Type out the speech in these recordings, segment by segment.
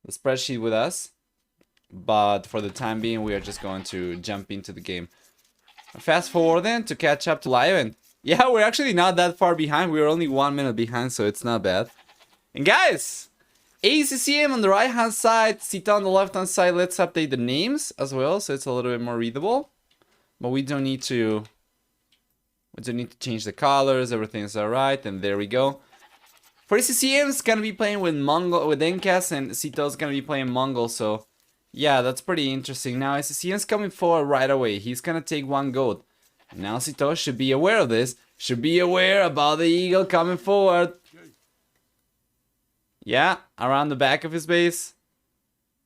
the spreadsheet with us. But for the time being, we are just going to jump into the game. Fast forward then to catch up to live. And yeah, we're actually not that far behind. We're only 1 minute behind, so it's not bad. And guys, ACCM on the right hand side, Sitaux on the left hand side. Let's update the names as well, so it's a little bit more readable. But we don't need to change the colors. Everything's alright, and there we go. For ACCM, it's gonna be playing with Mongol, with Enkas, and Sitau's gonna be playing Mongol. So yeah, that's pretty interesting. Now ACCM's coming forward right away. He's gonna take one goat. Now Sitaux should be aware of this. Should be aware about the eagle coming forward. Yeah, around the back of his base.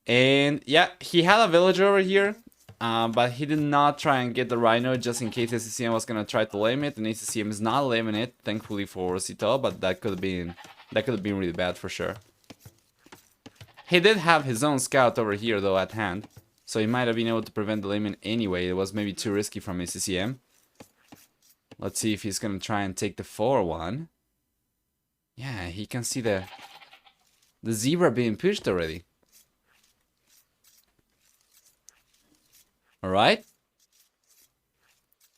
And yeah, he had a villager over here. But he did not try and get the rhino just in case ACCM was gonna try to lame it, and ACCM is not laming it, thankfully for Sitaux, but that could have been really bad for sure. He did have his own scout over here though at hand, so he might have been able to prevent the laming anyway. It was maybe too risky from ACCM. Let's see if he's gonna try and take the 4-1. Yeah, he can see the zebra being pushed already. Alright.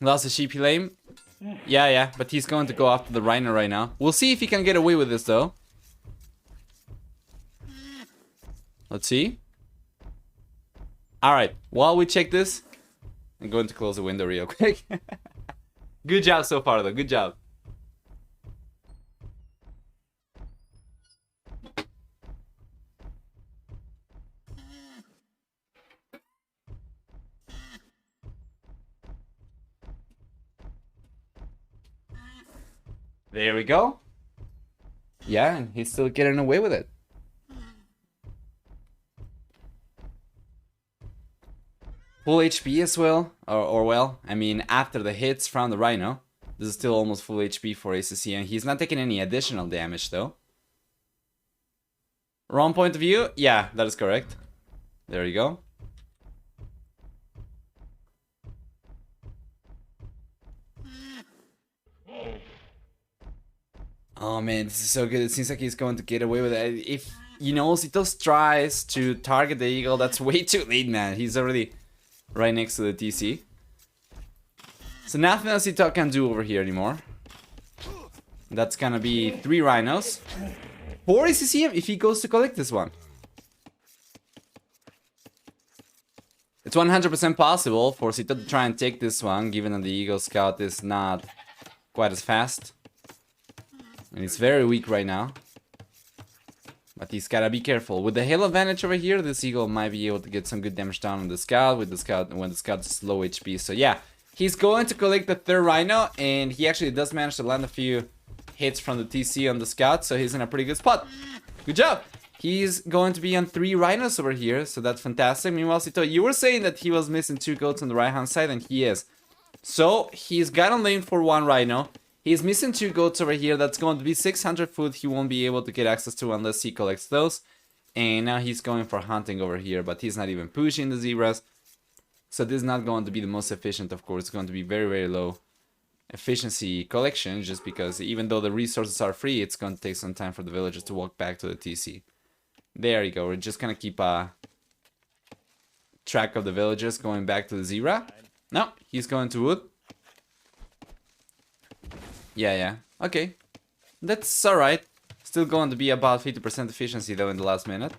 Lost the sheep he lame. Yeah, but he's going to go after the rhino right now. We'll see if he can get away with this though. Let's see. Alright, while we check this, I'm going to close the window real quick. Good job so far though, good job. There we go. Yeah, and he's still getting away with it. Full HP as well, or well, I mean, after the hits from the rhino. This is still almost full HP for ACCM. He's not taking any additional damage though. Wrong point of view? Yeah, that is correct. There you go. Oh man, this is so good. It seems like he's going to get away with it. If, you know, Sitaux tries to target the eagle, that's way too late, man. He's already right next to the TC. So nothing else Sitaux can do over here anymore. That's gonna be 3 rhinos. 4 ACCM if he goes to collect this one. It's 100% possible for Sitaux to try and take this one, given that the eagle scout is not quite as fast. And it's very weak right now. But he's gotta be careful. With the hail advantage over here, this eagle might be able to get some good damage down on the scout with the scout when the scout is low HP. So yeah, he's going to collect the 3rd rhino, and he actually does manage to land a few hits from the TC on the scout, so he's in a pretty good spot. Good job! He's going to be on 3 rhinos over here, so that's fantastic. Meanwhile, Sitaux, you were saying that he was missing 2 goats on the right hand side, and he is. So he's got on lane for 1 rhino. He's missing 2 goats over here. That's going to be 600 food he won't be able to get access to unless he collects those. And now he's going for hunting over here, but he's not even pushing the zebras. So this is not going to be the most efficient, of course. It's going to be very, very low efficiency collection, just because even though the resources are free, it's going to take some time for the villagers to walk back to the TC. There you go. We're just going to keep track of the villagers going back to the zebra. No, he's going to wood. Yeah. Okay. That's alright. Still going to be about 50% efficiency though in the last minute.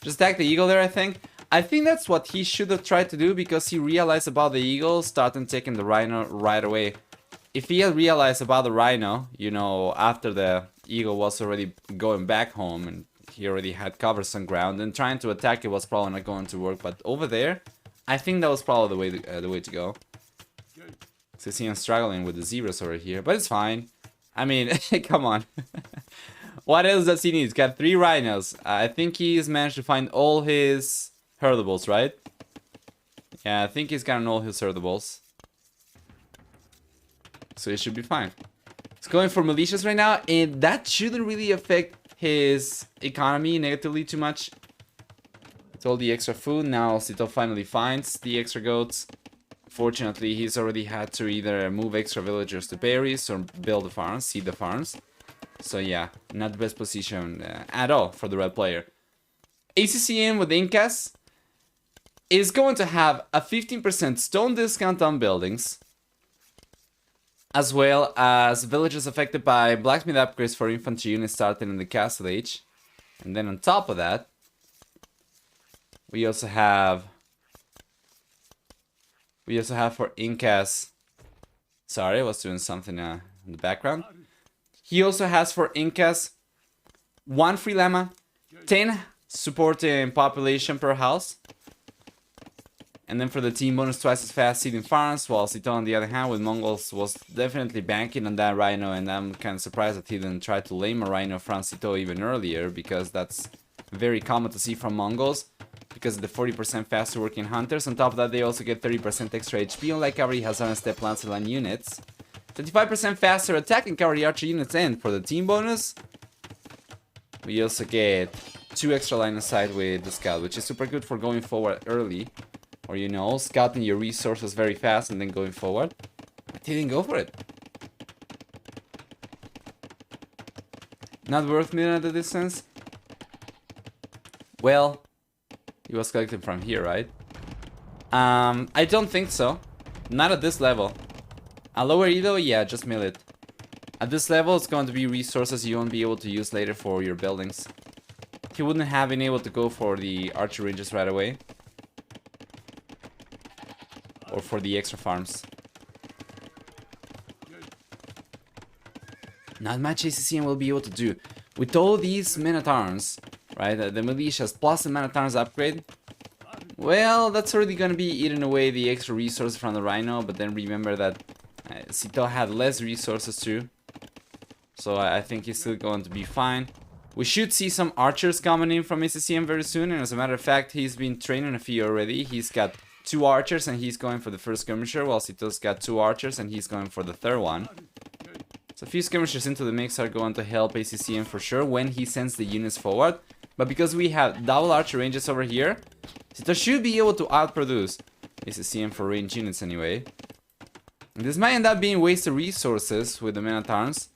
Just attack the eagle there, I think. I think that's what he should have tried to do, because he realized about the eagle, started taking the rhino right away. If he had realized about the rhino, you know, after the eagle was already going back home and he already had covered some ground, then trying to attack it was probably not going to work. But over there, I think that was probably the way to go. So see, I'm struggling with the zebras over here, but it's fine. I mean, come on. What else does he need? He's got 3 rhinos. I think he's managed to find all his herdables, right? Yeah, I think he's gotten all his herdables. So he should be fine. He's going for militias right now, and that shouldn't really affect his economy negatively too much. It's all the extra food. Now Sitaux finally finds the extra goats. Fortunately, he's already had to either move extra villagers to berries or build the farms, seed the farms. So yeah, not the best position at all for the red player. ACCM with Incas is going to have a 15% stone discount on buildings, as well as villages affected by blacksmith upgrades for infantry units starting in the Castle Age. And then on top of that, we also have for Incas. Sorry, I was doing something in the background. He also has for Incas 1 free llama, 10 supporting population per house. And then for the team bonus, twice as fast seeding farms, while Sitaux on the other hand with Mongols was definitely banking on that rhino, and I'm kind of surprised that he didn't try to lame a rhino from Sitaux even earlier, because that's very common to see from Mongols, because of the 40% faster working hunters. On top of that, they also get 30% extra HP, unlike cavalry Hazara step Lanceland units. 25% faster attacking cavalry archer units, and for the team bonus, we also get 2 extra line of sight with the scout, which is super good for going forward early. Or, you know, scouting your resources very fast and then going forward. But he didn't go for it. Not worth me at the distance? Well, he was collecting from here, right? I don't think so. Not at this level. A lower Edo, yeah, just mill it. At this level, it's going to be resources you won't be able to use later for your buildings. He wouldn't have been able to go for the archer ranges right away. Or for the extra farms. Not much ACCM will be able to do. With all these men-at-arms, right, the militias plus the men-at-arms upgrade, well, that's already going to be eating away the extra resources from the rhino, but then remember that Sitaux had less resources too. So I think he's still going to be fine. We should see some archers coming in from ACCM very soon, and as a matter of fact, he's been training a few already. He's got 2 archers and he's going for the first skirmisher, while Sitaux's got 2 archers and he's going for the third one. So a few skirmishers into the mix are going to help ACCM for sure when he sends the units forward. But because we have double archer ranges over here, Sitaux should be able to outproduce ACCM for range units anyway. And this might end up being wasted resources with the men-at-arms,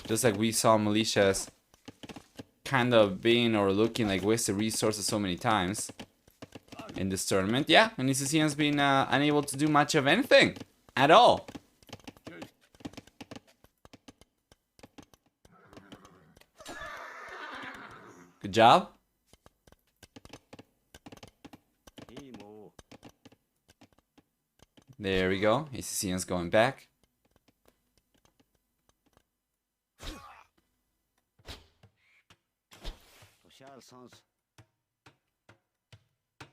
just like we saw militias kind of being or looking like wasted resources so many times in this tournament. Yeah, and ACCM's been unable to do much of anything at all. Good job. There we go. ACCM's going back.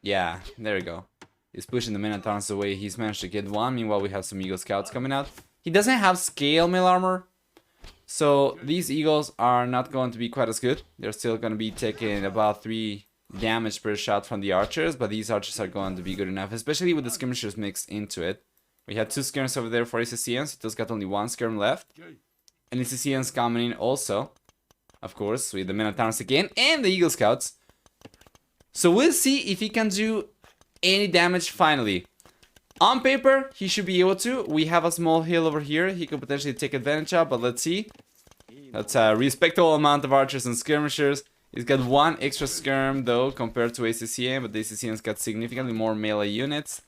Yeah, there we go. He's pushing the men-at-arms away. He's managed to get one. Meanwhile, we have some Eagle Scouts coming out. He doesn't have scale mail armor, so these Eagles are not going to be quite as good. They're still going to be taking about 3 damage per shot from the archers, but these archers are going to be good enough, especially with the skirmishers mixed into it. We had 2 skirms over there for ACCM, so he's got only 1 skirm left. And ACCM's coming in also, of course, with the men-at-arms again, and the Eagle Scouts. So we'll see if he can do any damage finally. On paper, he should be able to. We have a small hill over here he could potentially take advantage of, but let's see. That's a respectable amount of archers and skirmishers. He's got 1 extra skirm though compared to ACCM, but the ACCM's got significantly more melee units.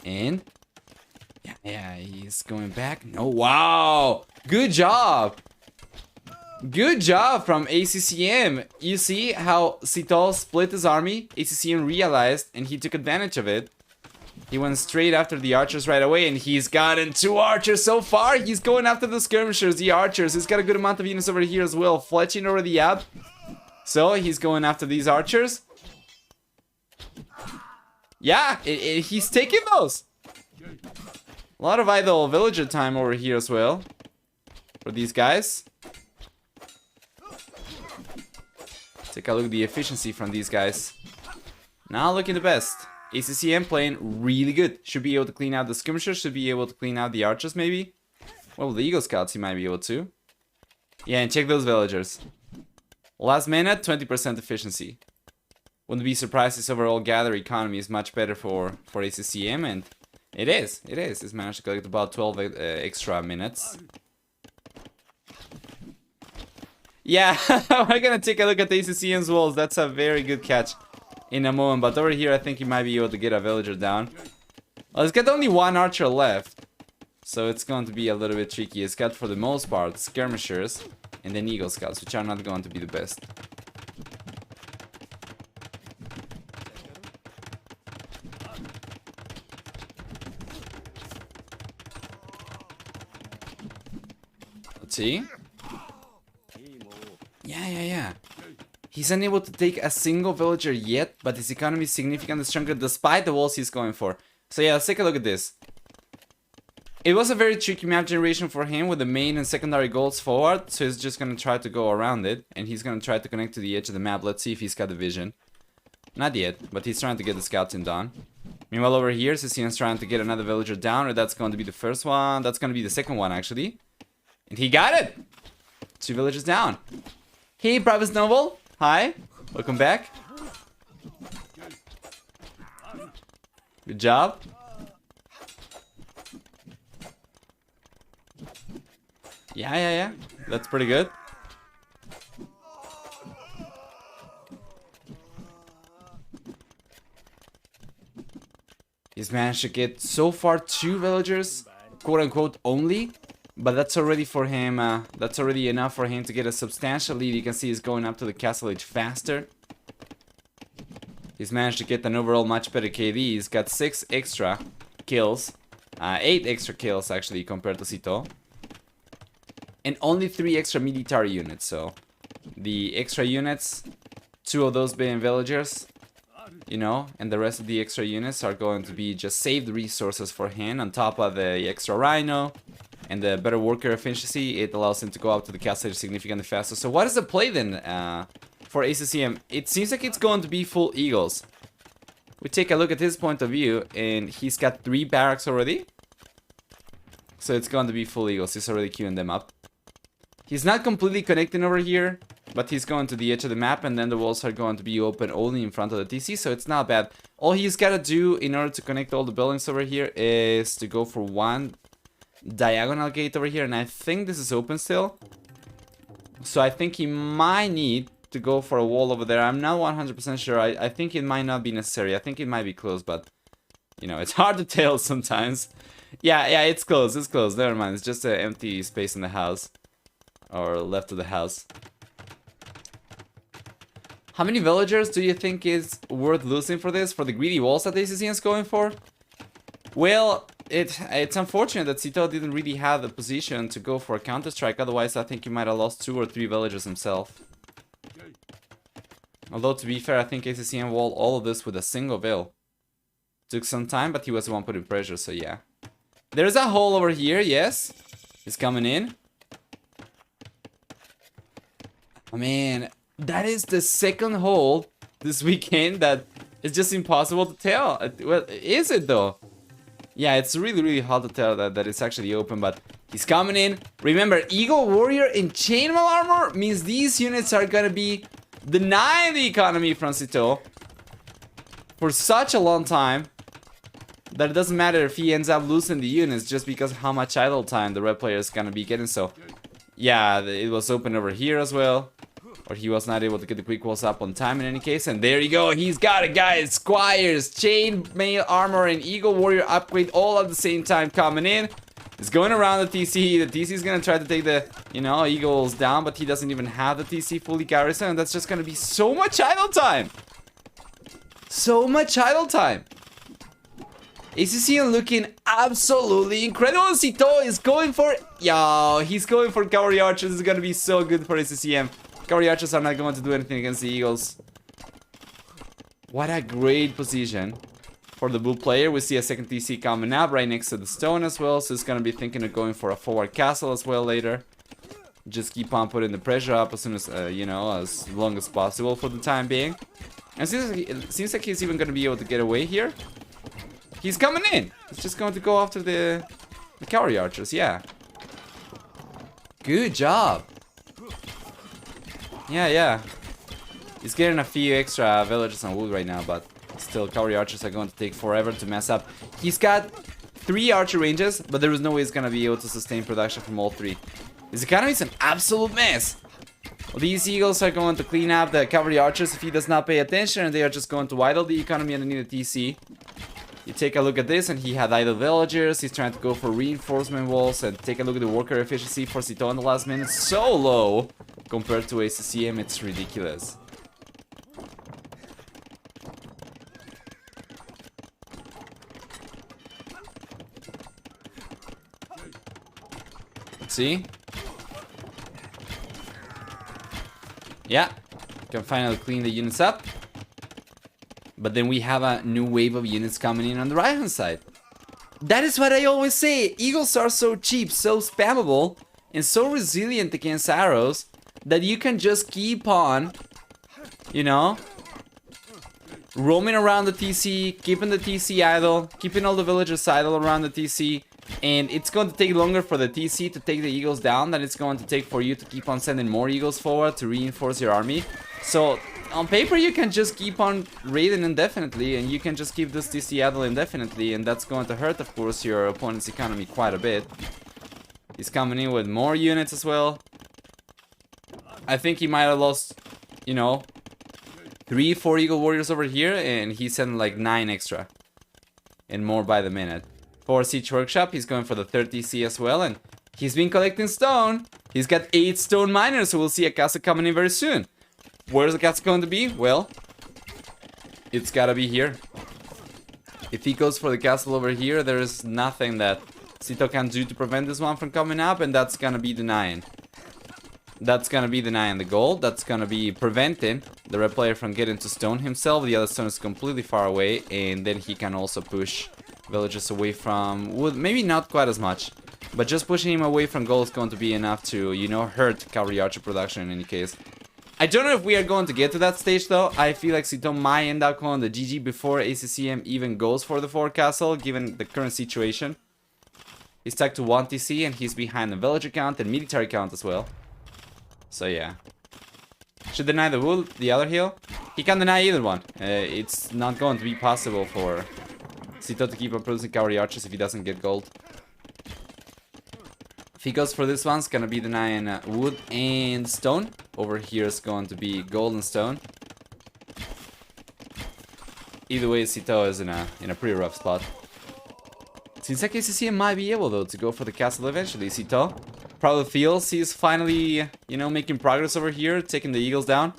And yeah, he's going back. No, wow! Good job! Good job from ACCM. You see how Sitaux split his army? ACCM realized and he took advantage of it. He went straight after the archers right away, and he's gotten 2 archers so far. He's going after the skirmishers, the archers. He's got a good amount of units over here as well, fletching already up. So he's going after these archers. Yeah, he's taking those. A lot of idle villager time over here as well for these guys. Take a look at the efficiency from these guys. Not looking the best. ACCM playing really good. Should be able to clean out the skirmishers. Should be able to clean out the archers maybe. Well, the Eagle Scouts he might be able to. Yeah, and check those villagers. Last mana, 20% efficiency. Wouldn't be surprised his overall gather economy is much better for ACCM, and it is. He's managed to collect about 12 extra minutes. Yeah, we're gonna take a look at the ACCM's walls. That's a very good catch in a moment. But over here, I think he might be able to get a villager down. Well, he's got only one archer left. So it's going to be a little bit tricky. He's got, for the most part, skirmishers and then Eagle Scouts, which are not going to be the best. Let's see. Yeah. He's unable to take a single villager yet, but his economy is significantly stronger despite the walls he's going for. So yeah, let's take a look at this. It was a very tricky map generation for him with the main and secondary goals forward, so he's just going to try to go around it, and he's going to try to connect to the edge of the map. Let's see if he's got the vision. Not yet, but he's trying to get the scout team done. Meanwhile, over here, Sicilian's trying to get another villager down, or that's going to be the first one. That's going to be the second one, actually. And he got it! 2 villagers down. Hey, Private Noble. Hi. Welcome back. Good job. Yeah. That's pretty good. He's managed to get so far 2 villagers, quote unquote, only. But that's already for him. That's already enough for him to get a substantial lead. You can see he's going up to the castle age faster. He's managed to get an overall much better KD. He's got 6 extra kills. 8 extra kills actually compared to Sitaux. And only 3 extra military units. So the extra units, 2 of those being villagers, you know, and the rest of the extra units are going to be just saved resources for him on top of the extra rhino. And the better worker efficiency, it allows him to go up to the castle significantly faster. So what is the play then for ACCM? It seems like it's going to be full eagles. We take a look at his point of view, and he's got 3 barracks already. So it's going to be full eagles. He's already queuing them up. He's not completely connecting over here, but he's going to the edge of the map, and then the walls are going to be open only in front of the TC, so it's not bad. All he's got to do in order to connect all the buildings over here is to go for 1 diagonal gate over here, and I think this is open still. So I think he might need to go for a wall over there. I'm not 100% sure. I think it might not be necessary. I think it might be closed, but you know, it's hard to tell sometimes. Yeah, it's closed. It's closed. Never mind. It's just an empty space in the house, or left of the house. How many villagers do you think is worth losing for this? For the greedy walls that the ACCM is going for? Well, it's unfortunate that Sitaux didn't really have the position to go for a counter-strike. Otherwise, I think he might have lost 2 or 3 villagers himself. Although, to be fair, I think ACCM walled all of this with a single vill. Took some time, but he was the one putting pressure, so yeah. There's a hole over here, yes. He's coming in. Oh, man, that is the second hole this weekend that is just impossible to tell. Well, is it though? Yeah, it's really hard to tell that it's actually open, but he's coming in. Remember, Eagle Warrior and Chainmail Armor means these units are gonna be denying the economy from Sitaux for such a long time that it doesn't matter if he ends up losing the units just because of how much idle time the red player is gonna be getting. So, yeah, it was open over here as well. Or he was not able to get the quick walls up on time in any case. And there you go. He's got it, guys. Squires, Chainmail Armor, and Eagle Warrior upgrade all at the same time coming in. He's going around the TC. The TC is going to try to take the, you know, Eagles down. But he doesn't even have the TC fully garrisoned. And that's just going to be so much idle time. So much idle time. ACCM looking absolutely incredible. Sitaux is going for... Yo, he's going for cavalry archers. This is going to be so good for ACCM. Cavalry archers are not going to do anything against the Eagles. What a great position for the blue player. We see a second TC coming up right next to the stone as well. So he's going to be thinking of going for a forward castle as well later. Just keep on putting the pressure up as soon as, you know, as long as possible for the time being. And it seems like he's even going to be able to get away here. He's coming in. He's just going to go after the cavalry archers, yeah. Good job. Yeah. He's getting a few extra villagers on wood right now, but still, cavalry archers are going to take forever to mess up. He's got 3 archer ranges, but there is no way he's going to be able to sustain production from all 3. His economy is an absolute mess. These Eagles are going to clean up the cavalry archers if he does not pay attention, and they are just going to idle the economy underneath the TC. You take a look at this, and he had idle villagers. He's trying to go for reinforcement walls, and take a look at the worker efficiency for Sitaux in the last minute. So low compared to ACCM, it's ridiculous. Let's see. Yeah, can finally clean the units up. But then we have a new wave of units coming in on the right hand side. That is what I always say. Eagles are so cheap, so spammable, and so resilient against arrows that you can just keep on, you know, roaming around the TC, keeping the TC idle, keeping all the villagers idle around the TC. And it's going to take longer for the TC to take the Eagles down than it's going to take for you to keep on sending more Eagles forward to reinforce your army. So on paper you can just keep on raiding indefinitely, and you can just keep this TC idle indefinitely, and that's going to hurt, of course, your opponent's economy quite a bit. He's coming in with more units as well. I think he might have lost, you know, 3-4 Eagle Warriors over here, and he sent like 9 extra. And more by the minute. For Siege Workshop, he's going for the 3rd TC as well, and he's been collecting stone. He's got 8 stone miners, so we'll see a castle coming in very soon. Where's the castle going to be? Well, it's gotta be here. If he goes for the castle over here, there is nothing that Sitaux can do to prevent this one from coming up, and that's gonna be denying. That's gonna be denying the goal. That's gonna be preventing the red player from getting to stone himself. The other stone is completely far away, and then he can also push villages away from wood. Maybe not quite as much, but just pushing him away from gold is going to be enough to, you know, hurt cavalry archer production in any case. I don't know if we are going to get to that stage though. I feel like Sitaux might end up calling the GG before ACCM even goes for the 4th castle, given the current situation. He's stuck to 1 TC, and he's behind the villager count and military count as well. So yeah. Should deny the wool, the other hill? He can't deny either one. It's not going to be possible for Sitaux to keep on producing cavalry archers if he doesn't get gold. If he goes for this one, it's gonna be denying wood and stone. Over here is going to be gold and stone. Either way, Sitaux is in a pretty rough spot. Seems like ACCM might be able though to go for the castle eventually. Sitaux probably feels he's finally, you know, making progress over here, taking the Eagles down.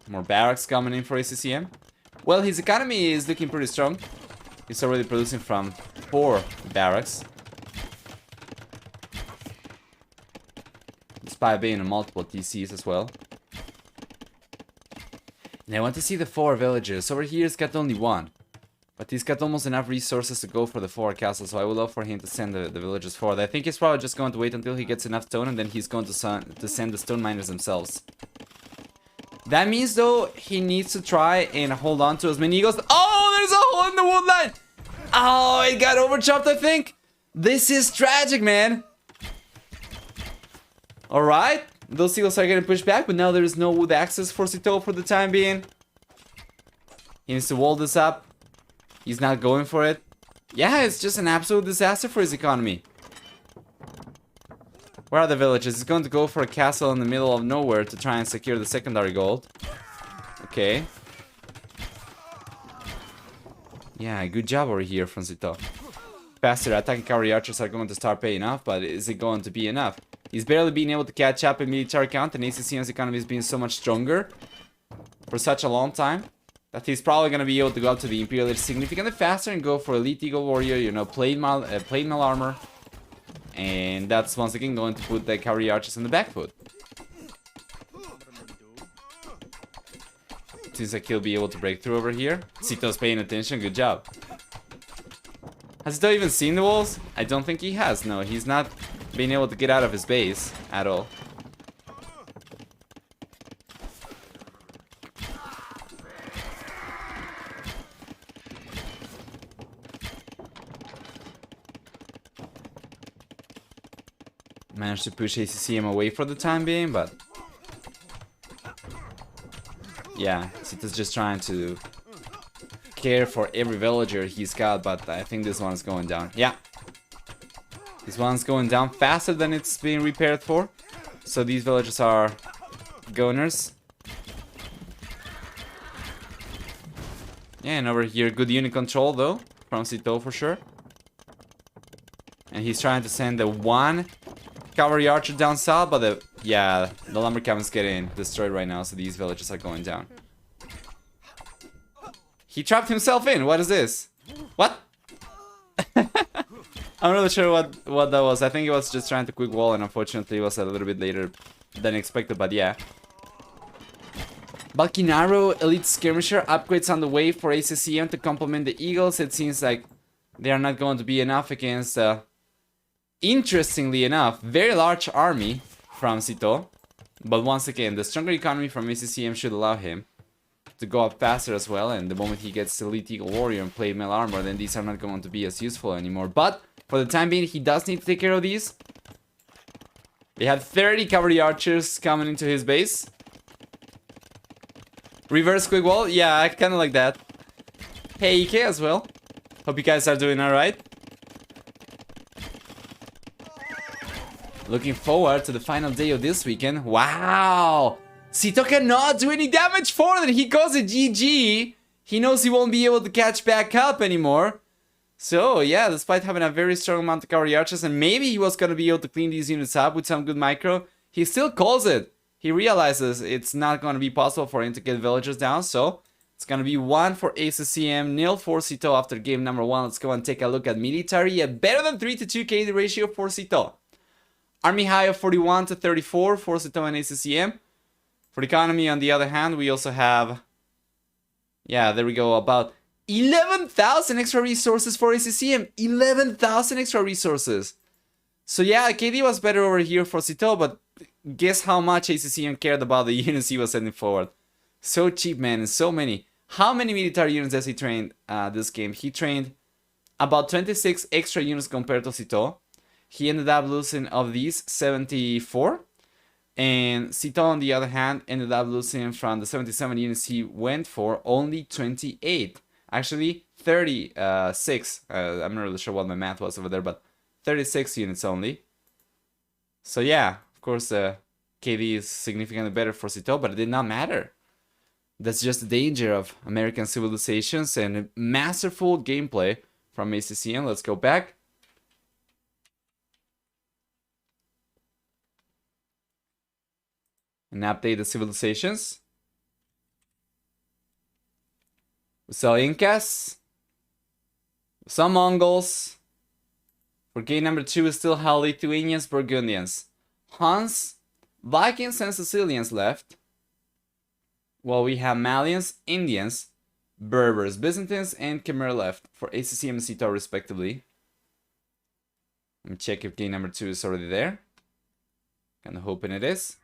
More barracks coming in for ACCM. Well, his economy is looking pretty strong. He's already producing from 4 barracks. Despite being on multiple TCs as well. And I want to see the 4 villages. Over here he's got only 1. But he's got almost enough resources to go for the 4 castles, so I would love for him to send the villagers forward. I think he's probably just going to wait until he gets enough stone, and then he's going to send the stone miners themselves. That means, though, he needs to try and hold on to as many eagles. Oh, there's a hole in the wood line! Oh, it got overchopped, I think. This is tragic, man. Alright, those eagles are getting pushed back, but now there is no wood access for Sitaux for the time being. He needs to wall this up. He's not going for it. Yeah, it's just an absolute disaster for his economy. Where are the villages? He's going to go for a castle in the middle of nowhere to try and secure the secondary gold. Okay. Yeah, good job over here from Sitaux. Faster attacking cavalry archers are going to start paying off, but is it going to be enough? He's barely been able to catch up in military count, and ACCM's economy has been so much stronger for such a long time that he's probably going to be able to go up to the Imperial Age significantly faster and go for Elite Eagle Warrior, you know, plate mail armor. And that's once again going to put the cavalry archers in the back foot. Seems like he'll be able to break through over here. Sitau's paying attention, good job. Has Sitaux even seen the walls? I don't think he has, no, he's not being able to get out of his base at all. Managed to push ACCM away for the time being, but yeah, Sitau's just trying to care for every villager he's got, but I think this one's going down. Yeah. This one's going down faster than it's being repaired for. So these villagers are goners. Yeah, and over here, good unit control though, from Sitaux for sure. And he's trying to send the one cavalry archer down south, but the lumber cabin's getting destroyed right now, so these villages are going down. He trapped himself in. What is this? What? I'm not really sure what that was. I think he was just trying to quick wall, and unfortunately it was a little bit later than expected, but yeah. Balkinaro Elite Skirmisher upgrades on the way for ACCM to complement the Eagles. It seems like they are not going to be enough against, interestingly enough, very large army from Sitaux. But once again, the stronger economy from ACCM should allow him to go up faster as well. And the moment he gets Elite Eagle Warrior and plate mail armor, then these are not going to be as useful anymore. But for the time being, he does need to take care of these. They had 30 cavalry archers coming into his base. Reverse quick wall? Yeah, I kind of like that. Hey, EK as well. Hope you guys are doing alright. Looking forward to the final day of this weekend. Wow! Sitaux cannot do any damage for it. He calls it GG. He knows he won't be able to catch back up anymore. So, yeah, despite having a very strong amount of cavalry archers, and maybe he was going to be able to clean these units up with some good micro, he still calls it. He realizes it's not going to be possible for him to get villagers down, so it's going to be 1 for ACCM, 0 for Sitaux after game number 1. Let's go and take a look at military. A better than 3-2 KD ratio for Sitaux. Army high of 41 to 34 for Sitaux and ACCM. For the economy, on the other hand, we also have, yeah, there we go, about 11,000 extra resources for ACCM. 11,000 extra resources. So yeah, KD was better over here for Sitaux, but guess how much ACCM cared about the units he was sending forward. So cheap, man, and so many. How many military units has he trained this game? He trained about 26 extra units compared to Sitaux. He ended up losing of these 74. And Sitaux, on the other hand, ended up losing from the 77 units he went for only 28. Actually, 36. I'm not really sure what my math was over there, but 36 units only. So yeah, of course, KD is significantly better for Sitaux, but it did not matter. That's just the danger of American civilizations and masterful gameplay from ACCM. Let's go back. And update the civilizations. We saw Incas. Some Mongols. For game number 2 is still how Lithuanians, Burgundians, Huns, Vikings, and Sicilians left. While we have Malians, Indians, Berbers, Byzantines, and Khmer left for ACCM and Sitaux respectively. Let me check if game number 2 is already there. Kind of hoping it is.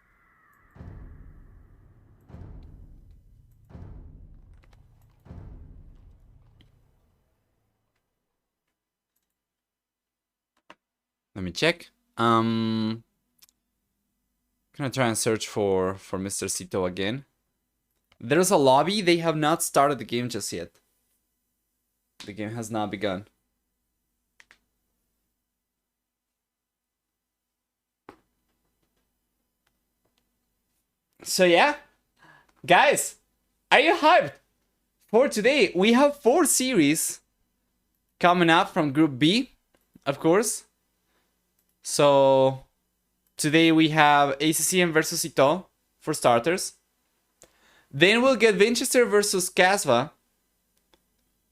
Let me check. Gonna try and search for Mr. Sitaux again. There's a lobby. They have not started the game just yet. The game has not begun. So yeah, guys, are you hyped? For today, we have 4 series coming up from Group B, of course. So today we have ACCM versus Sitaux for starters. Then we'll get Winchester versus Kasva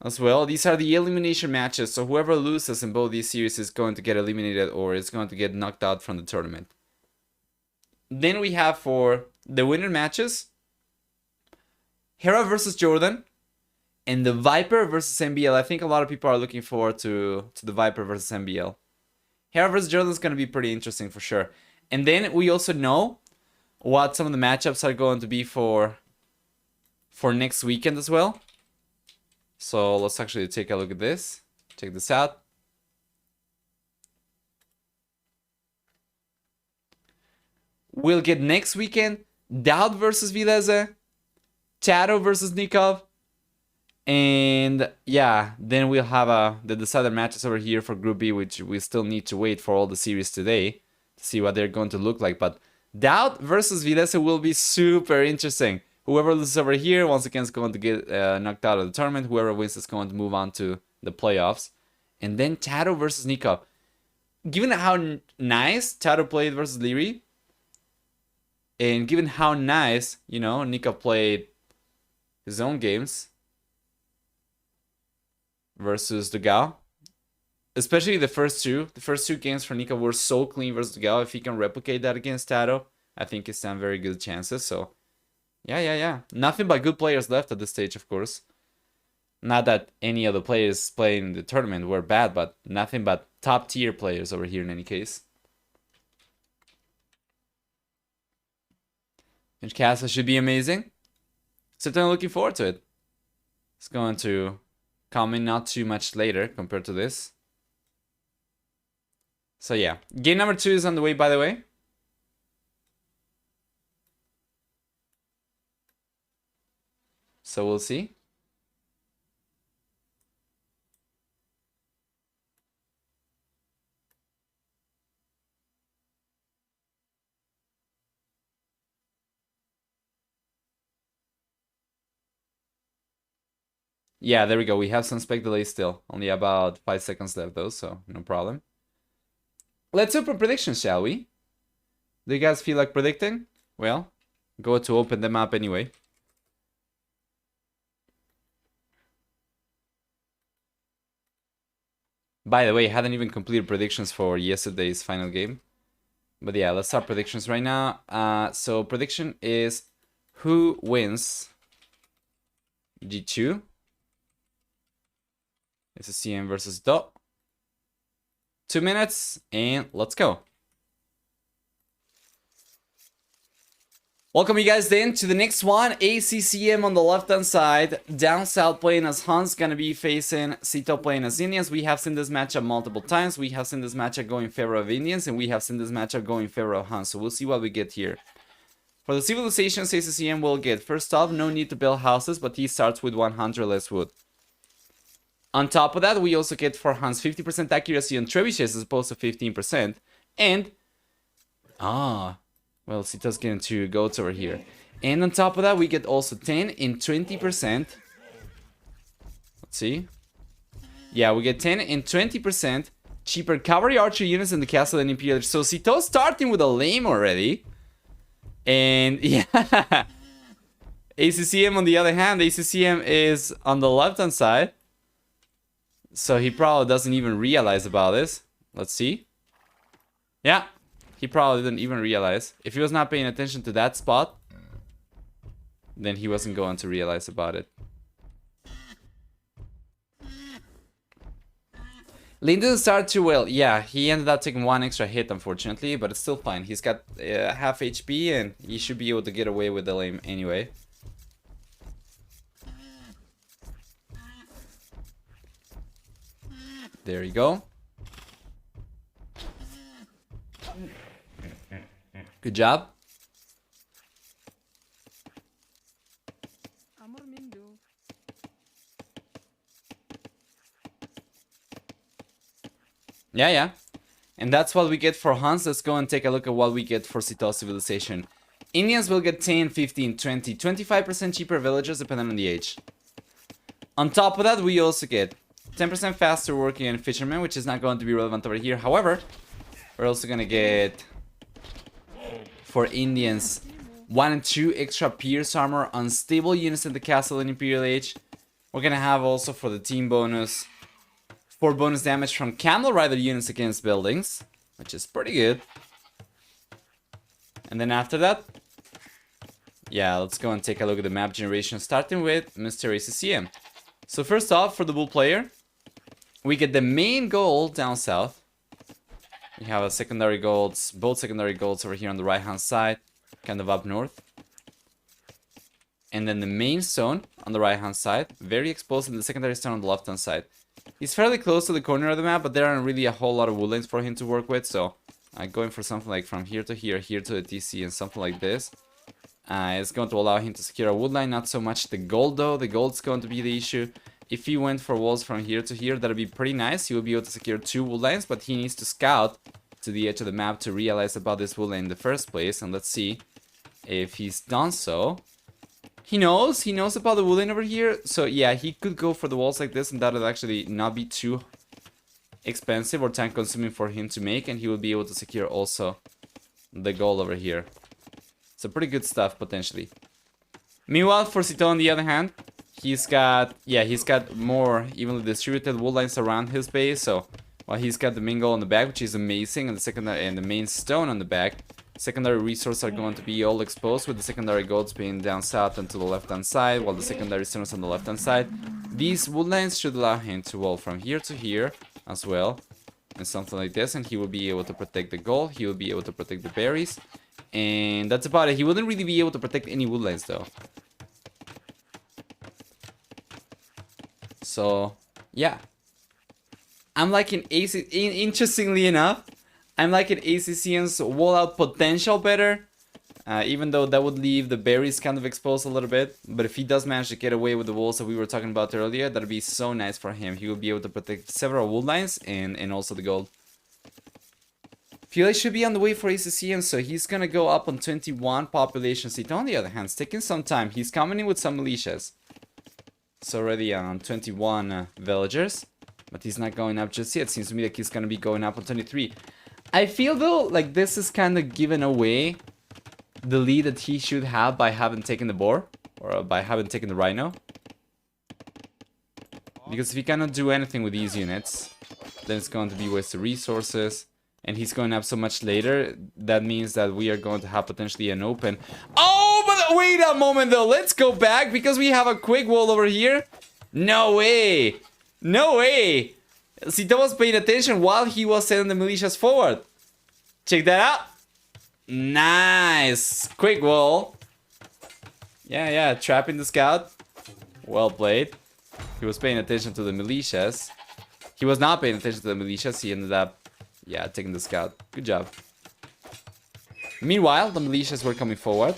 as well. These are the elimination matches, so whoever loses in both these series is going to get eliminated or is going to get knocked out from the tournament. Then we have for the winner matches, Hera versus Jordan and the Viper versus MBL. I think a lot of people are looking forward to the Viper versus MBL. Hera versus Jordan is going to be pretty interesting for sure. And then we also know what some of the matchups are going to be for next weekend as well. So let's actually take a look at this. Check this out. We'll get next weekend Dowd versus Vileze, Tato versus Nikov, And yeah, then we'll have the decided matches over here for Group B, which we still need to wait for all the series today to see what they're going to look like. But Doubt versus Videsse will be super interesting. Whoever loses over here, once again, is going to get knocked out of the tournament. Whoever wins is going to move on to the playoffs. And then Tato versus Nico. Given how nice Tato played versus Leary, and given how nice, you know, Nico played his own games versus the Gao, especially the first two games for Nico were so clean versus the Gao. If he can replicate that against Tato, I think he stands very good chances. So yeah. Nothing but good players left at this stage, of course. Not that any of the players playing the tournament were bad, but nothing but top tier players over here in any case. Which castle should be amazing. Certainly looking forward to it. It's going to come in not too much later compared to this. So yeah, game number 2 is on the way, by the way. So we'll see. Yeah, there we go. We have some spec delay still. Only about 5 seconds left though, so no problem. Let's open predictions, shall we? Do you guys feel like predicting? Well, go to open them up anyway. By the way, I hadn't even completed predictions for yesterday's final game. But yeah, let's start predictions right now. So prediction is who wins G2? ACCM versus Do. 2 minutes and let's go. Welcome you guys then to the next one. ACCM on the left hand side. Down south playing as Hans, gonna be facing Sitaux playing as Indians. We have seen this matchup multiple times. We have seen this matchup go in favor of Indians, and we have seen this matchup go in favor of Hans. So we'll see what we get here. For the civilizations, ACCM will get first off, no need to build houses, but he starts with 100 less wood. On top of that, we also get for Hans 50% accuracy on trebuchets as opposed to 15%. And well, Sitau's getting 2 goats over here. And on top of that, we get also 10 and 20%. Let's see. Yeah, we get 10 and 20% cheaper cavalry archer units in the castle and Imperial. So Sitau's starting with a lame already. And yeah. ACCM on the other hand, ACCM is on the left hand side. So he probably doesn't even realize about this. Let's see. Yeah. He probably didn't even realize. If he was not paying attention to that spot, then he wasn't going to realize about it. Lin didn't start too well. Yeah, he ended up taking 1 extra hit, unfortunately, but it's still fine. He's got half HP, and he should be able to get away with the lane anyway. There you go. Good job. Yeah. And that's what we get for Hans. Let's go and take a look at what we get for Sitaux Civilization. Indians will get 10, 15, 20, 25% cheaper villagers depending on the age. On top of that, we also get 10% faster working in fishermen, which is not going to be relevant over here. However, we're also going to get, for Indians, 1 and 2 extra pierce armor on stable units in the castle in Imperial Age. We're going to have also for the team bonus 4 bonus damage from Camel Rider units against buildings, which is pretty good. And then after that, yeah, let's go and take a look at the map generation, starting with Mr. ACCM. So first off, for the Bull player, we get the main gold down south. We have a secondary golds, both secondary golds over here on the right hand side, kind of up north. And then the main stone on the right hand side, very exposed, and the secondary stone on the left hand side. He's fairly close to the corner of the map, but there aren't really a whole lot of woodlands for him to work with, so I'm going for something like from here to here, here to the TC, and something like this. It's going to allow him to secure a wood line, not so much the gold though. The gold's going to be the issue. If he went for walls from here to here, that'd be pretty nice. He will be able to secure 2 wood lines, but he needs to scout to the edge of the map to realize about this wood line in the first place. And let's see if he's done so. He knows about the wood line over here. So yeah, he could go for the walls like this, and that would actually not be too expensive or time consuming for him to make, and he will be able to secure also the gold over here. So pretty good stuff potentially. Meanwhile, for Sitaux on the other hand, he's got more evenly distributed wood lines around his base. So while he's got the main gold on the back, which is amazing, and the secondary and the main stone on the back, secondary resources are going to be all exposed, with the secondary golds being down south and to the left hand side, while the secondary stones on the left hand side. These wood lines should allow him to wall from here to here as well, and something like this, and he will be able to protect the gold. He will be able to protect the berries, and that's about it. He wouldn't really be able to protect any wood lines though. So yeah, I'm liking interestingly enough, I'm liking ACCM's wall out potential better, even though that would leave the berries kind of exposed a little bit. But if he does manage to get away with the walls that we were talking about earlier, that'd be so nice for him. He will be able to protect several wood lines and also the gold. PLA should be on the way for ACCM, so he's gonna go up on 21 population. Sitaux on the other hand, it's taking some time. He's coming in with some militias. It's already on 21 villagers, but he's not going up just yet. Seems to me like he's gonna be going up on 23. I feel though like this is kind of giving away the lead that he should have by having taken the boar, or by having taken the rhino. Because if he cannot do anything with these units, then it's going to be wasted resources. And he's going up so much later, that means that we are going to have potentially an open... Oh, but wait a moment though, let's go back, because we have a quick wall over here. No way! No way! Sitaux was paying attention while he was sending the militias forward. Check that out. Nice! Quick wall. Yeah, trapping the scout. Well played. He was paying attention to the militias. He was not paying attention to the militias, he ended up... yeah, taking the scout. Good job. Meanwhile, the militias were coming forward.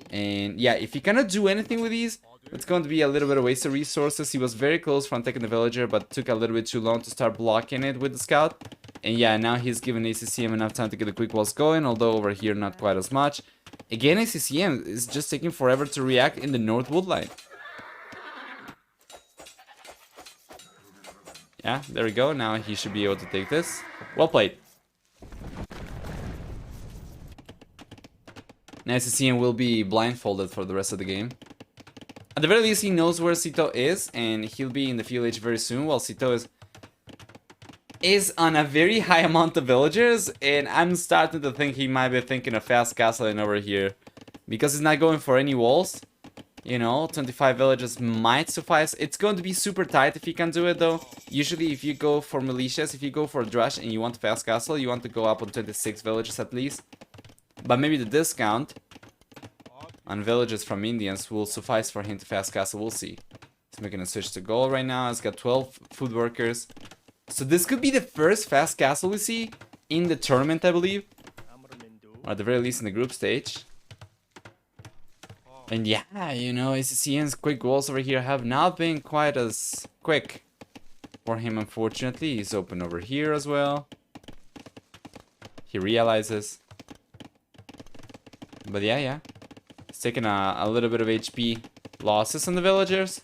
And yeah, if he cannot do anything with these, it's going to be a little bit of waste of resources. He was very close from taking the villager, but took a little bit too long to start blocking it with the scout. And yeah, now he's given ACCM enough time to get the quick walls going, although over here not quite as much. Again, ACCM is just taking forever to react in the north wood line. Yeah, there we go. Now he should be able to take this. Well played. Now ACCM will be blindfolded for the rest of the game. At the very least, he knows where Sitaux is, and he'll be in the FLH very soon, while Sitaux is on a very high amount of villagers, and I'm starting to think he might be thinking of fast castling over here. Because he's not going for any walls. You know, 25 villages might suffice. It's going to be super tight if you can do it though. Usually if you go for militias, if you go for a drush and you want fast castle, you want to go up on 26 villages at least. But maybe the discount on villages from Indians will suffice for him to fast castle, we'll see. He's making a switch to gold right now, he's got 12 food workers. So this could be the first fast castle we see in the tournament, I believe. Or at the very least in the group stage. And yeah, you know, ACCM's quick walls over here have not been quite as quick for him, unfortunately. He's open over here as well. He realizes. But yeah. He's taking a little bit of HP losses on the villagers.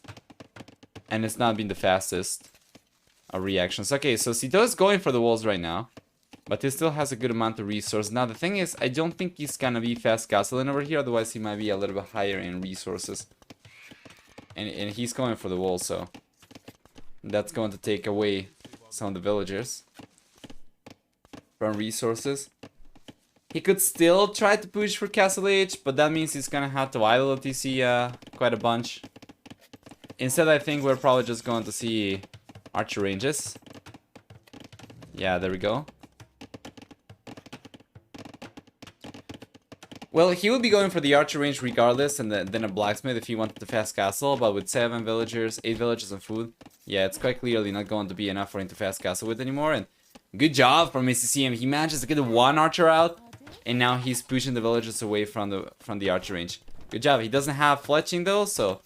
And it's not been the fastest of reactions. Okay, so Sitaux is going for the walls right now. But he still has a good amount of resources. Now the thing is, I don't think he's gonna be fast castling over here, otherwise he might be a little bit higher in resources. And he's going for the wall, so that's going to take away some of the villagers from resources. He could still try to push for Castle H, but that means he's gonna have to idle TC quite a bunch. Instead, I think we're probably just going to see archer ranges. Yeah, there we go. Well, he would be going for the archer range regardless, and then a blacksmith if he wanted the fast castle, but with 7 villagers, 8 villagers and food, yeah, it's quite clearly not going to be enough for him to fast castle with anymore, and good job from ACCM. He manages to get the 1 archer out, And now he's pushing the villagers away from the archer range. Good job. He doesn't have fletching though, so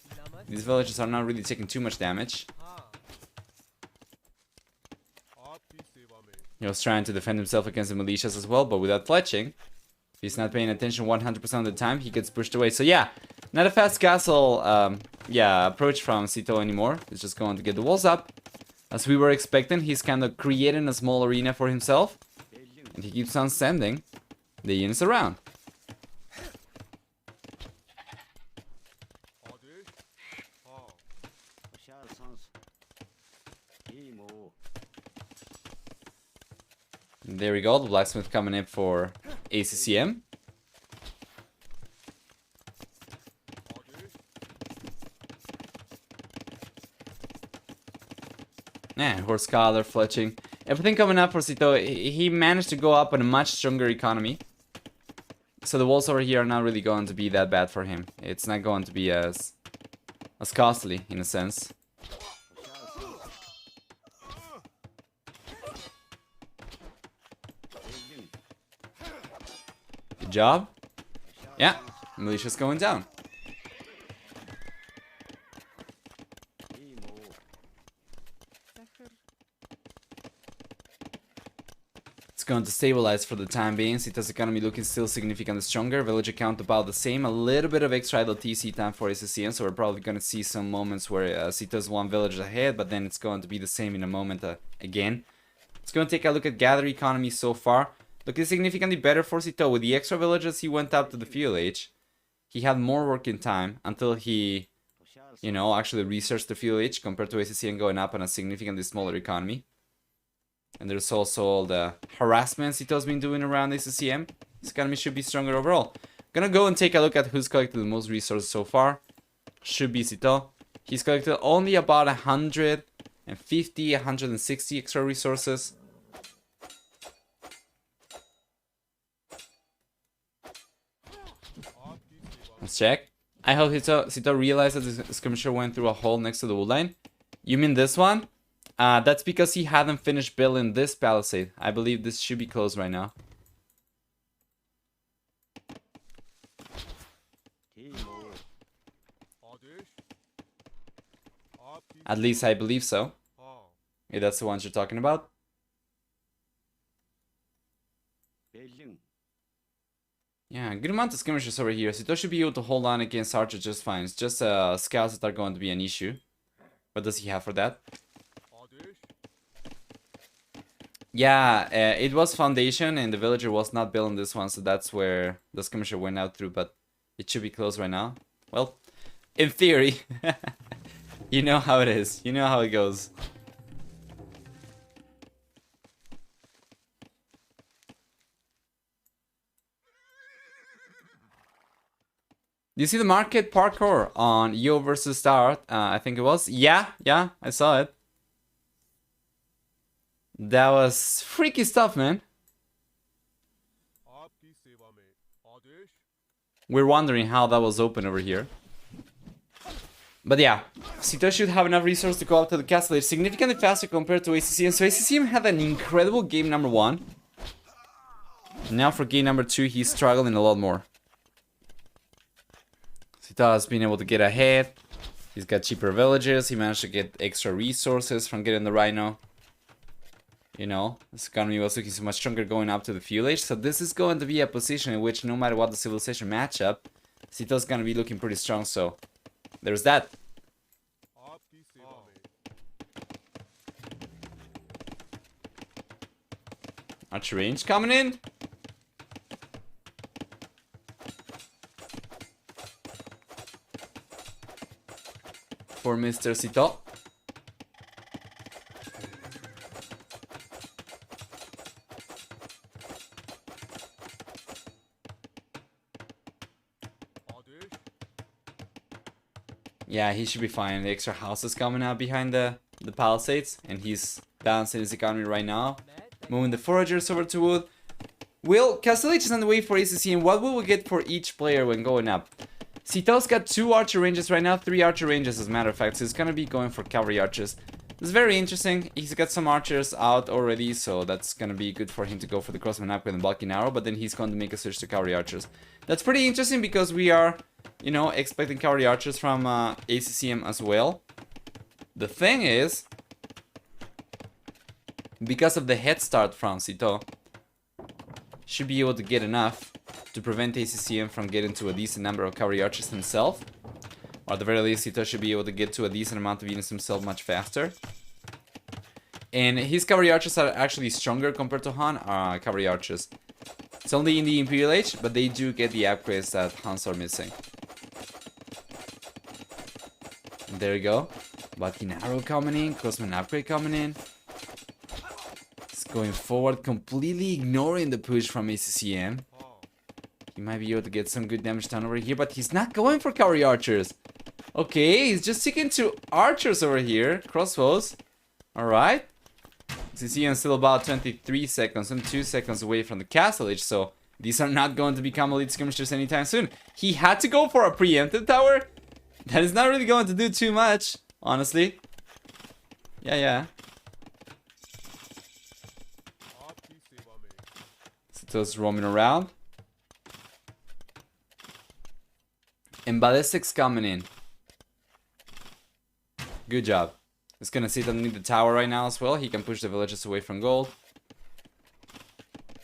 these villagers are not really taking too much damage. He was trying to defend himself against the militias as well, but without fletching, if he's not paying attention 100% of the time, he gets pushed away. So yeah, not a fast castle approach from Sitaux anymore. He's just going to get the walls up. As we were expecting, he's kind of creating a small arena for himself. And he keeps on sending the units around. There we go, the blacksmith coming in for ACCM. Yeah, horse collar, fletching. Everything coming up for Sitaux. He managed to go up on a much stronger economy. So the walls over here are not really going to be that bad for him. It's not going to be as costly in a sense. Good job. Yeah, militia's going down. It's going to stabilize for the time being. Sitau's economy looking still significantly stronger. Villager count about the same. A little bit of extra idle TC time for ACCM, so we're probably going to see some moments where Sitau's one village ahead, but then it's going to be the same in a moment again. Let's go and take a look at gather economy so far. Looking significantly better for Sitaux. With the extra villages he went up to the fuel age, he had more working time until he, you know, actually researched the fuel age compared to ACCM going up on a significantly smaller economy. And there's also all the harassment Sitau's been doing around ACCM. This economy should be stronger overall. Gonna go and take a look at who's collected the most resources so far. Should be Sitaux. He's collected only about 150, 160 extra resources. Let's check. I hope Sitaux realized that the skirmisher went through a hole next to the wood line. You mean this one? That's because he hadn't finished building this palisade. I believe this should be closed right now. At least I believe so. Yeah, that's the ones you're talking about. Yeah, good amount of skirmishers over here. Sitaux should be able to hold on against archers just fine. It's just scouts that are going to be an issue. What does he have for that? Yeah, it was foundation and the villager was not building this one, so that's where the skirmisher went out through, but it should be closed right now. Well, in theory. You know how it is. You know how it goes. Do you see the market parkour on Yo versus Start? I think it was. Yeah, I saw it. That was freaky stuff, man. We're wondering how that was open over here. But yeah, Sitaux should have enough resources to go up to the castle. It's significantly faster compared to ACCM. So ACCM had an incredible game number 1. Now for game number 2, he's struggling a lot more. Sitaux has been able to get ahead. He's got cheaper villages. He managed to get extra resources from getting the Rhino. You know, this economy was looking so much stronger going up to the fuel age. So this is going to be a position in which no matter what the civilization matchup, Sitau's going to be looking pretty strong. So there's that. Archer range coming in. For Mr. Sitaux. Yeah, he should be fine. The extra houses coming out behind the palisades, and he's balancing his economy right now. Moving the foragers over to wood. Will Castle H is on the way for ACCM. What will we get for each player when going up? Sitau's got 2 archer ranges right now, 3 archer ranges as a matter of fact, so he's gonna be going for cavalry archers. It's very interesting. He's got some archers out already, so that's gonna be good for him to go for the crossman upgrade and bulky arrow, but then he's going to make a switch to cavalry archers. That's pretty interesting because we are, you know, expecting cavalry archers from ACCM as well. The thing is, because of the head start from Sitaux, should be able to get enough to prevent ACCM from getting to a decent number of cavalry archers himself. Or at the very least, Sitaux should be able to get to a decent amount of units himself much faster. And his cavalry archers are actually stronger compared to Han cavalry archers. It's only in the Imperial Age, but they do get the upgrades that Han's are missing. And there you go. Bulky arrow coming in, crossman upgrade coming in. It's going forward, completely ignoring the push from ACCM. He might be able to get some good damage done over here, but he's not going for cavalry archers. Okay, he's just sticking to archers over here. Crossbows. Alright. ACCM still about 23 seconds and 2 seconds away from the castle age, so these are not going to become elite skirmishers anytime soon. He had to go for a preemptive tower. That is not really going to do too much, honestly. Yeah. Sitau's roaming around. And ballistics coming in. Good job. He's gonna sit underneath the tower right now as well. He can push the villages away from gold.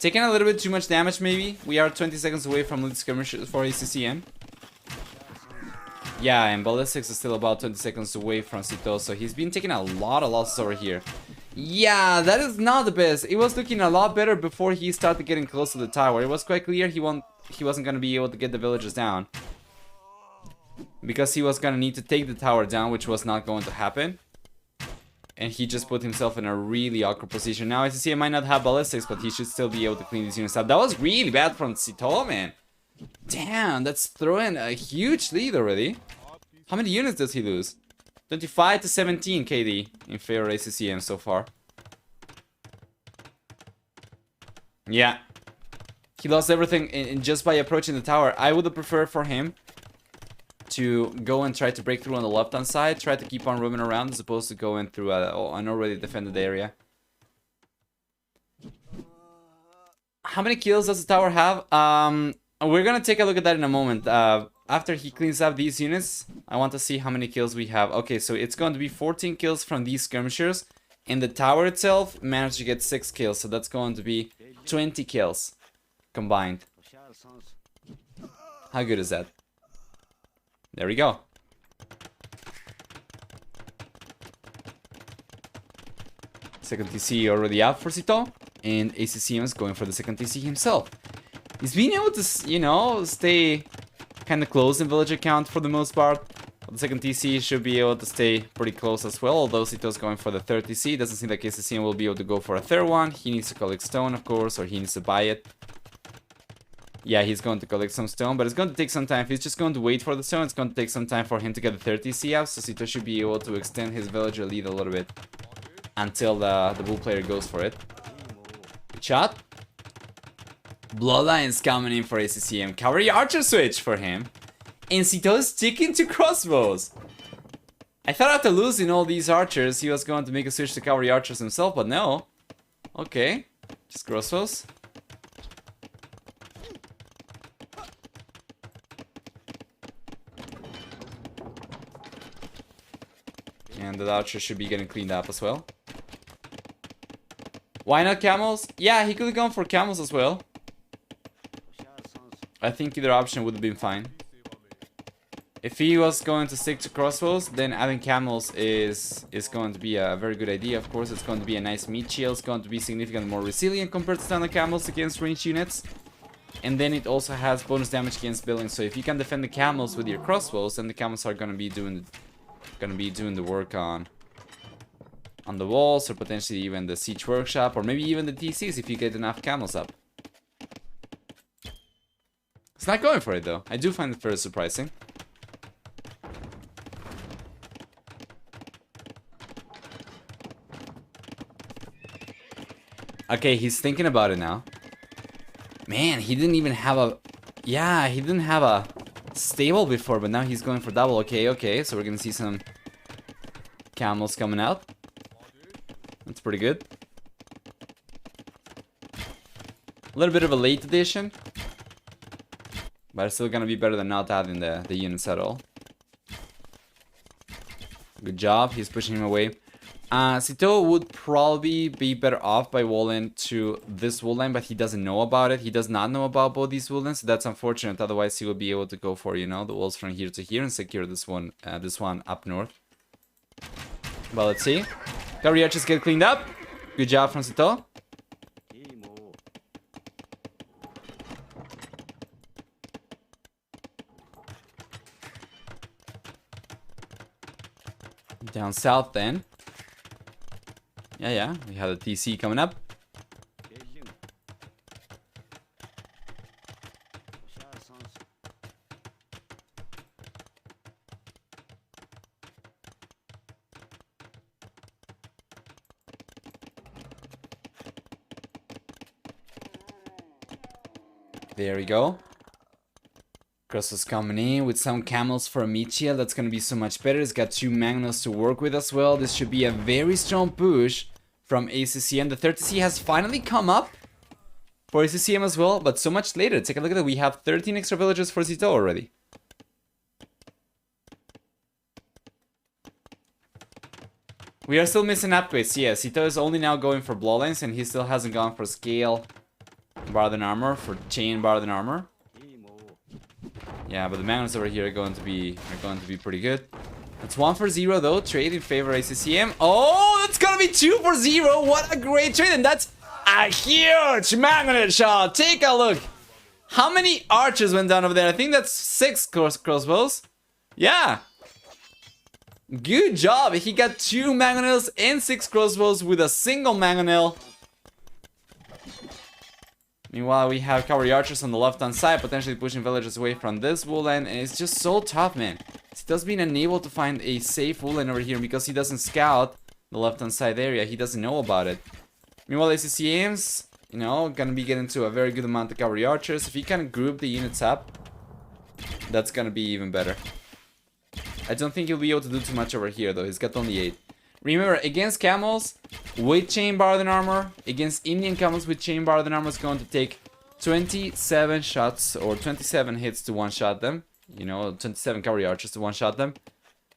Taking a little bit too much damage maybe. We are 20 seconds away from elite skirmishers for ACCM. Yeah, and ballistics is still about 20 seconds away from Sitaux, so he's been taking a lot of losses over here. Yeah, that is not the best. It was looking a lot better before he started getting close to the tower. It was quite clear he wasn't gonna be able to get the villagers down, because he was gonna need to take the tower down, which was not going to happen. And he just put himself in a really awkward position. Now ACCM might not have ballistics, but he should still be able to clean these units up. That was really bad from Sitaux, man. Damn, that's throwing a huge lead already. How many units does he lose? 25 to 17 KD in favor of ACCM so far. Yeah. He lost everything in just by approaching the tower. I would have preferred for him to go and try to break through on the left-hand side, try to keep on roaming around as opposed to going through an already defended area. How many kills does the tower have? We're gonna take a look at that in a moment. After he cleans up these units, I want to see how many kills we have. Okay, so it's going to be 14 kills from these skirmishers, and the tower itself managed to get 6 kills, so that's going to be 20 kills combined. How good is that? There we go. Second TC already out for Sitaux, and ACCM is going for the second TC himself. He's been able to, you know, stay kind of close in villager count for the most part. The second TC should be able to stay pretty close as well, although Sitau's going for the third TC. Doesn't seem like ACCM will be able to go for a third one. He needs to collect stone, of course, or he needs to buy it. Yeah, he's going to collect some stone, but it's going to take some time. If he's just going to wait for the stone, it's going to take some time for him to get the 30 TC out, so Sitaux should be able to extend his villager lead a little bit until the bull player goes for it. Good shot. Bloodlines coming in for ACCM. Cavalry archer switch for him. And Sitaux is sticking to crossbows. I thought after losing all these archers, he was going to make a switch to cavalry archers himself, but no. Okay, just crossbows. And the archer should be getting cleaned up as well. Why not camels? Yeah, he could have gone for camels as well. I think either option would have been fine. If he was going to stick to crossbows, then adding camels is going to be a very good idea. Of course, it's going to be a nice meat shield. It's going to be significantly more resilient compared to standard camels against ranged units. And then it also has bonus damage against buildings. So if you can defend the camels with your crossbows, then the camels are going to be doing the work on the walls, or potentially even the siege workshop, or maybe even the TCs if you get enough camels up. It's not going for it though. I do find it very surprising. Okay, he's thinking about it now. Man, he didn't even have a... Yeah, he didn't have a stable before, but now he's going for double. Okay, so we're gonna see some camels coming out. pretty good. A little bit of a late addition, but it's still gonna be better than not adding the units at all. Good job, he's pushing him away. Sitaux would probably be better off by walling to this wool line, but he doesn't know about it. He does not know about both these wool lines, so that's unfortunate. Otherwise, he would be able to go for, you know, the walls from here to here and secure this one up north. But let's see. Cavalry archers get cleaned up. Good job from Sitaux. Down south then. Yeah, we have the TC coming up. There we go. Crossbows coming in with some camels for Amicia. That's going to be so much better. It's got 2 Magnos to work with as well. This should be a very strong push from ACCM. The 30C has finally come up for ACCM as well, but so much later. Take a look at that. We have 13 extra villages for Sitaux already. We are still missing upgrades. Yeah, Sitaux is only now going for bloodlines, and he still hasn't gone for scale barred armor, for chain barred armor. Yeah, but the Magnos over here are going to be pretty good. It's 1 for 0 though. Trade in favor of ACCM. Oh, that's gonna be 2 for 0. What a great trade, and that's a huge magnet shot. Take a look. How many archers went down over there? I think that's 6 crossbows. Yeah. Good job. He got 2 mangonels and 6 crossbows with a single mangonel. Meanwhile, we have cavalry archers on the left-hand side, potentially pushing villagers away from this wool line, and it's just so tough, man. Sitaux's been unable to find a safe wool line over here because he doesn't scout the left-hand side area. He doesn't know about it. Meanwhile, ACCM's, you know, gonna be getting to a very good amount of cavalry archers. If he can group the units up, that's gonna be even better. I don't think he'll be able to do too much over here, though. He's got only 8. Remember, against camels with chain barred armor, against Indian camels with chain barred armor, is going to take 27 shots or 27 hits to one-shot them. You know, 27 cavalry archers to one-shot them.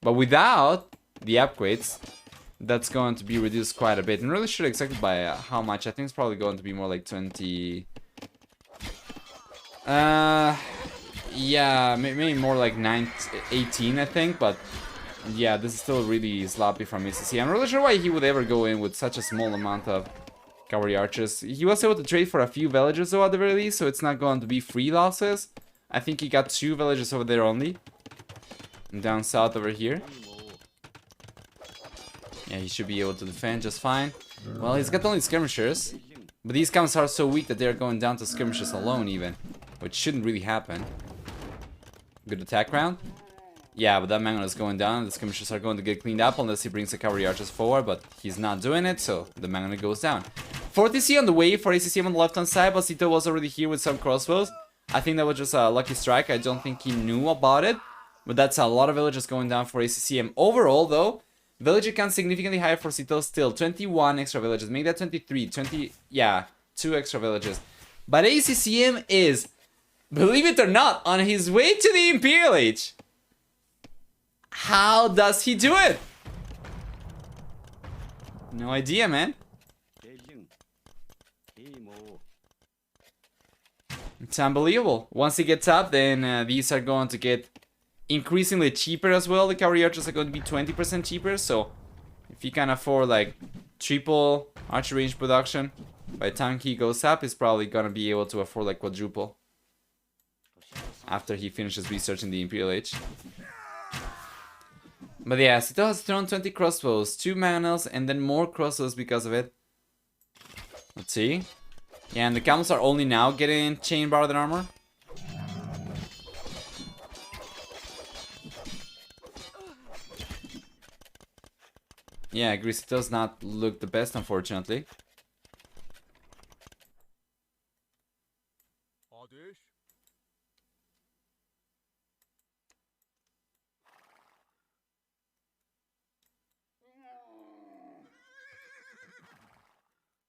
But without the upgrades, that's going to be reduced quite a bit. I'm really sure exactly by how much. I think it's probably going to be more like 20... yeah, maybe more like 18, I think, but... yeah, this is still really sloppy from ACC. I'm not really sure why he would ever go in with such a small amount of cavalry archers. He was able to trade for a few villagers though at the very least, so it's not going to be free losses. I think he got 2 villagers over there only. And down south over here. Yeah, he should be able to defend just fine. Well, he's got only skirmishers. But these camps are so weak that they're going down to skirmishers alone even. Which shouldn't really happen. Good attack round. Yeah, but that mangon is going down. The skirmishers are going to get cleaned up unless he brings the cavalry archers forward, but he's not doing it, so the mangon goes down. 40C on the way for ACCM on the left-hand side, but Sitaux was already here with some crossbows. I think that was just a lucky strike. I don't think he knew about it, but that's a lot of villagers going down for ACCM. Overall, though, villager count significantly higher for Sitaux still. 21 extra villages. Make that 23. 20, yeah, 2 extra villages. But ACCM is, believe it or not, on his way to the Imperial Age. How does he do it? No idea, man. It's unbelievable. Once he gets up, then these are going to get increasingly cheaper as well. The cavalry archers are going to be 20% cheaper. So if he can afford like triple archer range production, by the time he goes up, he's probably going to be able to afford like quadruple after he finishes researching the Imperial Age. But yeah, Sitaux has thrown 20 crossbows, 2 mangonels, and then more crossbows because of it. Let's see. Yeah, and the camels are only now getting chain barred armor. Yeah, Greasy does not look the best, unfortunately.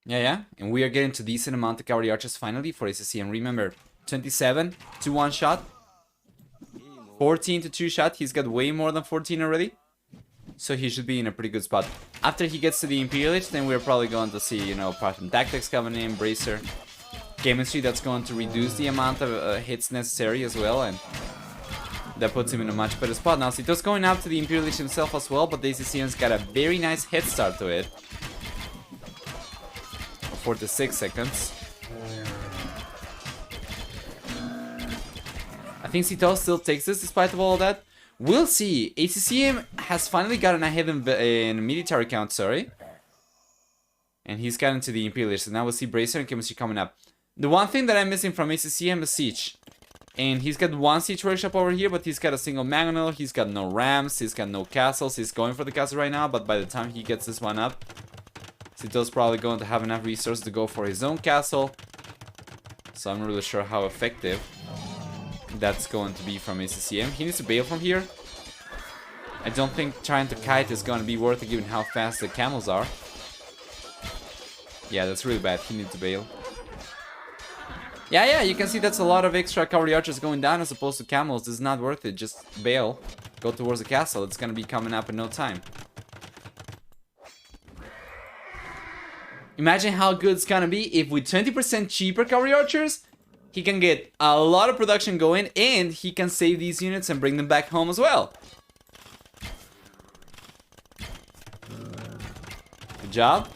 Yeah. And we are getting to decent amount of cavalry archers finally for ACCM. Remember, 27 to 1 shot. 14 to 2 shot. He's got way more than 14 already. So he should be in a pretty good spot. After he gets to the Imperial Age, then we're probably going to see, you know, Parton Tactics coming in, Bracer. Chemistry, that's going to reduce the amount of hits necessary as well. And that puts him in a much better spot. Now, Sitau's going up to the Imperial Age himself as well, but the ACCM's got a very nice head start to it. 4 to 6 seconds. I think Sitaux still takes this despite of all of that. We'll see. ACCM has finally gotten ahead in military count, sorry. And he's gotten to the Imperial Age. So now we'll see Bracer and Chemistry coming up. The one thing that I'm missing from ACCM is Siege. And he's got one Siege workshop over here, but he's got a single Mangonel. He's got no Rams. He's got no castles. He's going for the castle right now, but by the time he gets this one up, Sitau's probably going to have enough resources to go for his own castle. So I'm not really sure how effective that's going to be from ACCM. He needs to bail from here. I don't think trying to kite is going to be worth it given how fast the camels are. Yeah, that's really bad. He needs to bail. Yeah, you can see that's a lot of extra cavalry archers going down as opposed to camels. This is not worth it. Just bail. Go towards the castle. It's going to be coming up in no time. Imagine how good it's going to be if with 20% cheaper cavalry archers, he can get a lot of production going and he can save these units and bring them back home as well. Good job.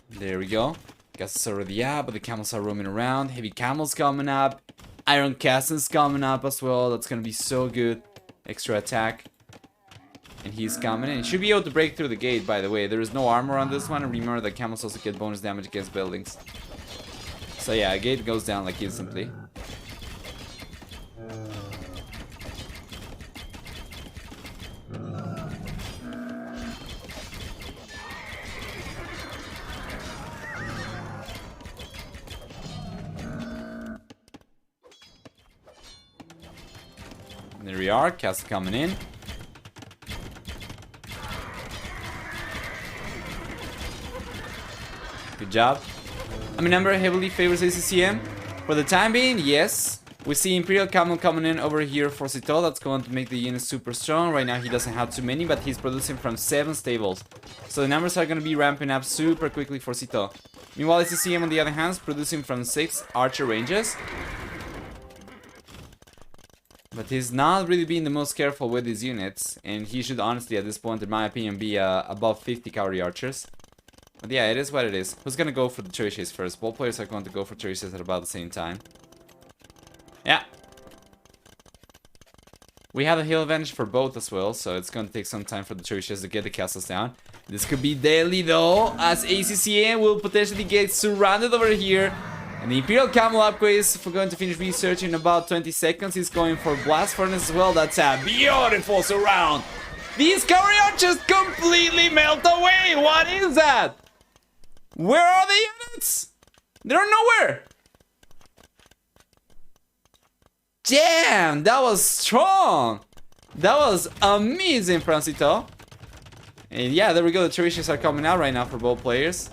There we go. Guess it's already up, but the camels are roaming around. Heavy camels coming up. Iron castles coming up as well. That's gonna be so good. Extra attack. And he's coming in. He should be able to break through the gate, by the way. There is no armor on this one. And remember that camels also get bonus damage against buildings. So yeah, a gate goes down like instantly. There we are, castle coming in. Good job. I mean, number heavily favors ACCM. For the time being, yes. We see Imperial Camel coming in over here for Sitaux. That's going to make the unit super strong. Right now he doesn't have too many, but he's producing from 7 stables. So the numbers are going to be ramping up super quickly for Sitaux. Meanwhile, ACCM on the other hand is producing from 6 archer ranges. But he's not really being the most careful with his units. And he should honestly, at this point, in my opinion, be above 50 cavalry archers. But yeah, it is what it is. Who's gonna go for the trebuchets first? Both players are going to go for trebuchets at about the same time. Yeah. We have a hill advantage for both as well, so it's gonna take some time for the trebuchets to get the castles down. This could be deadly though, as ACCM will potentially get surrounded over here. And the Imperial Camel upgrades for going to finish research in about 20 seconds. He's going for Blast Furnace as well. That's a beautiful surround. These cavalry archers completely melt away. What is that? Where are the units? They're nowhere. Damn, that was strong. That was amazing from Sitaux. And yeah, there we go. The trebuchets are coming out right now for both players.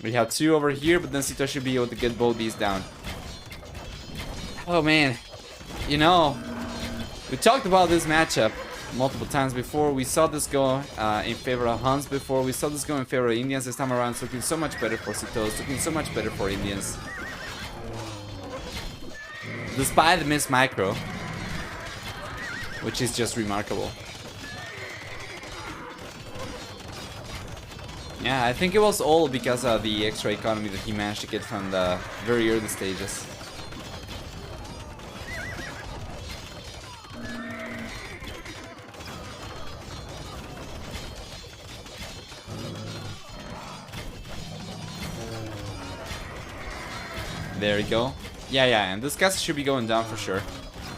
We have 2 over here, but then Sitaux should be able to get both these down. Oh man, you know, we talked about this matchup multiple times before. We saw this go in favor of Huns before. We saw this go in favor of Indians this time around. It's looking so much better for Sitaux. It's looking so much better for Indians. Despite the missed micro, which is just remarkable. Yeah, I think it was all because of the extra economy that he managed to get from the very early stages. There we go. Yeah, and this castle should be going down for sure.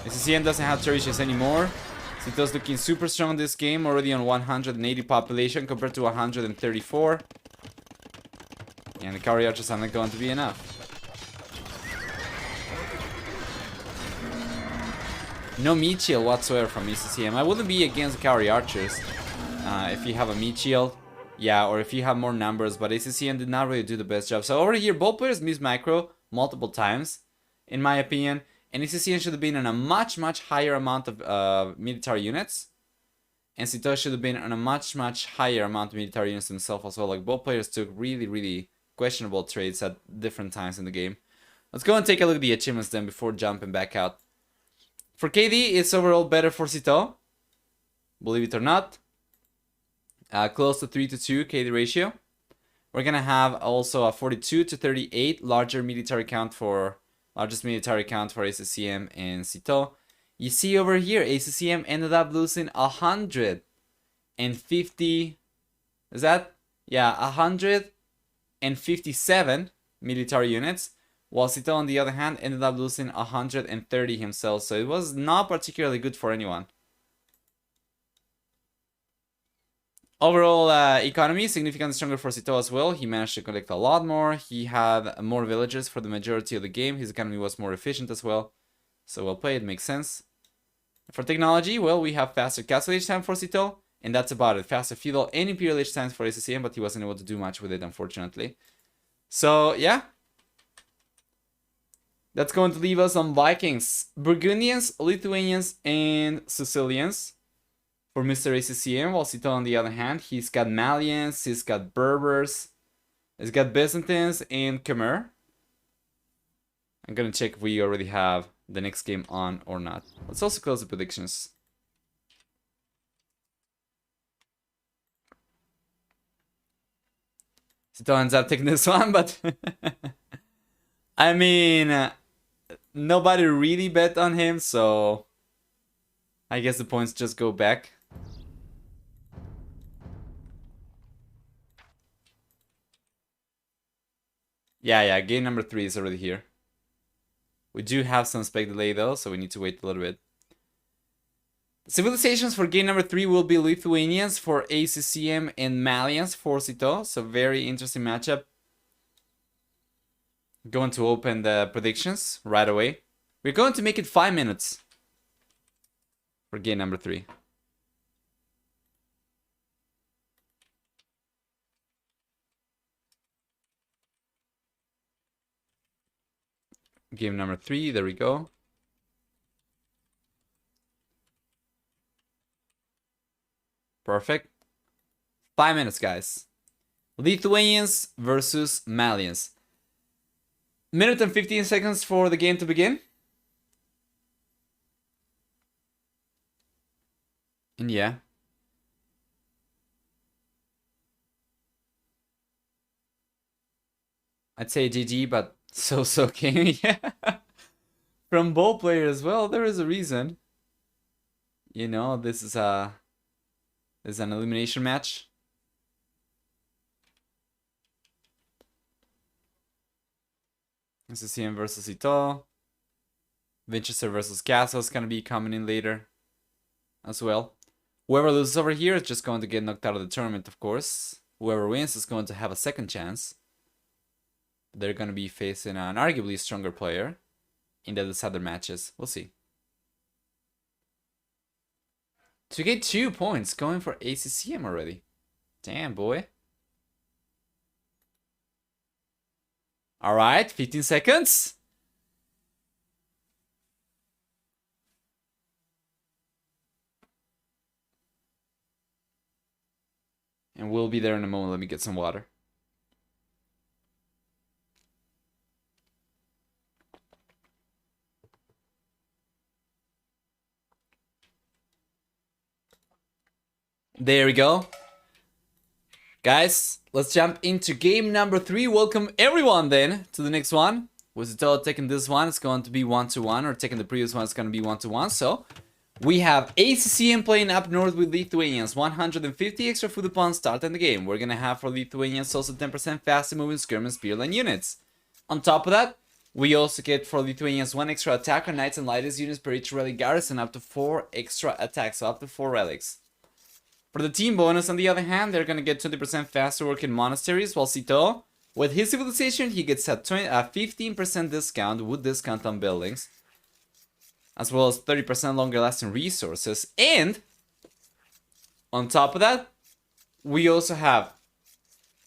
ACCM doesn't have trebuchets anymore. Sitau's looking super strong this game, already on 180 population compared to 134. And the cavalry archers are not going to be enough. No meat shield whatsoever from ACCM. I wouldn't be against cavalry archers if you have a meat shield. Yeah, or if you have more numbers, but ACCM did not really do the best job. So over here, both players missed macro multiple times, in my opinion. And ACCM should have been on a much higher amount of military units. And Sitaux should have been on a much higher amount of military units himself as well. Like, both players took really questionable trades at different times in the game. Let's go and take a look at the achievements then before jumping back out. For KD, it's overall better for Sitaux, believe it or not. Close to 3-2 KD ratio. We're gonna have also a 42-38 largest military count for ACCM and Sitaux. You see over here, ACCM ended up losing 150. Is that? Yeah, 157 military units. While Sitaux, on the other hand, ended up losing 130 himself. So it was not particularly good for anyone. Overall economy, significantly stronger for Sitaux as well. He managed to collect a lot more. He had more villagers for the majority of the game. His economy was more efficient as well. So well played, makes sense. For technology, well, we have faster castle age time for Sitaux. And that's about it. Faster feudal and imperial age times for ACCM, but he wasn't able to do much with it, unfortunately. So, yeah. That's going to leave us on Vikings. Burgundians, Lithuanians, and Sicilians for Mr. ACCM, while Sitaux, on the other hand, he's got Malians, he's got Berbers, he's got Byzantines, and Khmer. I'm gonna check if we already have the next game on or not. Let's also close the predictions. Sitaux ends up taking this one, but I mean, nobody really bet on him, so I guess the points just go back. Yeah, game number 3 is already here. We do have some spec delay though, so we need to wait a little bit. Civilizations for game number 3 will be Lithuanians for ACCM and Malians for Sitaux, so very interesting matchup. Going to open the predictions right away. We're going to make it 5 minutes for game number 3. Game number 3, there we go. Perfect. 5 minutes, guys. Lithuanians versus Malians. Minute and 15 seconds for the game to begin. And yeah. I'd say GG, but so game, yeah. From both players, well, there is a reason. You know, this is an elimination match. ACCM versus Sitaux. Winchester versus Castle is gonna be coming in later as well. Whoever loses over here is just going to get knocked out of the tournament, of course. Whoever wins is going to have a second chance. They're going to be facing an arguably stronger player in the decider matches. We'll see. To get 2 points going for ACCM already. Damn, boy. Alright, 15 seconds. And we'll be there in a moment. Let me get some water. There we go. Guys, let's jump into game number 3. Welcome everyone then to the next one. With Sitaux taking this one, it's going to be 1-1, or taking the previous one, it's going to be 1-1. So we have ACCM playing up north with Lithuanians. 150 extra food upon starting the game. We're going to have for Lithuanians also 10% faster moving skirmish spearline units. On top of that, we also get for Lithuanians 1 extra attack on knights and lightest units per each relic garrison, up to 4 extra attacks, so up to 4 relics. For the team bonus, on the other hand, they're going to get 20% faster work in monasteries, while Sitaux, with his civilization, he gets a 15% discount, wood discount on buildings. as well as 30% longer lasting resources. And on top of that, we also have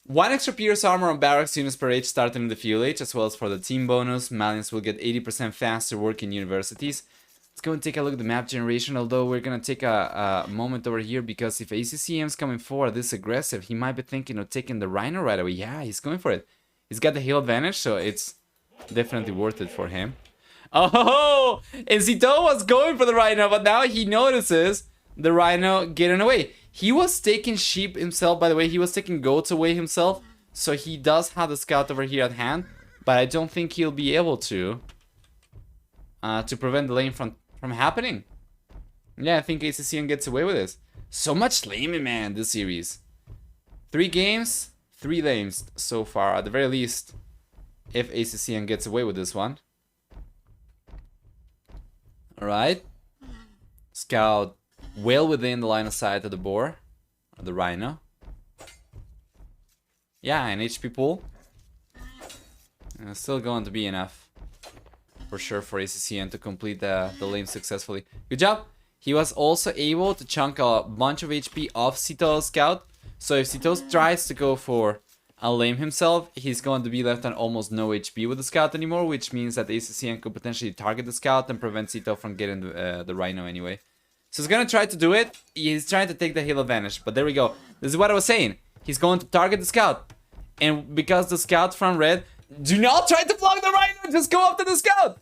1 extra Pierce armor on barracks units per age starting in the field age, as well as for the team bonus. Malians will get 80% faster work in universities. Let's go and take a look at the map generation, although we're going to take a moment over here, because if ACCM's coming forward this aggressive, he might be thinking of taking the Rhino right away. Yeah, he's going for it. He's got the hill advantage, so it's definitely worth it for him. Oh, and Sitaux was going for the Rhino, but now he notices the Rhino getting away. He was taking sheep himself, by the way. He was taking goats away himself, so he does have the scout over here at hand, but I don't think he'll be able to prevent the lane from happening. Yeah, I think ACCM gets away with this. So much laming, man, this series. 3 games, 3 lames so far, at the very least, if ACCM gets away with this one. Alright. Scout well within the line of sight of the boar, or the Rhino. Yeah, an HP pool. Still going to be enough for sure for ACCM to complete the lane successfully. Good job. He was also able to chunk a bunch of HP off Sitau's scout. So if Sitaux tries to go for a lame himself, he's going to be left on almost no HP with the scout anymore, which means that ACCM could potentially target the scout and prevent Sitaux from getting the Rhino anyway. So he's gonna try to do it. He's trying to take the hill advantage, but there we go. This is what I was saying. He's going to target the scout, and because the scout from red, do not try to block the Rhino. Just go after the scout.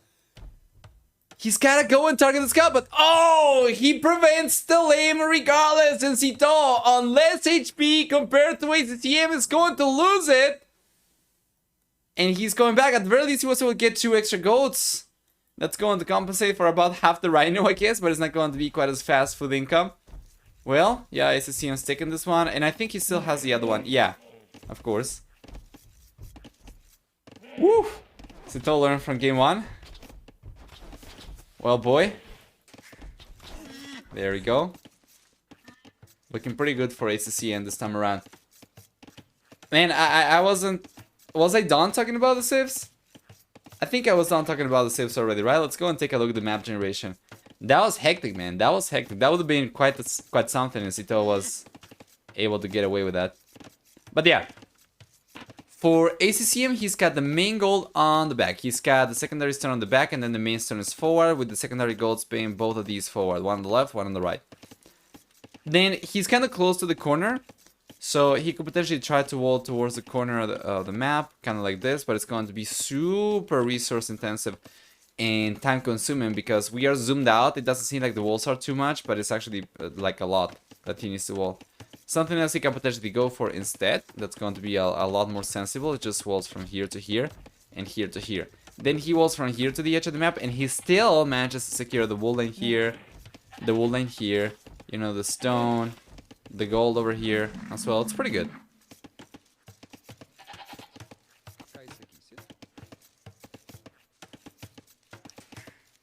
He's gotta go and target the scout, but oh, he prevents the lame regardless. And Sitaux, on less HP compared to ACCM, is going to lose it. And he's going back. At the very least, he was able to get 2 extra goats. That's going to compensate for about half the Rhino, I guess, but it's not going to be quite as fast food income. Well, yeah, ACCM's taking this one, and I think he still has the other one. Yeah, of course. Woo! Sitaux learned from game 1. Well, boy. There we go. Looking pretty good for ACCM this time around. Man, I wasn't... Was I done talking about the civs? I think I was done talking about the civs already, right? Let's go and take a look at the map generation. That was hectic, man. That was hectic. That would have been quite something if Sitaux was able to get away with that. But yeah. For ACCM, he's got the main gold on the back. He's got the secondary stone on the back, and then the main stone is forward, with the secondary golds being both of these forward. One on the left, one on the right. Then he's kind of close to the corner, so he could potentially try to wall towards the corner of the map, kind of like this, but it's going to be super resource intensive and time consuming because we are zoomed out. It doesn't seem like the walls are too much, but it's actually like a lot that he needs to wall. Something else he can potentially go for instead, that's going to be a lot more sensible. It just walls from here to here and here to here. Then he walls from here to the edge of the map, and he still manages to secure the wool lane here, the wool lane here, you know, the stone, the gold over here as well. It's pretty good.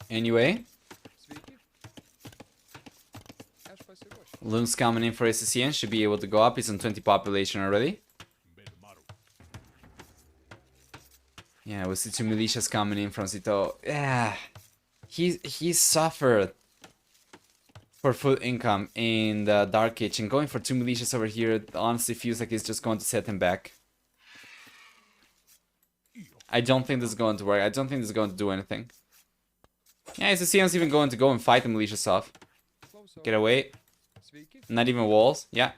Anyway, Loon's coming in for ACCM, should be able to go up. He's on 20 population already. Yeah, we see 2 militias coming in from Sitaux. Yeah, he suffered for food income in the Dark Kitchen. Going for 2 militias over here honestly feels like it's just going to set him back. I don't think this is going to work. I don't think this is going to do anything. Yeah, ACCM's even going to go and fight the militias off. Get away. Not even walls. Yeah.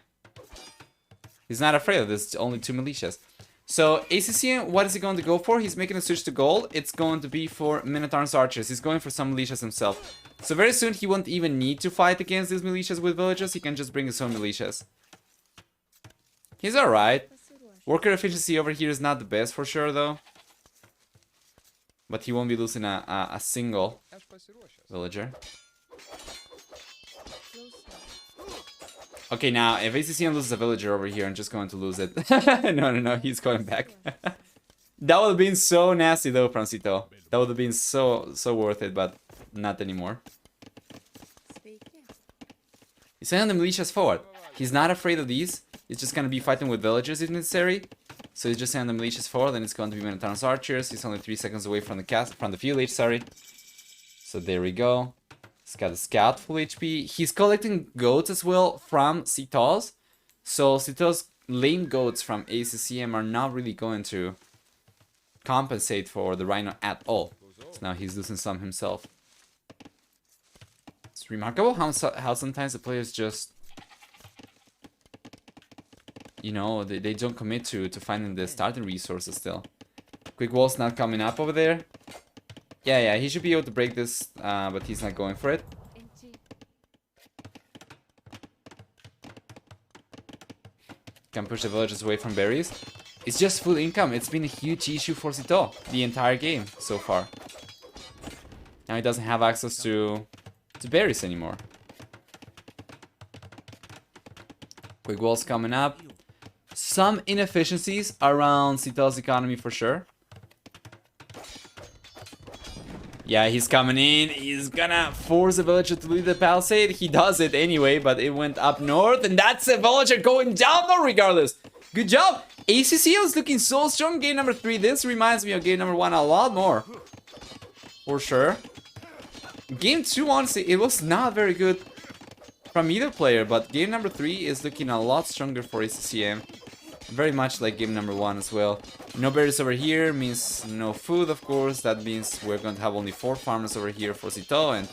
He's not afraid of this. Only 2 militias. So ACCM, what is he going to go for? He's making a switch to gold. It's going to be for Minotaur's archers. He's going for some militias himself. So very soon he won't even need to fight against these militias with villagers. He can just bring his own militias. He's alright. Worker efficiency over here is not the best for sure though. But he won't be losing a single villager. Okay, now, if ACCM loses a villager over here, I'm just going to lose it. No, he's going back. That would have been so nasty, though, from Sitaux. That would have been so worth it, but not anymore. He's sending the militias forward. He's not afraid of these. He's just going to be fighting with villagers if necessary. So he's just sending the militias forward, and it's going to be Minotaur's archers. He's only 3 seconds away from the field age, sorry. So there we go. He's got a scout full HP. He's collecting goats as well from Sitaux. So Sitaux lame goats from ACCM are not really going to compensate for the Rhino at all. So now he's losing some himself. It's remarkable how sometimes the players just, you know, they don't commit to finding the starting resources still. Quick wall's not coming up over there. Yeah, he should be able to break this, but he's not going for it. Can push the villagers away from berries. It's just food income. It's been a huge issue for Sitaux the entire game so far. Now he doesn't have access to berries anymore. Quick wall's coming up. Some inefficiencies around Sitau's economy for sure. Yeah, he's coming in. He's gonna force a villager to leave the palisade. He does it anyway, but it went up north. And that's a villager going down though, regardless. Good job. ACCM is looking so strong. Game number 3. This reminds me of game number 1 a lot more. For sure. Game 2, honestly, it was not very good from either player. But game number 3 is looking a lot stronger for ACCM. Very much like game number 1 as well. No berries over here means no food, of course. That means we're going to have only 4 farmers over here for Sitaux, and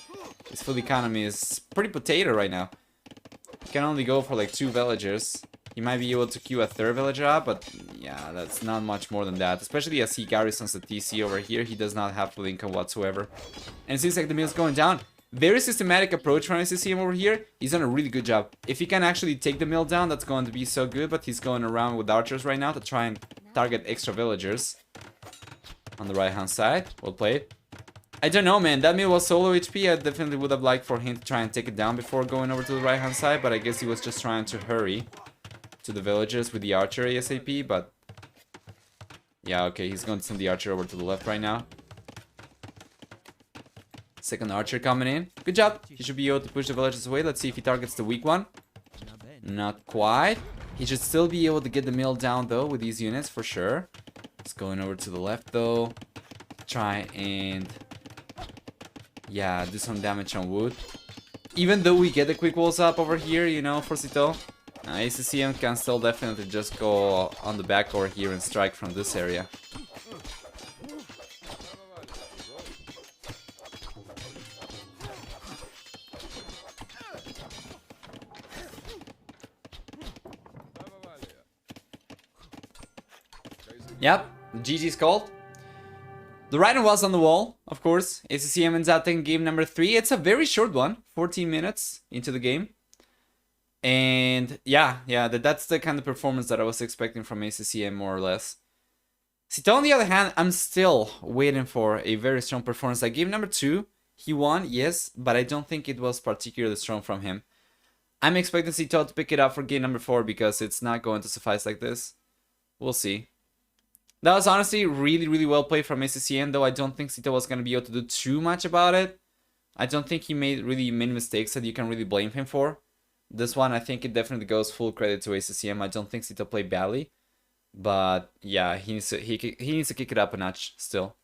his food economy is pretty potato right now. He can only go for like 2 villagers. He might be able to queue a 3rd villager up, but yeah, that's not much more than that. Especially as he garrisons the TC over here. He does not have food income whatsoever. And it seems like the mill's going down. Very systematic approach from ACCM over here. He's done a really good job. If he can actually take the mill down, that's going to be so good. But he's going around with archers right now to try and target extra villagers. On the right hand side. Well played. I don't know, man. That mill was solo HP. I definitely would have liked for him to try and take it down before going over to the right hand side. But I guess he was just trying to hurry to the villagers with the archer ASAP. But yeah, okay. He's going to send the archer over to the left right now. Second archer coming in. Good job. He should be able to push the villagers away. Let's see if he targets the weak one. Not quite. He should still be able to get the mill down though with these units for sure. It's going over to the left though. Try and yeah, do some damage on wood. Even though we get the quick walls up over here, you know, for Sitaux, ACCM can still definitely just go on the back over here and strike from this area. Yep, GG's called. The Rhino was on the wall, of course. ACCM ends up taking game number 3. It's a very short one, 14 minutes into the game. And yeah, that's the kind of performance that I was expecting from ACCM, more or less. Sitaux, on the other hand, I'm still waiting for a very strong performance. Like game number 2, he won, yes, but I don't think it was particularly strong from him. I'm expecting Sitaux to pick it up for game number 4 because it's not going to suffice like this. We'll see. That was honestly really, really well played from ACCM, though I don't think Sitaux was going to be able to do too much about it. I don't think he made really many mistakes that you can really blame him for. This one, I think it definitely goes full credit to ACCM. I don't think Sitaux played badly. But yeah, he needs to kick it up a notch still.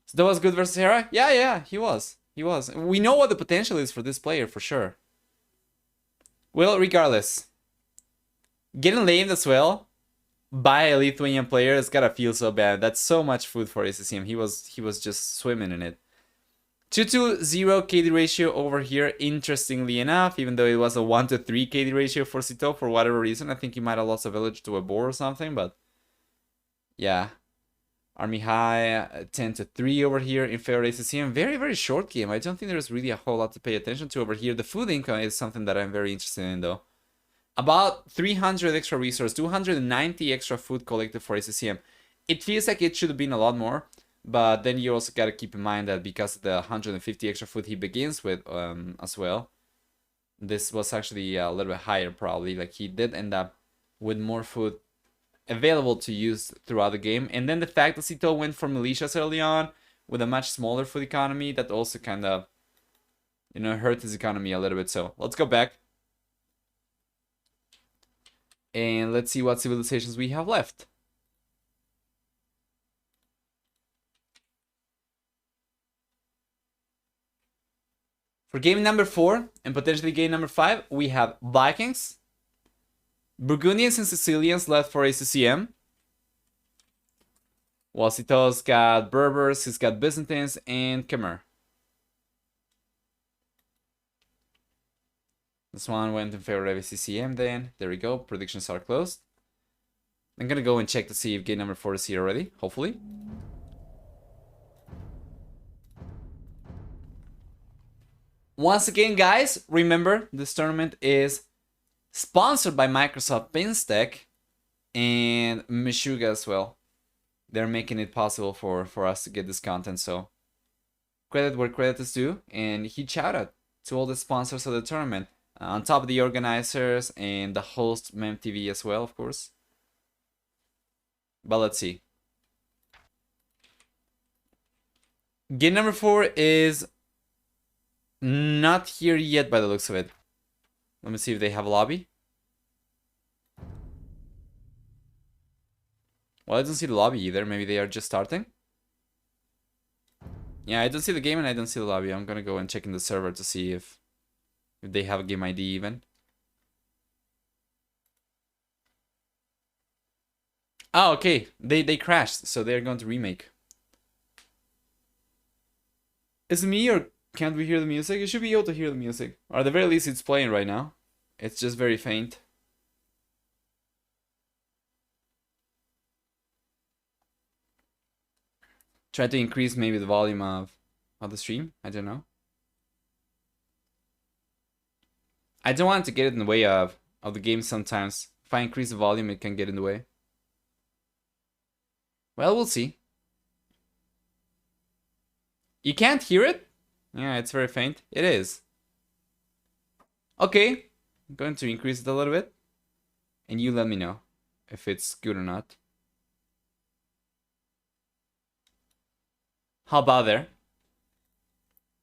So that was good versus Hera? Yeah, he was. We know what the potential is for this player, for sure. Well, regardless. Getting lamed as well by a Lithuanian player has gotta feel so bad. That's so much food for ACCM. He was just swimming in it. 2-0 KD ratio over here, interestingly enough, even though it was a 1-3 KD ratio for Sitaux for whatever reason. I think he might have lost a village to a boar or something, but yeah. Army high, 10-3 over here in favor of ACCM. Very, very short game. I don't think there's really a whole lot to pay attention to over here. The food income is something that I'm very interested in though. About 300 extra resource, 290 extra food collected for ACCM. It feels like it should have been a lot more, but then you also gotta keep in mind that because of the 150 extra food he begins with as well, this was actually a little bit higher probably. Like he did end up with more food available to use throughout the game. And then the fact that Sitaux went for militias early on with a much smaller food economy, that also kind of, you know, hurt his economy a little bit. So let's go back. And let's see what civilizations we have left. For game number 4 and potentially game number 5, we have Vikings, Burgundians and Sicilians left for ACCM. While Sitau's got Berbers, he's got Byzantines and Khmer. This one went in favor of ACCM then. There we go. Predictions are closed. I'm gonna go and check to see if game number 4 is here already, hopefully. Once again, guys, remember this tournament is sponsored by Microsoft Pinstack and Meshuggah as well. They're making it possible for us to get this content, so credit where credit is due, and huge shout out to all the sponsors of the tournament. On top of the organizers and the host MemTV as well, of course. But let's see. Game number 4 is not here yet by the looks of it. Let me see if they have a lobby. Well, I don't see the lobby either. Maybe they are just starting. Yeah, I don't see the game and I don't see the lobby. I'm gonna go and check in the server to see if they have a game ID even. Oh, okay. They crashed, so they're going to remake. Is it me or can't we hear the music? You should be able to hear the music. Or at the very least, it's playing right now. It's just very faint. Try to increase maybe the volume of the stream. I don't know. I don't want to get it in the way of the game sometimes. If I increase the volume, it can get in the way. Well, we'll see. You can't hear it? Yeah, it's very faint. It is. Okay. I'm going to increase it a little bit. And you let me know if it's good or not. How about there?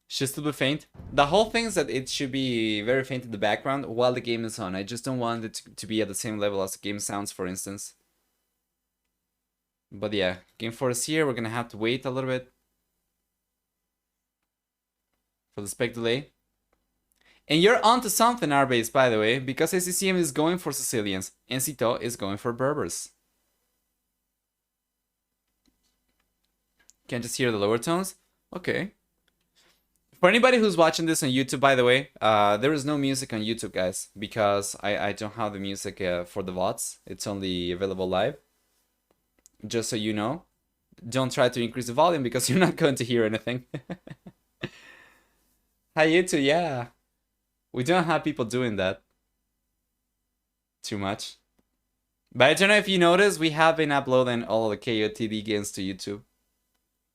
Should still be faint. The whole thing is that it should be very faint in the background while the game is on. I just don't want it to be at the same level as the game sounds, for instance. But yeah, game 4 is here. We're gonna have to wait a little bit for the spec delay. And you're onto something, Arbase, by the way, because ACCM is going for Sicilians and Sitaux is going for Berbers. Can't just hear the lower tones? Okay. For anybody who's watching this on YouTube, by the way, there is no music on YouTube, guys, because I don't have the music for the VODs. It's only available live. Just so you know. Don't try to increase the volume because you're not going to hear anything. Hi, YouTube, yeah. We don't have people doing that too much. But I don't know if you noticed, we have been uploading all the KODT games to YouTube.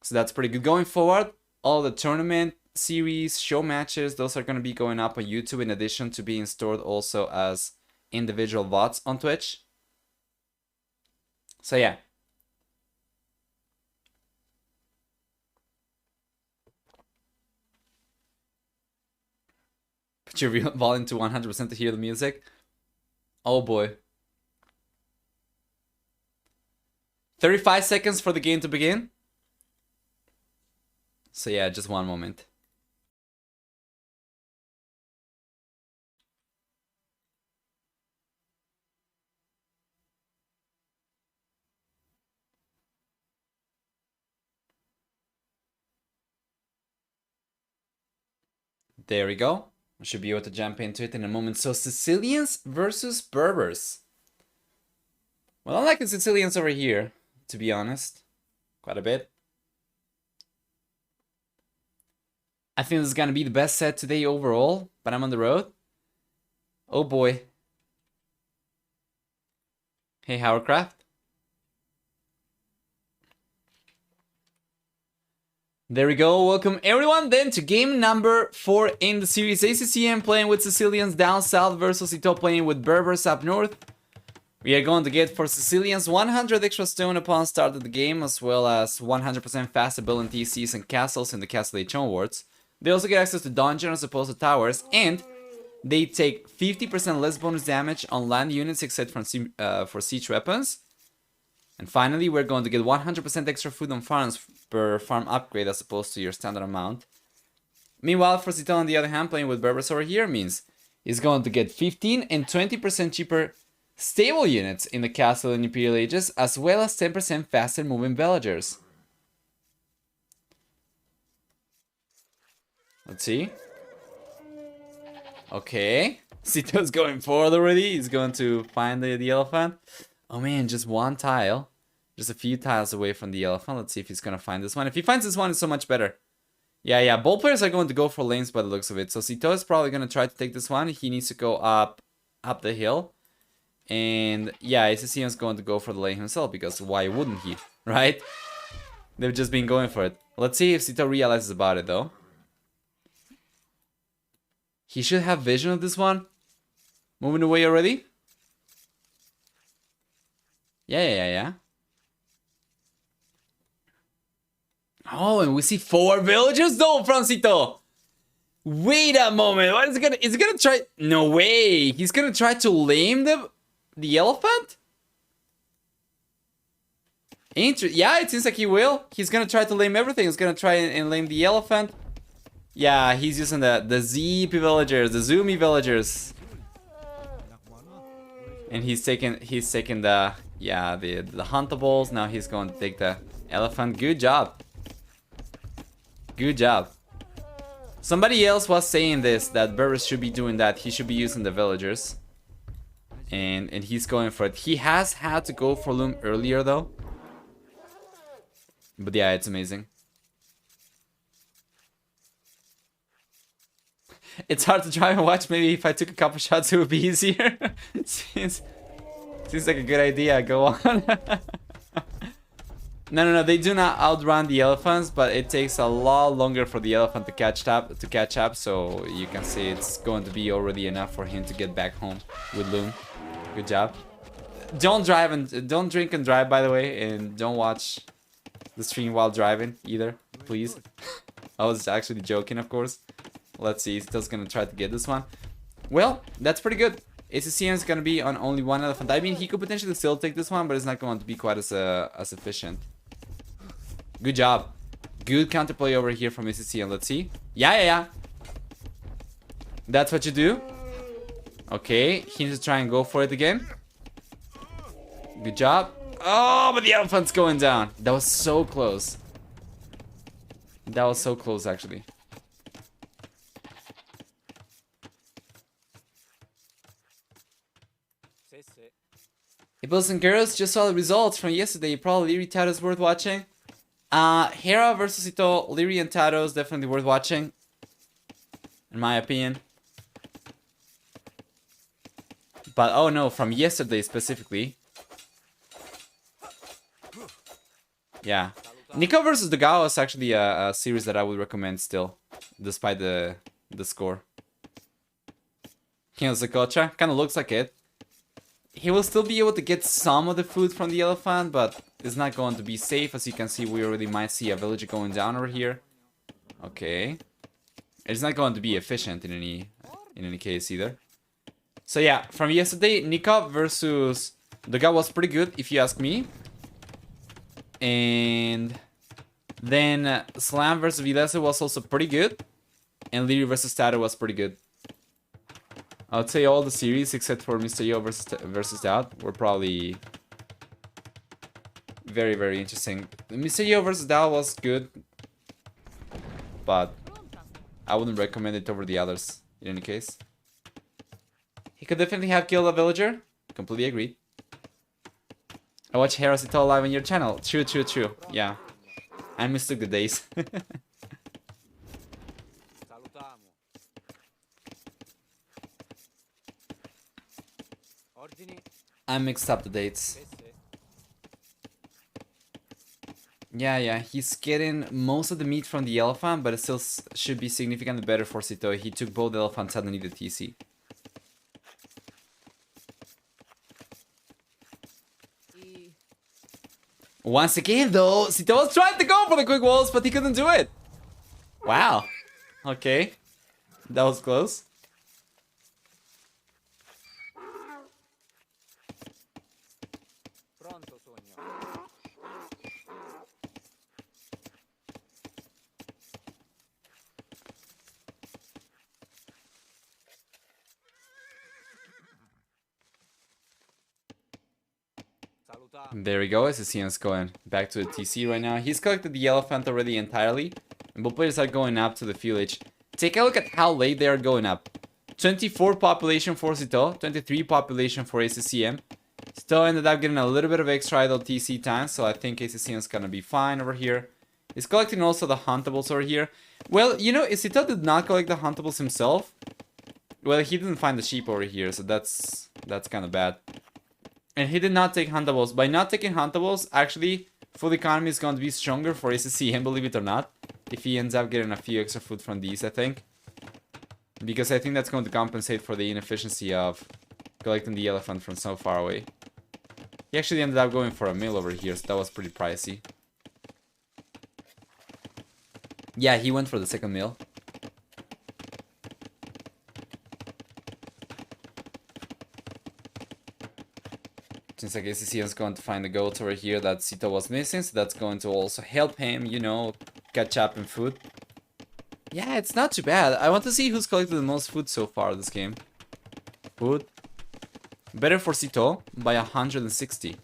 So that's pretty good. Going forward, all the tournament series, show matches, those are going to be going up on YouTube in addition to being stored also as individual VODs on Twitch. So yeah. Put your volume to 100% to hear the music. Oh boy. 35 seconds for the game to begin. So yeah, just one moment. There we go. I should be able to jump into it in a moment. So Sicilians versus Berbers. Well, I like the Sicilians over here, to be honest. Quite a bit. I think this is gonna be the best set today overall, but I'm on the road. Oh boy. Hey, Hourcraft. There we go. Welcome everyone then to game number 4 in the series. ACCM playing with Sicilians down south versus Sitaux playing with Berbers up north. We are going to get for Sicilians 100 extra stone upon start of the game, as well as 100% fast abilities and castles in the Castle H wards. They also get access to dungeons as opposed to towers, and they take 50% less bonus damage on land units except for siege weapons. And finally, we're going to get 100% extra food on farms per farm upgrade as opposed to your standard amount. Meanwhile, for Sitaux, on the other hand, playing with Berbers over here means he's going to get 15 and 20% cheaper stable units in the Castle and Imperial Ages, as well as 10% faster moving villagers. Let's see. Okay. Sitau's going forward already. He's going to find the elephant. Oh man, just one tile. Just a few tiles away from the elephant. Let's see if he's going to find this one. If he finds this one, it's so much better. Yeah. Both players are going to go for lanes by the looks of it. So Sitaux is probably going to try to take this one. He needs to go up the hill. And yeah, ACCM is going to go for the lane himself, because why wouldn't he, right? They've just been going for it. Let's see if Sitaux realizes about it, though. He should have vision of this one. Moving away already. Yeah. Oh, and we see 4 villagers though from Sitaux. Wait a moment. What is it gonna? Is it gonna try? No way. He's gonna try to lame the elephant? Yeah, it seems like he will. He's gonna try to lame everything. He's gonna try and lame the elephant. Yeah, he's using the ZP villagers, the zoomy villagers. And he's taking the huntables. Now he's going to take the elephant. Good job. Good job. Somebody else was saying this, that Berbers should be doing that. He should be using the villagers. And he's going for it. He has had to go for Loom earlier though. But yeah, it's amazing. It's hard to drive and watch. Maybe if I took a couple shots, it would be easier. Seems like a good idea. Go on. No. They do not outrun the elephants, but it takes a lot longer for the elephant to catch up. So you can see it's going to be already enough for him to get back home with Loom. Good job. Don't drink and drive, by the way, and don't watch the stream while driving either, please. I was actually joking, of course. Let's see, he's still gonna try to get this one. Well, that's pretty good. ACCM is gonna be on only one elephant. I mean, he could potentially still take this one, but it's not going to be quite as efficient. Good job. Good counterplay over here from ACCM. Let's see. Yeah. That's what you do. Okay, he needs to try and go for it again. Good job. Oh, but the elephant's going down. That was so close. That was so close, actually. Hey, boys and girls, just saw the results from yesterday. Probably Leary Tatos worth watching. Hera versus Sitaux, Leary and Tatos definitely worth watching, in my opinion. But oh no, from yesterday specifically. Yeah, Nico versus Dogao is actually a series that I would recommend still, despite the score. Zakocha kind of looks like it. He will still be able to get some of the food from the elephant, but it's not going to be safe. As you can see, we already might see a villager going down over here. Okay, it's not going to be efficient in any case either. So yeah, from yesterday, Nico versus Dogao was pretty good, if you ask me. And then Slam versus Vilese was also pretty good. And Leary versus Tato was pretty good. I would say all the series except for Mr. Yo versus Doubt were probably very, very interesting. Mr. Yo versus Doubt was good, but I wouldn't recommend it over the others in any case. He could definitely have killed a villager. Completely agreed. I watch Hera Sitaux live on your channel. True. Yeah. I mistook the days. I mixed up the dates. Yeah, he's getting most of the meat from the elephant, but it still should be significantly better for Sitaux. He took both elephants and needed TC. Once again, though, Sitaux was trying to go for the quick walls, but he couldn't do it. Wow. Okay. That was close. There we go. ACCM's going back to the TC right now. He's collected the elephant already entirely. And both players are going up to the village. Take a look at how late they are going up. 24 population for Sitaux, 23 population for ACCM. Sitaux ended up getting a little bit of extra idle TC time, so I think ACCM's gonna be fine over here. He's collecting also the huntables over here. Well, you know, Sitaux did not collect the huntables himself. Well, he didn't find the sheep over here, so that's kind of bad. And he did not take huntables. By not taking huntables, actually, food economy is going to be stronger for ACCM, believe it or not. If he ends up getting a few extra food from these, I think. Because I think that's going to compensate for the inefficiency of collecting the elephant from so far away. He actually ended up going for a meal over here, so that was pretty pricey. Yeah, he went for the second meal. Seems like ACCM is going to find the goats over here that Sitaux was missing, so that's going to also help him, you know, catch up in food. Yeah, it's not too bad. I want to see who's collected the most food so far this game. Food. Better for Sitaux by 160.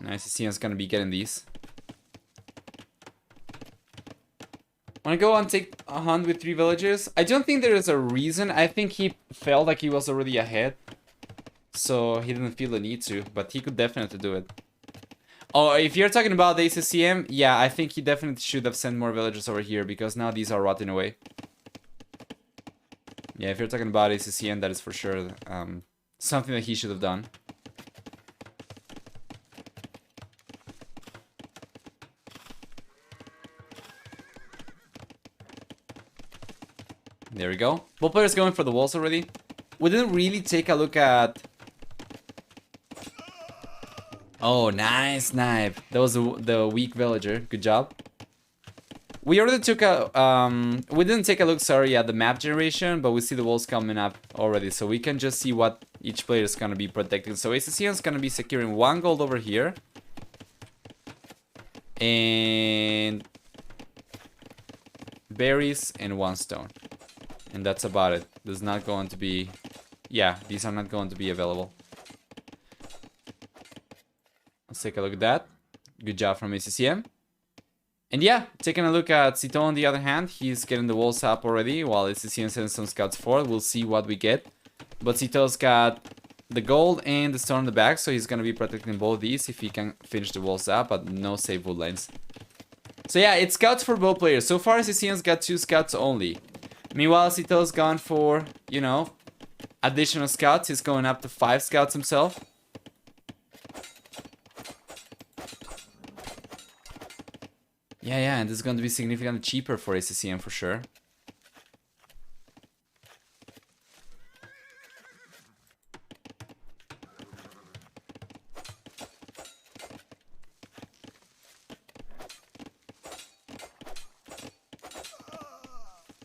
Nice, ACCM is going to be getting these. Wanna go and take a hunt with 3 villagers? I don't think there is a reason. I think he felt like he was already ahead, so he didn't feel the need to, but he could definitely do it. Oh, if you're talking about the ACCM, yeah, I think he definitely should have sent more villagers over here, because now these are rotting away. Yeah, if you're talking about ACCM, that is for sure something that he should have done. There we go. Both players going for the walls already. We didn't really take a look at... Oh, nice snipe. That was the weak villager. Good job. We already took a... we didn't take a look, sorry, at the map generation, but we see the walls coming up already. So we can just see what each player is going to be protecting. So ACCM is going to be securing 1 gold over here. And... berries and 1 stone. And that's about it. There's not going to be... Yeah, these are not going to be available. Let's take a look at that. Good job from ACCM. And yeah, taking a look at Sitaux on the other hand, he's getting the walls up already while ACCM sends some scouts forward. We'll see what we get. But Sitau's got the gold and the stone in the back, so he's going to be protecting both these if he can finish the walls up, but no save wood lines. So yeah, it's scouts for both players. So far, ACCM's got 2 scouts only. Meanwhile, Sitau's gone for, you know, additional scouts. He's going up to 5 scouts himself. Yeah, and this is going to be significantly cheaper for ACCM for sure.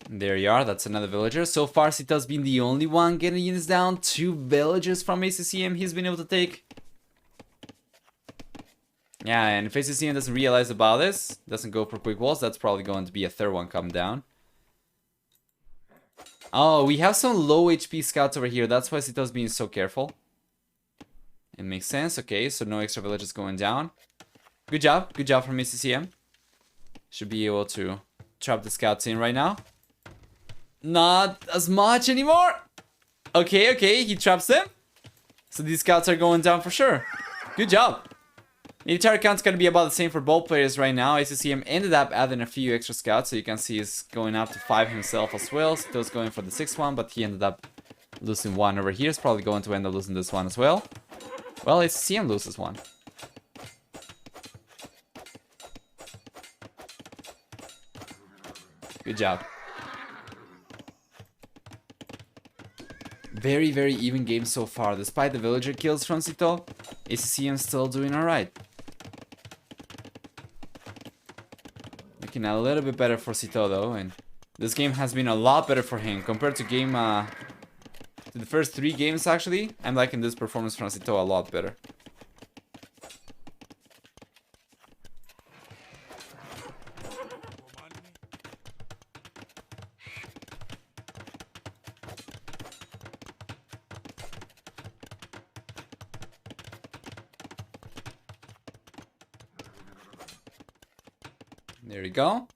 There you are, that's another villager. So far, Sitau's been the only one getting units down. 2 villagers from ACCM he's been able to take. Yeah, and if ACCM doesn't realize about this, doesn't go for quick walls, that's probably going to be a 3rd one come down. Oh, we have some low HP scouts over here. That's why Sitau's being so careful. It makes sense. Okay, so no extra villagers going down. Good job. Good job from ACCM. Should be able to trap the scouts in right now. Not as much anymore. Okay, he traps them. So these scouts are going down for sure. Good job. The entire count's going to be about the same for both players right now. ACCM ended up adding a few extra scouts, so you can see he's going up to 5 himself as well. Sitau's going for the 6th one, but he ended up losing 1 over here. He's probably going to end up losing this one as well. Well, ACCM loses 1. Good job. Very, very even game so far. Despite the villager kills from Sitaux, ACCM still doing alright. Looking a little bit better for Sitaux though, and this game has been a lot better for him compared to to the first 3 games actually. I'm liking this performance from Sitaux a lot better. There you go.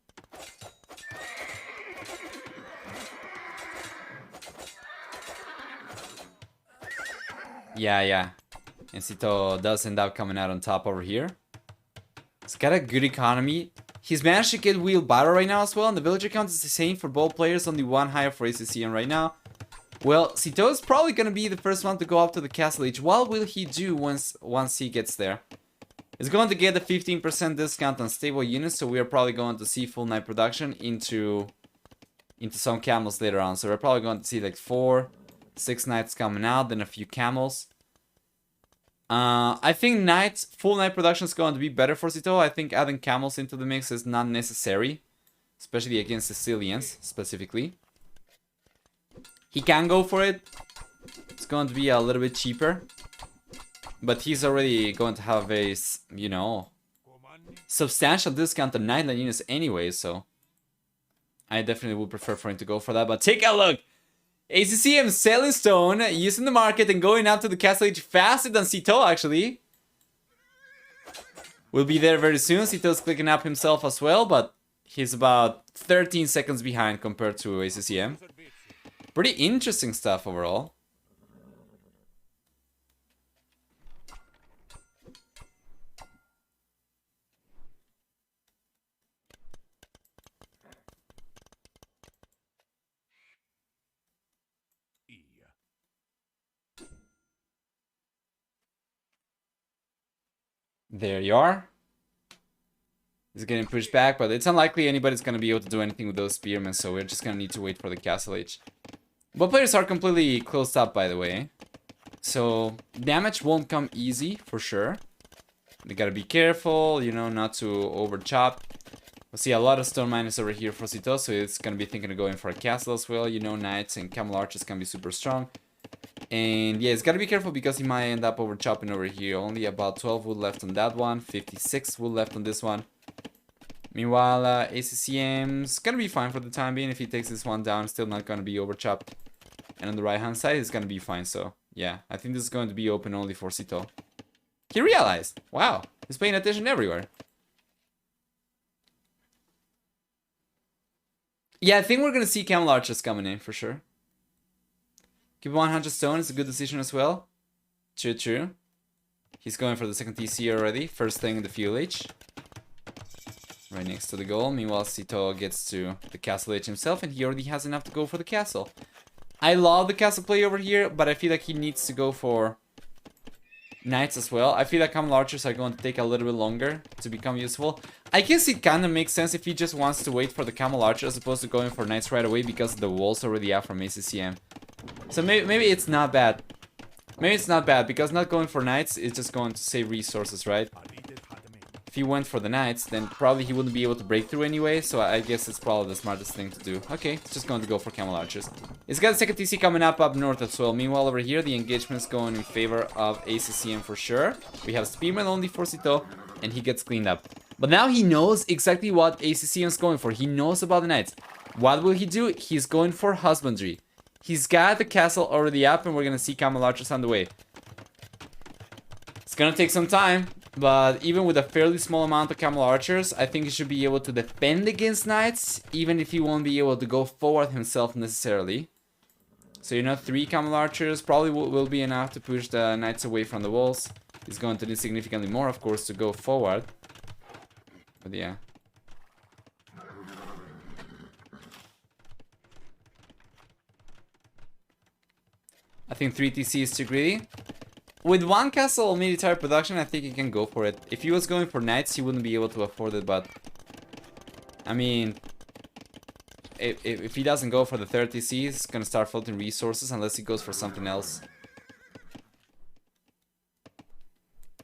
Yeah. And Sitaux does end up coming out on top over here. He's got a good economy. He's managed to get wheel battle right now as well. And the villager count is the same for both players. Only one higher for ACCM right now. Well, Sitaux is probably going to be the first one to go up to the castle age. What will he do once he gets there? He's going to get a 15% discount on stable units. So we are probably going to see full night production into some camels later on. So we're probably going to see like 4, 6 knights coming out. Then a few camels. I think full night production is going to be better for Sitaux. I think adding camels into the mix is not necessary, especially against Sicilians specifically. He can go for it. It's going to be a little bit cheaper, but he's already going to have a, you know, substantial discount on Nightline units anyway. So I definitely would prefer for him to go for that. But take a look. ACCM selling stone, using the market and going up to the castle age faster than Sitaux actually. We'll be there very soon. Sitau's clicking up himself as well, but he's about 13 seconds behind compared to ACCM. Pretty interesting stuff overall. There you are. He's getting pushed back, but it's unlikely anybody's going to be able to do anything with those spearmen, so we're just going to need to wait for the castle age. Both players are completely closed up, by the way. So damage won't come easy, for sure. They got to be careful, you know, not to over chop. We'll see a lot of stone miners over here for Sitaux, so it's going to be thinking of going for a castle as well. You know, knights and camel archers can be super strong. And yeah, it's gotta be careful because he might end up over chopping over here. Only about 12 wood left on that one, 56 wood left on this one. Meanwhile, ACCM's gonna be fine for the time being. If he takes this one down, still not gonna be over chopped. And on the right hand side, it's gonna be fine. So yeah, I think this is going to be open only for Sitaux. He realized, wow, he's paying attention everywhere. Yeah, I think we're gonna see camel archers coming in for sure. Keep 100 stone is a good decision as well. True. He's going for the second TC already. First thing in the fuel age. Right next to the goal. Meanwhile, Sitaux gets to the castle age himself, and he already has enough to go for the castle. I love the castle play over here, but I feel like he needs to go for knights as well. I feel like camel archers are going to take a little bit longer to become useful. I guess it kind of makes sense if he just wants to wait for the camel archer as opposed to going for knights right away because the wall's already out from ACCM. So maybe it's not bad. Maybe it's not bad because not going for knights is just going to save resources, right? If he went for the knights, then probably he wouldn't be able to break through anyway. So I guess it's probably the smartest thing to do. Okay, it's just going to go for camel archers. He's got a second TC coming up north as well. Meanwhile, over here, the engagement is going in favor of ACCM for sure. We have spearman only for Sitaux, and he gets cleaned up. But now he knows exactly what ACCM is going for. He knows about the knights. What will he do? He's going for husbandry. He's got the castle already up, and we're gonna see camel archers on the way. It's gonna take some time, but even with a fairly small amount of camel archers, I think he should be able to defend against knights, even if he won't be able to go forward himself necessarily. So, you know, 3 camel archers probably will be enough to push the knights away from the walls. He's going to need significantly more, of course, to go forward. But yeah. I think 3 TC is too greedy. With 1 castle military production, I think he can go for it. If he was going for knights, he wouldn't be able to afford it, but... I mean... If he doesn't go for the 3rd TC, he's gonna start floating resources unless he goes for something else.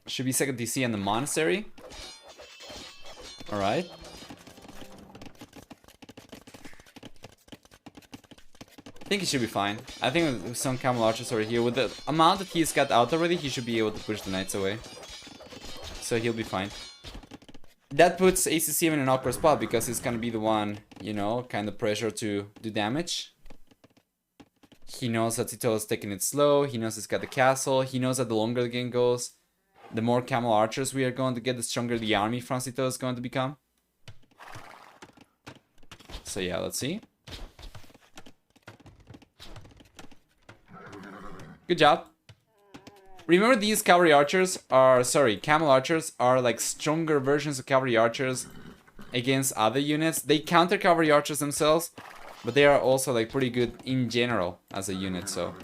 Should be 2nd TC in the monastery. Alright. I think he should be fine. I think with some camel archers over here, with the amount that he's got out already, he should be able to push the knights away. So he'll be fine. That puts ACCM in an awkward spot because he's gonna be the one, you know, kind of pressure to do damage. He knows that Sitaux is taking it slow. He knows he's got the castle. He knows that the longer the game goes, the more camel archers we are going to get, the stronger the army from Sitaux is going to become. So yeah, let's see. Good job. Remember, these cavalry archers are, sorry, camel archers are like stronger versions of cavalry archers against other units. They counter cavalry archers themselves, but they are also like pretty good in general as a unit, so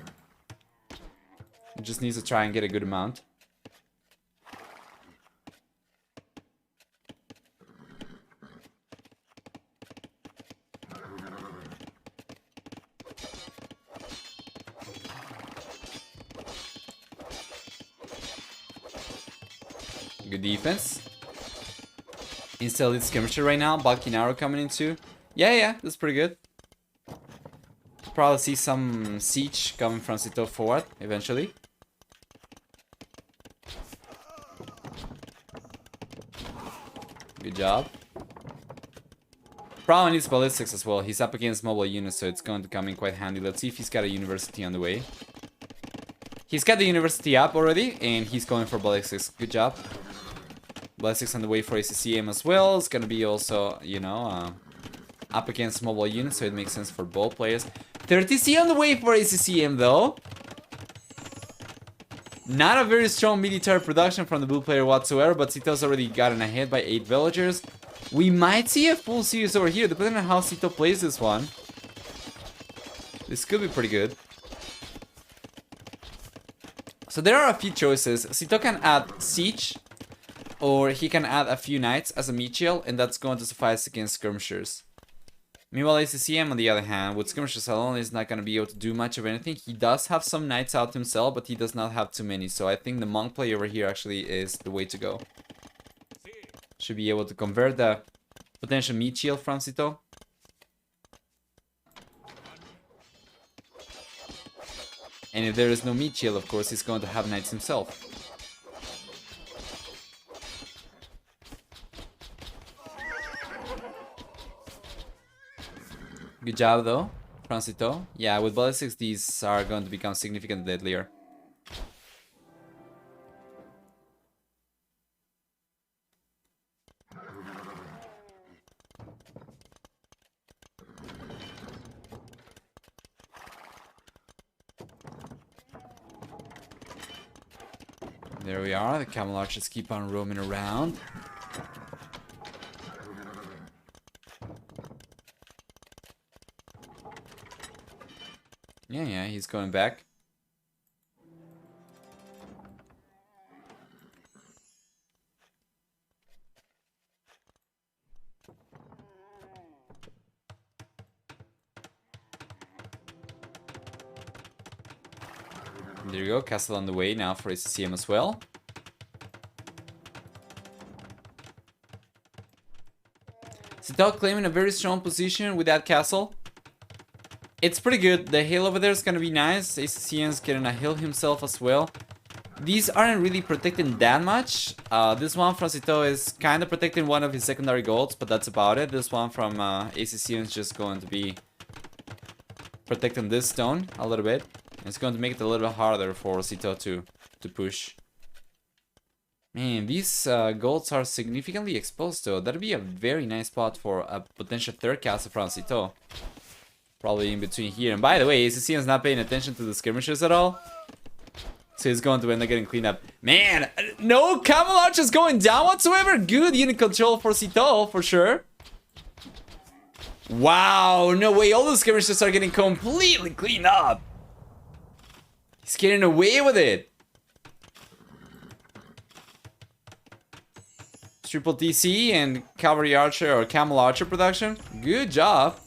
it just needs to try and get a good amount. Good defense. Insta lead skirmisher right now. Balkinaro coming in too. Yeah, that's pretty good. Probably see some siege coming from Sitaux forward eventually. Good job. Probably needs ballistics as well. He's up against mobile units, so it's going to come in quite handy. Let's see if he's got a university on the way. He's got the university up already, and he's going for ballistics. Good job. Ballistics on the way for ACCM as well. It's gonna be also, you know, up against mobile units, so it makes sense for both players. 30C on the way for ACCM though. Not a very strong military production from the blue player whatsoever, but Sitau's already gotten ahead by 8 villagers. We might see a full series over here, depending on how Sitaux plays this one. This could be pretty good. So there are a few choices. Sitaux can add siege, or he can add a few knights as a meat shield, and that's going to suffice against skirmishers. Meanwhile, ACCM, on the other hand, with skirmishers alone, is not going to be able to do much of anything. He does have some knights out himself, but he does not have too many. So I think the monk play over here actually is the way to go. Should be able to convert the potential meat shield from Sitaux. And if there is no meat shield, of course, he's going to have knights himself. Good job though, from Sitaux. Yeah, with ballistics these are going to become significantly deadlier. There we are, the camel archers keep on roaming around. Yeah, he's going back. There you go, castle on the way now for ACCM as well. Sitaux claiming a very strong position with that castle. It's pretty good. The hill over there is gonna be nice. ACCM's getting a hill himself as well. These aren't really protecting that much. This one from Sitaux is kind of protecting one of his secondary goals, but that's about it. This one from ACCM is just going to be protecting this stone a little bit. It's going to make it a little bit harder for Sitaux to push. Man, these golds are significantly exposed though. That'd be a very nice spot for a potential third castle from Sitaux. Probably in between here. And by the way, ACCM is not paying attention to the skirmishers at all. So he's going to end up getting cleaned up. Man, no camel archers going down whatsoever. Good unit control for Sitaux, for sure. Wow, no way. All the skirmishers are getting completely cleaned up. He's getting away with it. Triple TC and cavalry archer or camel archer production. Good job.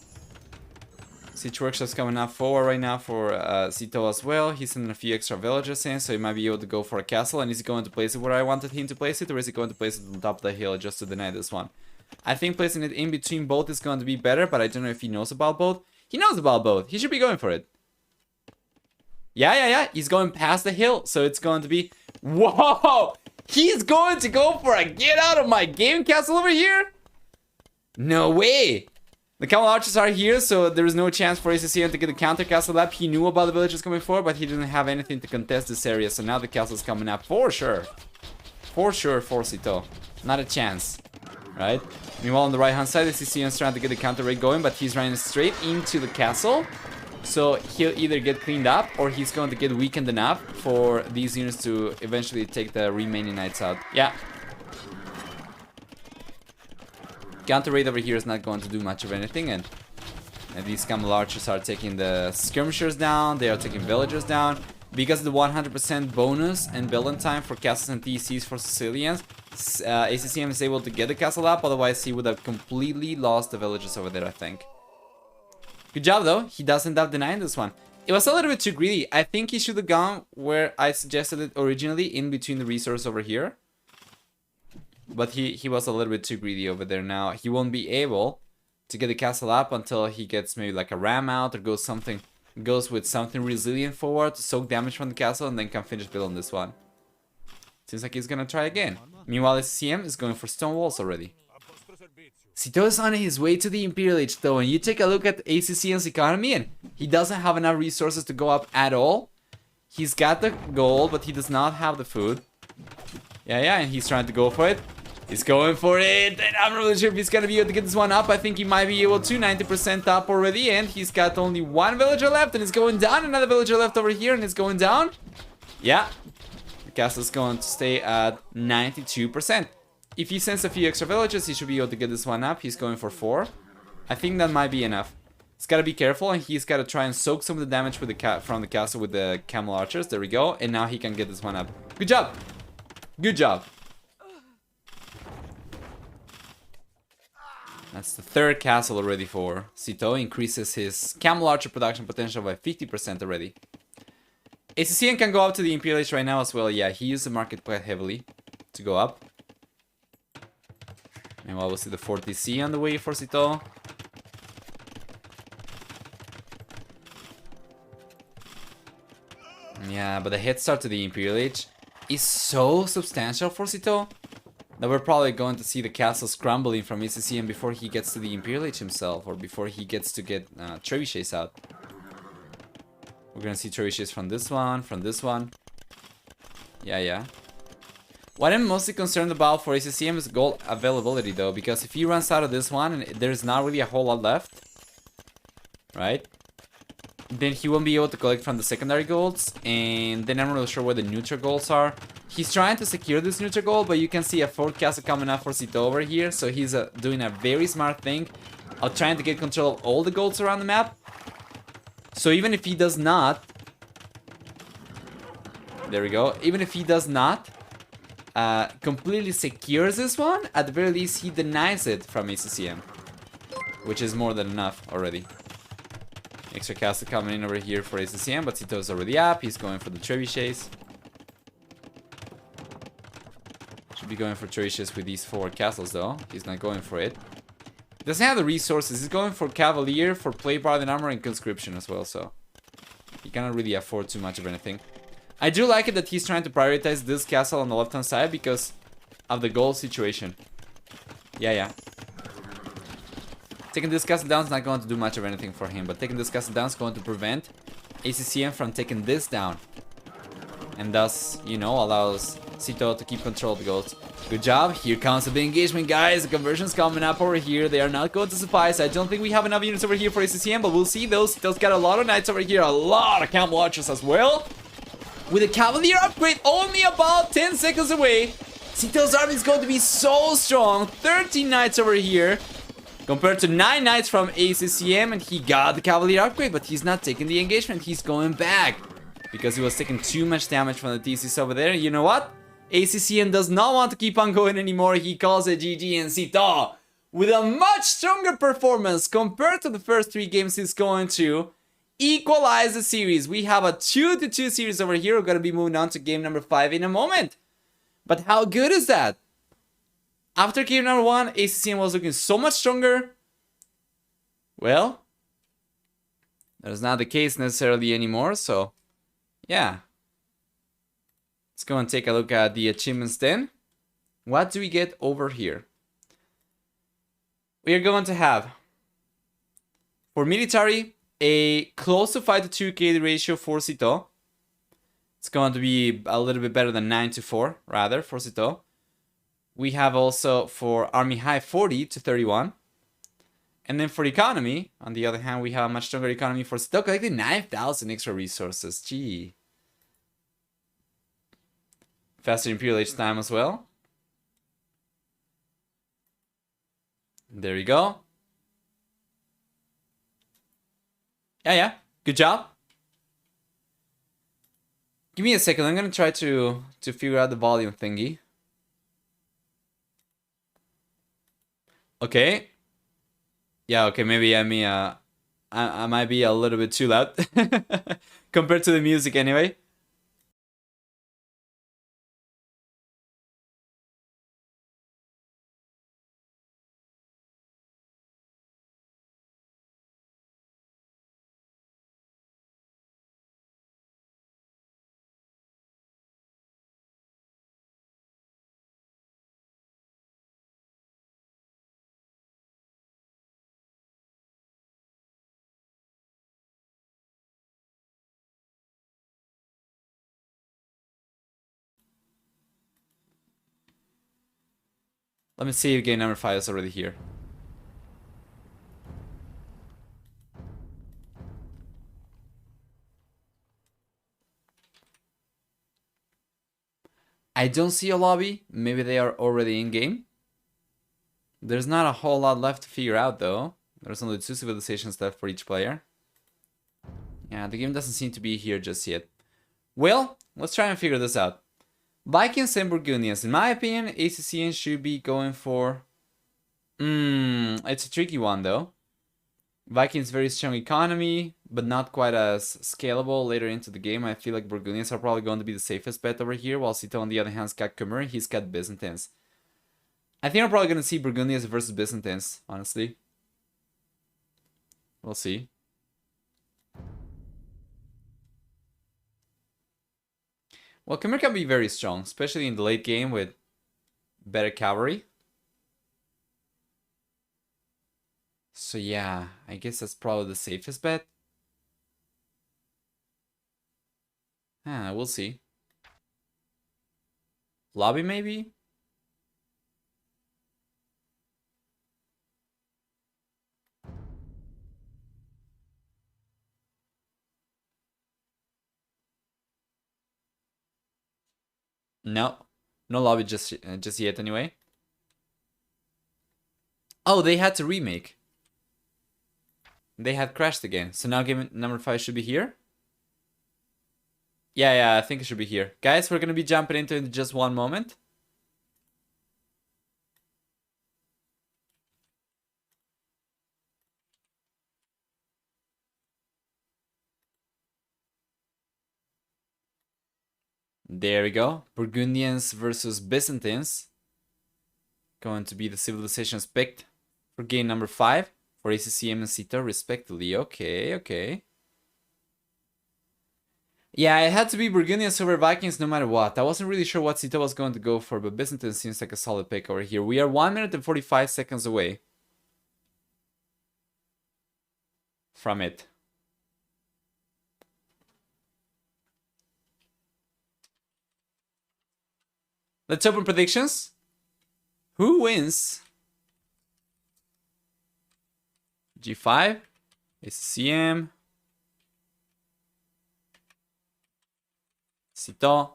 Siege workshop's coming up forward right now for Sitaux as well. He's sending a few extra villagers in, so he might be able to go for a castle. And is he going to place it where I wanted him to place it, or is he going to place it on top of the hill just to deny this one? I think placing it in between both is going to be better, but I don't know if he knows about both. He knows about both. He should be going for it. Yeah. He's going past the hill, so it's going to be... Whoa! He's going to go for a get out of my game castle over here? No way! The camel archers are here, so there is no chance for ACCM to get a counter castle up. He knew about the villagers coming forward, but he didn't have anything to contest this area, so now the castle's coming up for sure. For sure for Sitaux. Not a chance. right? Meanwhile, on the right-hand side, the ACCM is trying to get the counter raid going, but he's running straight into the castle. So he'll either get cleaned up, or he's going to get weakened enough for these units to eventually take the remaining knights out. Yeah. Counter raid over here is not going to do much of anything, and these camel archers are taking the skirmishers down. They are taking villagers down. Because of the 100% bonus and building time for castles and TCs for Sicilians, ACCM is able to get the castle up. Otherwise, he would have completely lost the villages over there, I think. Good job, though. He does end up denying this one. It was a little bit too greedy. I think he should have gone where I suggested it originally, in between the resource over here. But he was a little bit too greedy over there now. He won't be able to get the castle up until he gets maybe like a ram out or goes with something resilient forward to soak damage from the castle and then can finish building this one. Seems like he's gonna try again. Meanwhile, ACCM is going for stone walls already. Sitaux is on his way to the Imperial Age though, and you take a look at ACCM's economy and he doesn't have enough resources to go up at all. He's got the gold, but he does not have the food. Yeah, and he's trying to go for it. He's going for it, and I'm not really sure if he's gonna be able to get this one up. I think he might be able to. 90% up already, and he's got only one villager left, and it's going down. Another villager left over here, and it's going down. Yeah, the castle's going to stay at 92%. If he sends a few extra villagers, he should be able to get this one up. He's going for 4. I think that might be enough. He's got to be careful, and he's got to try and soak some of the damage with from the castle with the camel archers. There we go, and now he can get this one up. Good job. Good job. That's the 3rd castle already for Sitaux. Increases his camel archer production potential by 50% already. ACCM can go up to the Imperial Age right now as well. Yeah, he used the market quite heavily to go up. And we'll see the 40C on the way for Sitaux. Yeah, but the head start to the Imperial Age is so substantial for Sitaux that we're probably going to see the castles crumbling from ACCM before he gets to the Imperial Age himself, or before he gets to get trebuchets out. We're gonna see trebuchets from this one. Yeah. What I'm mostly concerned about for ACCM is gold availability though, because if he runs out of this one and there's not really a whole lot left, right? Then he won't be able to collect from the secondary golds, and then I'm not really sure where the neutral golds are. He's trying to secure this neutral gold, but you can see a 4th castle coming up for Sitaux over here, so he's doing a very smart thing of trying to get control of all the golds around the map. So even if he does not... There we go. Even if he does not completely secures this one, at the very least he denies it from ACCM, which is more than enough already. Extra castle coming in over here for ACCM, but Sitaux is already up. He's going for the trebuchets. Should be going for trebuchets with these 4 castles though. He's not going for it. He doesn't have the resources. He's going for Cavalier, for Plate Bard and Armor, and Conscription as well, so he cannot really afford too much of anything. I do like it that he's trying to prioritize this castle on the left-hand side because of the gold situation. Yeah. Taking this castle down is not going to do much of anything for him, but taking this castle down is going to prevent ACCM from taking this down. And thus, you know, allows Sitaux to keep control of the golds. Good job. Here comes the big engagement, guys. The conversion's coming up over here. They are not going to suffice. I don't think we have enough units over here for ACCM, but we'll see those. Sitaux's got a lot of knights over here, a lot of camel archers as well. With a Cavalier upgrade only about 10 seconds away, Sitaux's army is going to be so strong. 13 knights over here, compared to 9 knights from ACCM, and he got the Cavalier upgrade, but he's not taking the engagement. He's going back because he was taking too much damage from the TCs over there. You know what? ACCM does not want to keep on going anymore. He calls it GG, and Sitaux, with a much stronger performance compared to the first 3 games, he's going to equalize the series. We have a 2-2 series over here. We're going to be moving on to game number 5 in a moment. But how good is that? After game number 1, ACCM was looking so much stronger. Well, that is not the case necessarily anymore, so yeah. Let's go and take a look at the achievements then. What do we get over here? We are going to have, for military, a close to 5-to-2 KD ratio for Sitaux. It's going to be a little bit better than 9-to-4, rather, for Sitaux. We have also for Army High 40 to 31. And then for economy, on the other hand, we have a much stronger economy for Sitaux, collecting 9,000 extra resources. Gee. Faster Imperial Age time as well. There you go. Yeah. Good job. Give me a second. I'm gonna try to figure out the volume thingy. Okay. Yeah. Okay. Maybe I might be a little bit too loud compared to the music anyway. Let me see if game number 5 is already here. I don't see a lobby. Maybe they are already in game. There's not a whole lot left to figure out though. There's only 2 civilizations left for each player. Yeah, the game doesn't seem to be here just yet. Well, let's try and figure this out. Vikings and Burgundians. In my opinion, ACCM should be going for... it's a tricky one though. Vikings very strong economy, but not quite as scalable later into the game. I feel like Burgundians are probably going to be the safest bet over here, while Sitaux on the other hand's got Khmer, he's got Byzantines. I think I'm probably going to see Burgundians versus Byzantines, honestly. We'll see. Well, Khmer can be very strong, especially in the late game with better cavalry. So yeah, I guess that's probably the safest bet. We'll see. Lobby maybe? No. No lobby just yet anyway. Oh, they had to remake. They had crashed again. So now game number 5 should be here. Yeah, I think it should be here. Guys, we're gonna be jumping into it in just one moment. There we go. Burgundians versus Byzantines. Going to be the civilizations picked for game number 5 for ACCM and Sitaux respectively. Okay. Yeah, it had to be Burgundians over Vikings no matter what. I wasn't really sure what Sitaux was going to go for, but Byzantines seems like a solid pick over here. We are 1 minute and 45 seconds away from it. Let's open predictions. Who wins? G5, ACCM, Sitaux.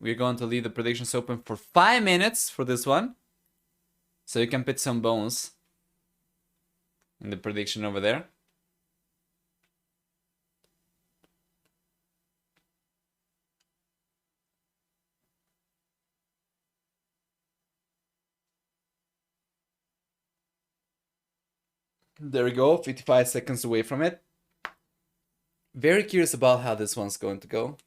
We're going to leave the predictions open for 5 minutes for this one. So you can put some bones in the prediction over there. There we go, 55 seconds away from it. Very curious about how this one's going to go.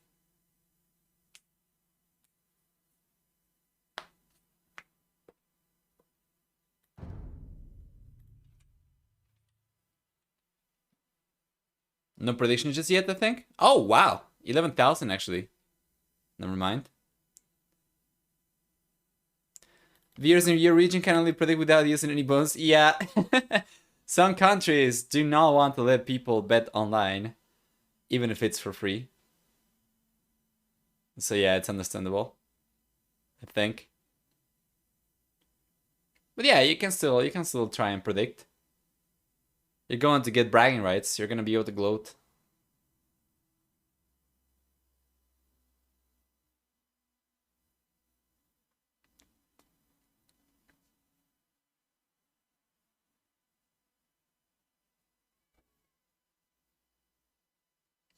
No prediction just yet, I think. Oh, wow. 11,000 actually. Never mind. Viewers in your region can only predict without using any bones. Yeah. Some countries do not want to let people bet online, even if it's for free. So yeah, it's understandable, I think. But yeah, you can still try and predict. You're going to get bragging rights. You're gonna be able to gloat.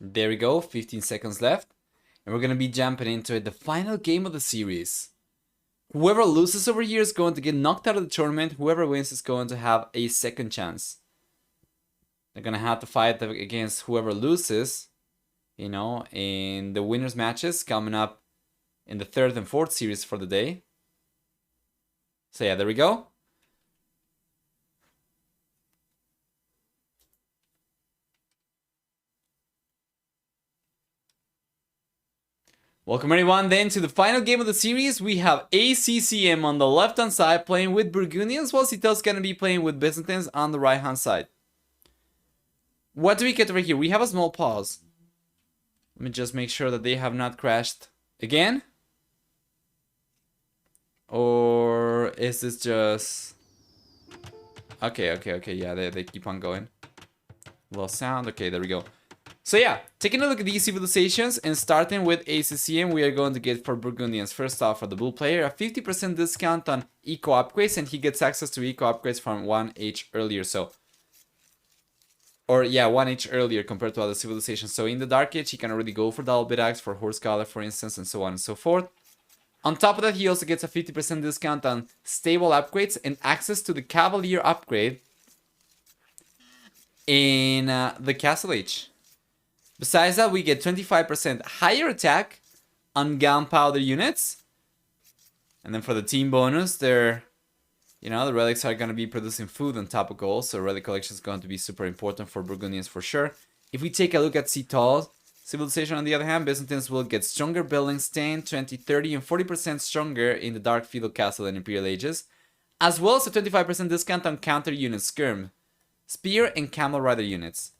There we go, 15 seconds left. And we're gonna be jumping into it, the final game of the series. Whoever loses over here is going to get knocked out of the tournament. Whoever wins is going to have a second chance. They're gonna have to fight against whoever loses, you know, in the winners matches coming up in the 3rd and 4th series for the day. So yeah, there we go. Welcome everyone then to the final game of the series. We have ACCM on the left hand side playing with Burgundians, while Sitaux is going to be playing with Byzantines on the right hand side. What do we get over here? We have a small pause. Let me just make sure that they have not crashed again. Or is this just... Okay, yeah, they keep on going. Lost sound, okay, there we go. So yeah, taking a look at these civilizations and starting with ACCM, we are going to get for Burgundians, first off for the blue player, a 50% discount on eco upgrades, and he gets access to eco upgrades from 1H earlier, so... Or yeah, 1H earlier compared to other civilizations. So in the Dark Age, he can already go for Double Bit Axe, for Horse Scholar, for instance, and so on and so forth. On top of that, he also gets a 50% discount on stable upgrades and access to the Cavalier upgrade in the Castle Age. Besides that, we get 25% higher attack on gunpowder units. And then for the team bonus, they're, you know, the relics are going to be producing food on top of gold. So relic collection is going to be super important for Burgundians for sure. If we take a look at Sitaux civilization, on the other hand, Byzantines will get stronger buildings, 10, 20, 30, and 40% stronger in the Dark Feudal Castle and Imperial Ages. As well as a 25% discount on counter units, Skirm, Spear, and Camel Rider units.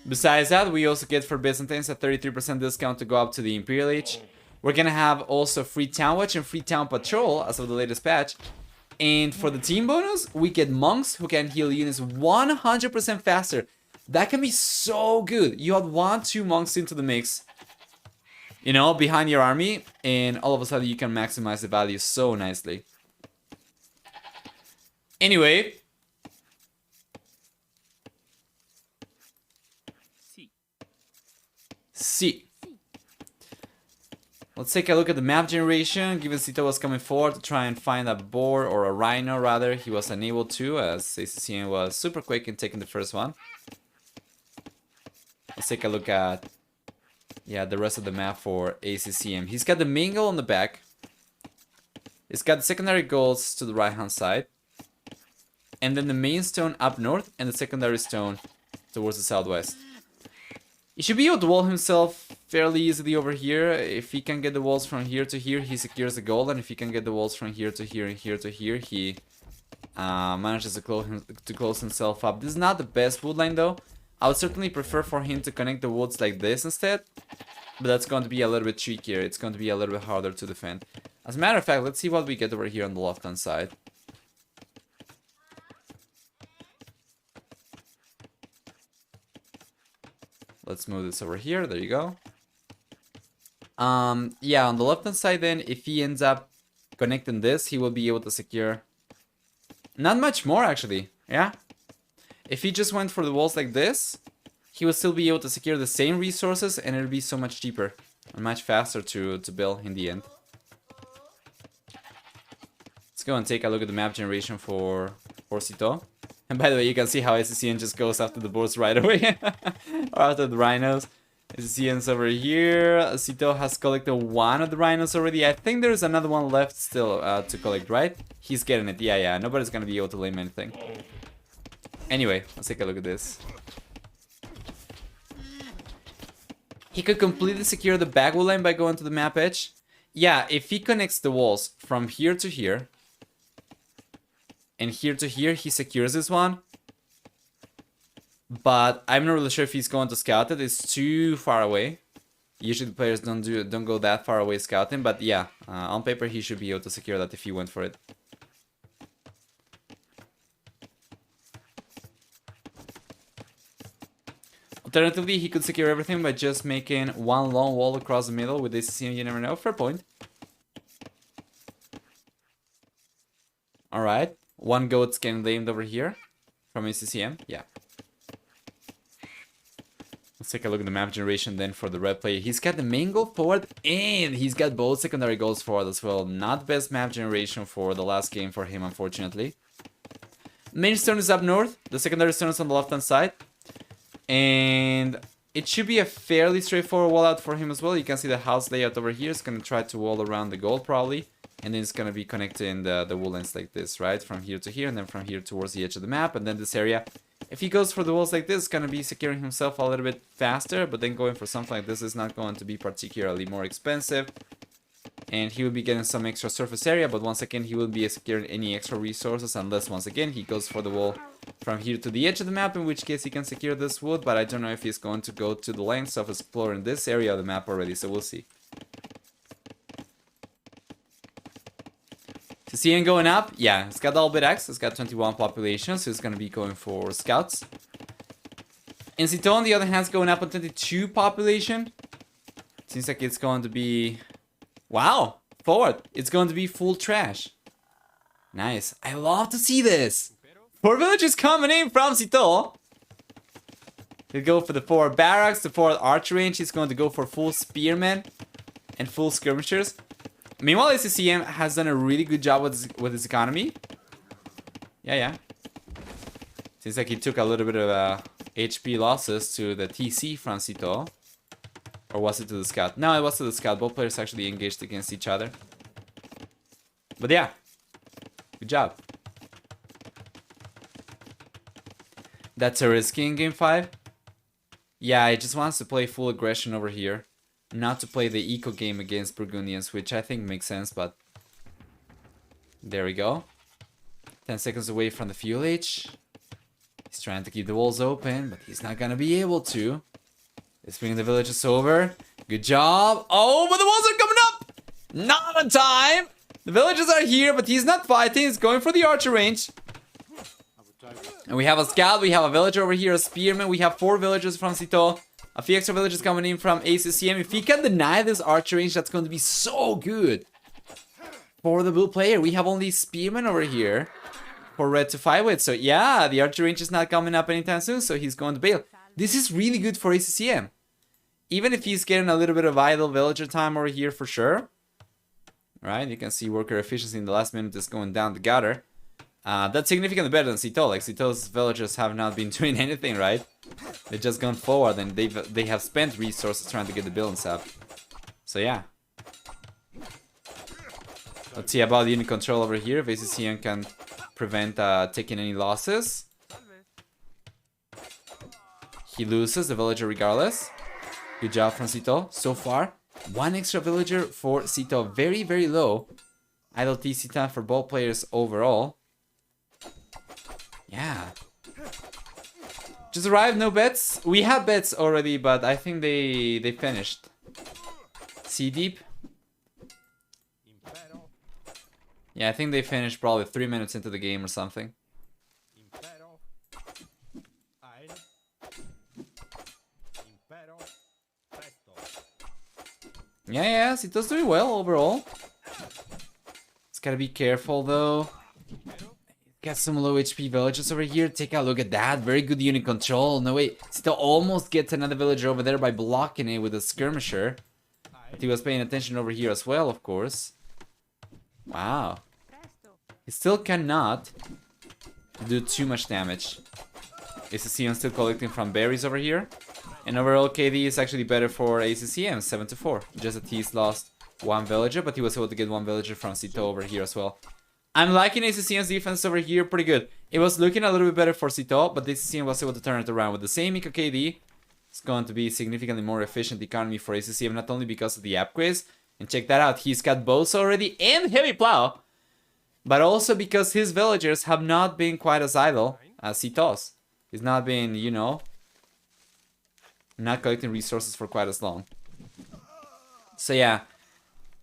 Besides that, we also get for Byzantines a 33% discount to go up to the Imperial Age. We're gonna have also free Town Watch and free Town Patrol as of the latest patch. And for the team bonus, we get monks who can heal units 100% faster. That can be so good. You add 1-2 monks into the mix, you know, behind your army, and all of a sudden you can maximize the value so nicely. Anyway, C. Let's take a look at the map generation. Given Sitaux was coming forward to try and find a boar, or a rhino rather, he was unable to, as ACCM was super quick in taking the first one. Let's take a look at, yeah, the rest of the map for ACCM. He's got the main goal on the back. He's got the secondary goals to the right hand side. And then the main stone up north and the secondary stone towards the southwest. He should be able to wall himself fairly easily over here. If he can get the walls from here to here, he secures the goal. And if he can get the walls from here to here and here to here, he manages to close himself up. This is not the best wood line though. I would certainly prefer for him to connect the woods like this instead. But that's going to be a little bit trickier. It's going to be a little bit harder to defend. As a matter of fact, let's see what we get over here on the left-hand side. Let's move this over here. There you go. Yeah, on the left-hand side then, if he ends up connecting this, he will be able to secure not much more, actually. Yeah. If he just went for the walls like this, he would still be able to secure the same resources, and it would be so much cheaper and much faster to build in the end. Let's go and take a look at the map generation for Sitaux. And by the way, you can see how ACCM just goes after the boars right away. Or after the rhinos. ACCM's over here. Sitaux has collected one of the rhinos already. I think there's another one left still to collect, right? He's getting it. Yeah. Nobody's gonna be able to lame anything. Anyway, let's take a look at this. He could completely secure the back wall line by going to the map edge. Yeah, if he connects the walls from here to here, and here to here, he secures this one. But I'm not really sure if he's going to scout it. It's too far away. Usually the players don't go that far away scouting. But yeah, on paper he should be able to secure that if he went for it. Alternatively, he could secure everything by just making one long wall across the middle with ACCM, you never know. Fair point. Alright. One goat's getting lamed over here from ACCM. Yeah. Let's take a look at the map generation then for the red player. He's got the main goal forward and he's got both secondary goals forward as well. Not the best map generation for the last game for him, unfortunately. Main stone is up north. The secondary stone is on the left-hand side. And it should be a fairly straightforward wall out for him as well. You can see the house layout over here. It's going to try to wall around the goal probably. And then it's going to be connecting the woollens like this, right? From here to here and then from here towards the edge of the map. And then this area, if he goes for the walls like this, it's going to be securing himself a little bit faster. But then going for something like this is not going to be particularly more expensive. And he will be getting some extra surface area. But once again, he will be securing any extra resources unless once again he goes for the wall from here to the edge of the map. In which case he can secure this wood. But I don't know if he's going to go to the lengths of exploring this area of the map already. So we'll see. CN going up, yeah, it's got double bit X, it's got 21 population, so it's gonna be going for scouts. And Sitaux on the other hand is going up on 22 population. Seems like it's going to be, wow, forward. It's going to be full trash. Nice, I love to see this. 4 villages coming in from Sitaux. He'll go for the 4 barracks, the 4 archer range. He's going to go for full spearmen and full skirmishers. Meanwhile, ACCM has done a really good job with his economy. Yeah. Seems like he took a little bit of HP losses to the TC from Sitaux. Or was it to the scout? No, it was to the scout. Both players actually engaged against each other. But yeah, good job. That's a risky in game 5. Yeah, he just wants to play full aggression over here. Not to play the eco game against Burgundians, which I think makes sense, but there we go. 10 seconds away from the fuel H. He's trying to keep the walls open, but he's not gonna be able to. Let's bring the villages over. Good job. Oh, but the walls are coming up! Not on time! The villages are here, but he's not fighting. He's going for the archer range. And we have a scout, we have a villager over here, a spearman. We have 4 villagers from Sitaux. A few extra villagers coming in from ACCM. If he can deny this archer range, that's going to be so good for the blue player. We have only spearmen over here for red to fight with. So yeah, the archer range is not coming up anytime soon, so he's going to bail. This is really good for ACCM. Even if he's getting a little bit of idle villager time over here for sure. Right, you can see worker efficiency in the last minute is going down the gutter. That's significantly better than Sitaux. Like Sitaux's villagers have not been doing anything, right? They've just gone forward and they have spent resources trying to get the buildings up. So yeah. Let's see about the unit control over here. If ACCM can prevent taking any losses. He loses the villager regardless. Good job from Sitaux so far. 1 extra villager for Sitaux. Very, very low idle TC time for both players overall. Yeah. Just arrived, no bets. We have bets already, but I think they finished. Sea deep. Yeah, I think they finished probably 3 minutes into the game or something. Yeah, Sitaux's doing well overall. Just gotta be careful though. Got some low HP villages over here. Take a look at that. Very good unit control. No wait, Sitaux almost gets another villager over there by blocking it with a skirmisher. But he was paying attention over here as well, of course. Wow. He still cannot do too much damage. ACCM still collecting from berries over here. And overall KD is actually better for ACCM, 7-4. Just that he's lost 1 villager, but he was able to get 1 villager from Sitaux over here as well. I'm liking ACCM's defense over here pretty good. It was looking a little bit better for Sitaux, but ACCM was able to turn it around. With the same eco KD, it's going to be significantly more efficient economy for ACCM, not only because of the upgrades. And check that out, he's got bows already and heavy plow. But also because his villagers have not been quite as idle as Sitaux's. He's not been, you know, not collecting resources for quite as long. So yeah.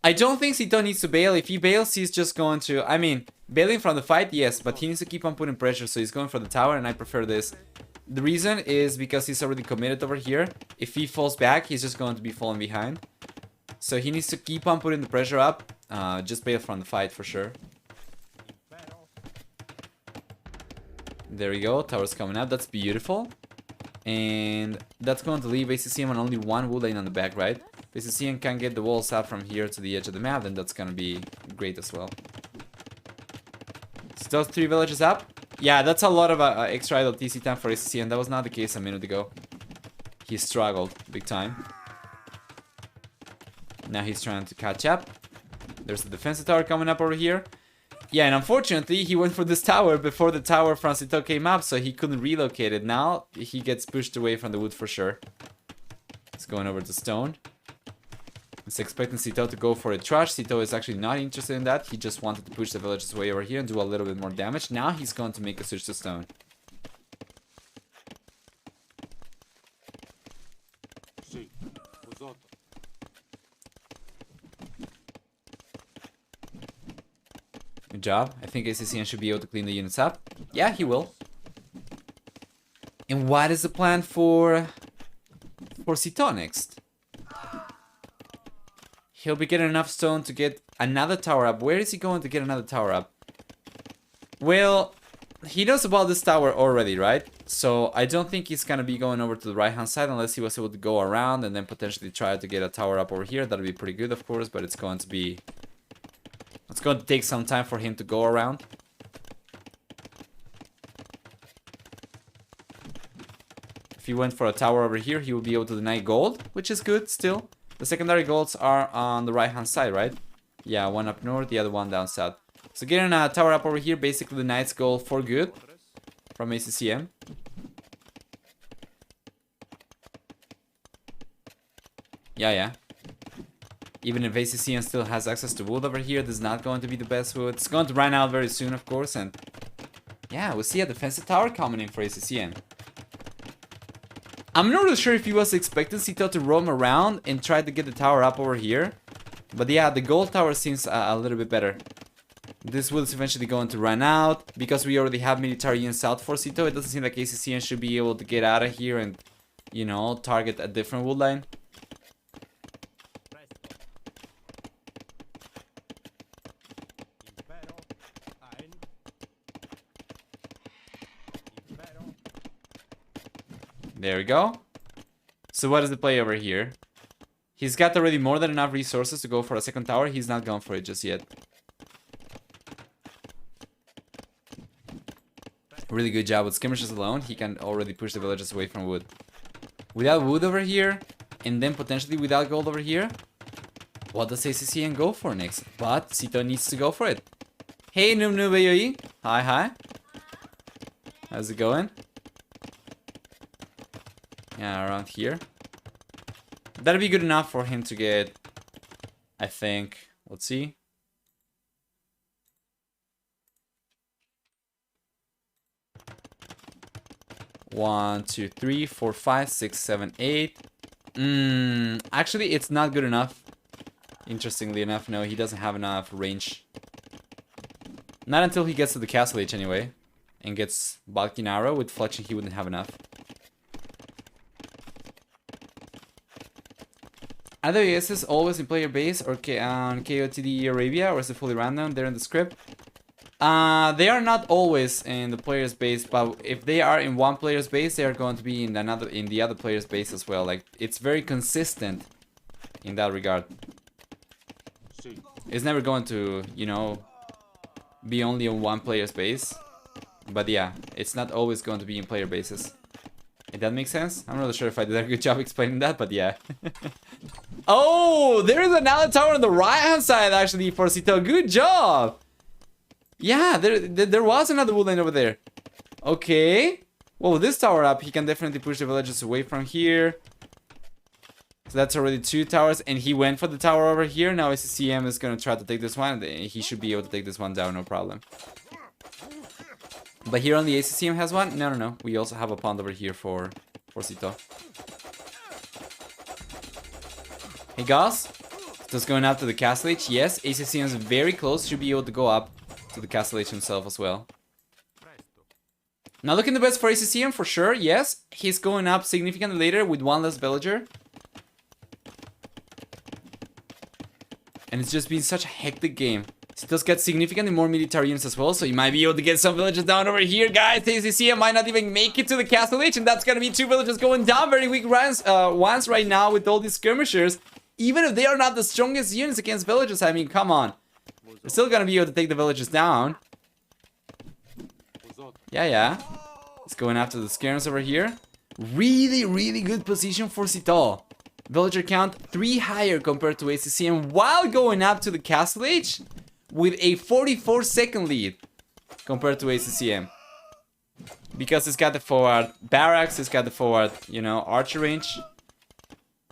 I don't think Sitaux needs to bail. If he bails, he's just going to... I mean, bailing from the fight, yes, but he needs to keep on putting pressure, so he's going for the tower, and I prefer this. The reason is because he's already committed over here. If he falls back, he's just going to be falling behind. So he needs to keep on putting the pressure up. Just bail from the fight for sure. There we go. Tower's coming up. That's beautiful. And that's going to leave ACCM on only one wood lane on the back, right? If ACCM can get the walls up from here to the edge of the map, then that's going to be great as well. Still 3 villages up. Yeah, that's a lot of extra idle TC time for ACCM. That was not the case a minute ago. He struggled big time. Now he's trying to catch up. There's the defensive tower coming up over here. Yeah, and unfortunately, he went for this tower before the tower from Sitaux came up, so he couldn't relocate it. Now, he gets pushed away from the wood for sure. He's going over to stone. He's expecting Sitaux to go for a trash. Sitaux is actually not interested in that. He just wanted to push the villagers away over here and do a little bit more damage. Now, he's going to make a switch to stone. Good job. I think ACCM should be able to clean the units up. Yeah, he will. And what is the plan for Sitaux next? He'll be getting enough stone to get another tower up. Where is he going to get another tower up? Well, he knows about this tower already, right? So I don't think he's gonna be going over to the right-hand side unless he was able to go around and then potentially try to get a tower up over here. That'd be pretty good, of course, but it's going to be... It's going to take some time for him to go around. If he went for a tower over here, he will be able to deny gold, which is good still. The secondary golds are on the right-hand side, right? Yeah, one up north, the other one down south. So getting a tower up over here basically denies gold for good from ACCM. Yeah. Even if ACCM still has access to wood over here, this is not going to be the best wood. It's going to run out very soon, of course, and... Yeah, we'll see a defensive tower coming in for ACCM. I'm not really sure if he was expecting Sitaux to roam around and try to get the tower up over here. But yeah, the gold tower seems a little bit better. This wood is eventually going to run out. Because we already have military units out for Sitaux, it doesn't seem like ACCM should be able to get out of here and, you know, target a different wood line. There we go. So what is the play over here? He's got already more than enough resources to go for a second tower. He's not going for it just yet. Really good job with skirmishes alone. He can already push the villagers away from wood. Without wood over here, and then potentially without gold over here, what does ACCM go for next? But Sitaux needs to go for it. Hey, Noob Noob AOE. Hi. How's it going? Yeah, around here. That'd be good enough for him to get, I think, let's see. One, two, three, four, five, six, seven, eight. Actually, it's not good enough. Interestingly enough, no, he doesn't have enough range. Not until he gets to the castle age anyway. And gets bulky arrow. With fletching, he wouldn't have enough. Are the ASs always in player base or on KOTD Arabia, or is it fully random? They're in the script. They are not always in the player's base, but if they are in one player's base, they are going to be in the other player's base as well. Like, it's very consistent in that regard. It's never going to, you know, be only on one player's base. But yeah, it's not always going to be in player bases. If that makes sense? I'm not really sure if I did a good job explaining that, but yeah. Oh, there is another tower on the right-hand side, actually, for Sitaux. Good job! Yeah, there was another wood lane over there. Okay. Well, with this tower up, he can definitely push the villagers away from here. So that's already 2 towers, and he went for the tower over here. Now ACCM is going to try to take this one. He should be able to take this one down, no problem. But here only ACCM has one? No. We also have a pond over here for Sitaux. Hey guys, just going up to the castle age. Yes, ACCM is very close. Should be able to go up to the castle age himself as well. Not looking the best for ACCM for sure, yes. He's going up significantly later with one less villager. And it's just been such a hectic game. Sitaux got significantly more military units as well, so he might be able to get some villages down over here, guys. ACCM might not even make it to the castle age, and that's gonna be 2 villages going down. Very weak ones right now with all these skirmishers. Even if they are not the strongest units against villages, I mean, come on. They're still gonna be able to take the villages down. Yeah. It's going after the skirmishers over here. Really good position for Sitaux. Villager count 3 higher compared to ACCM while going up to the castle age with a 44-second lead compared to ACCM. Because it's got the forward barracks, it's got the forward, you know, archer range.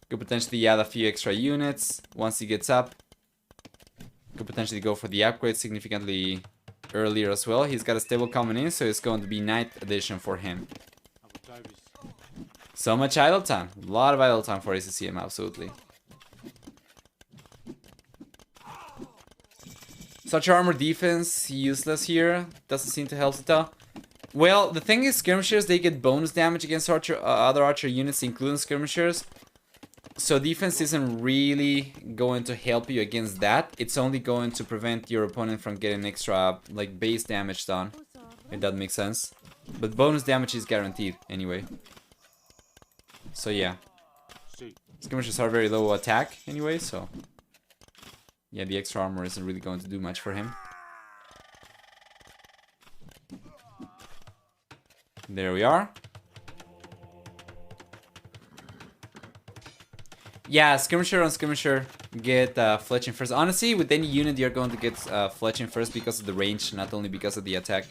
Could potentially add a few extra units once he gets up. Could potentially go for the upgrade significantly earlier as well. He's got a stable coming in, so it's going to be 9th edition for him. So much idle time. A lot of idle time for ACCM, absolutely. Such armor defense, useless here. Doesn't seem to help Sitaux. Well, the thing is, skirmishers, they get bonus damage against other archer units, including skirmishers. So defense isn't really going to help you against that. It's only going to prevent your opponent from getting extra, like, base damage done. If that makes sense. But bonus damage is guaranteed, anyway. So yeah. Skirmishers are very low attack, anyway, so... yeah, the extra armor isn't really going to do much for him. There we are. Yeah, skirmisher on skirmisher get fletching first. Honestly, with any unit you're going to get fletching first because of the range, not only because of the attack.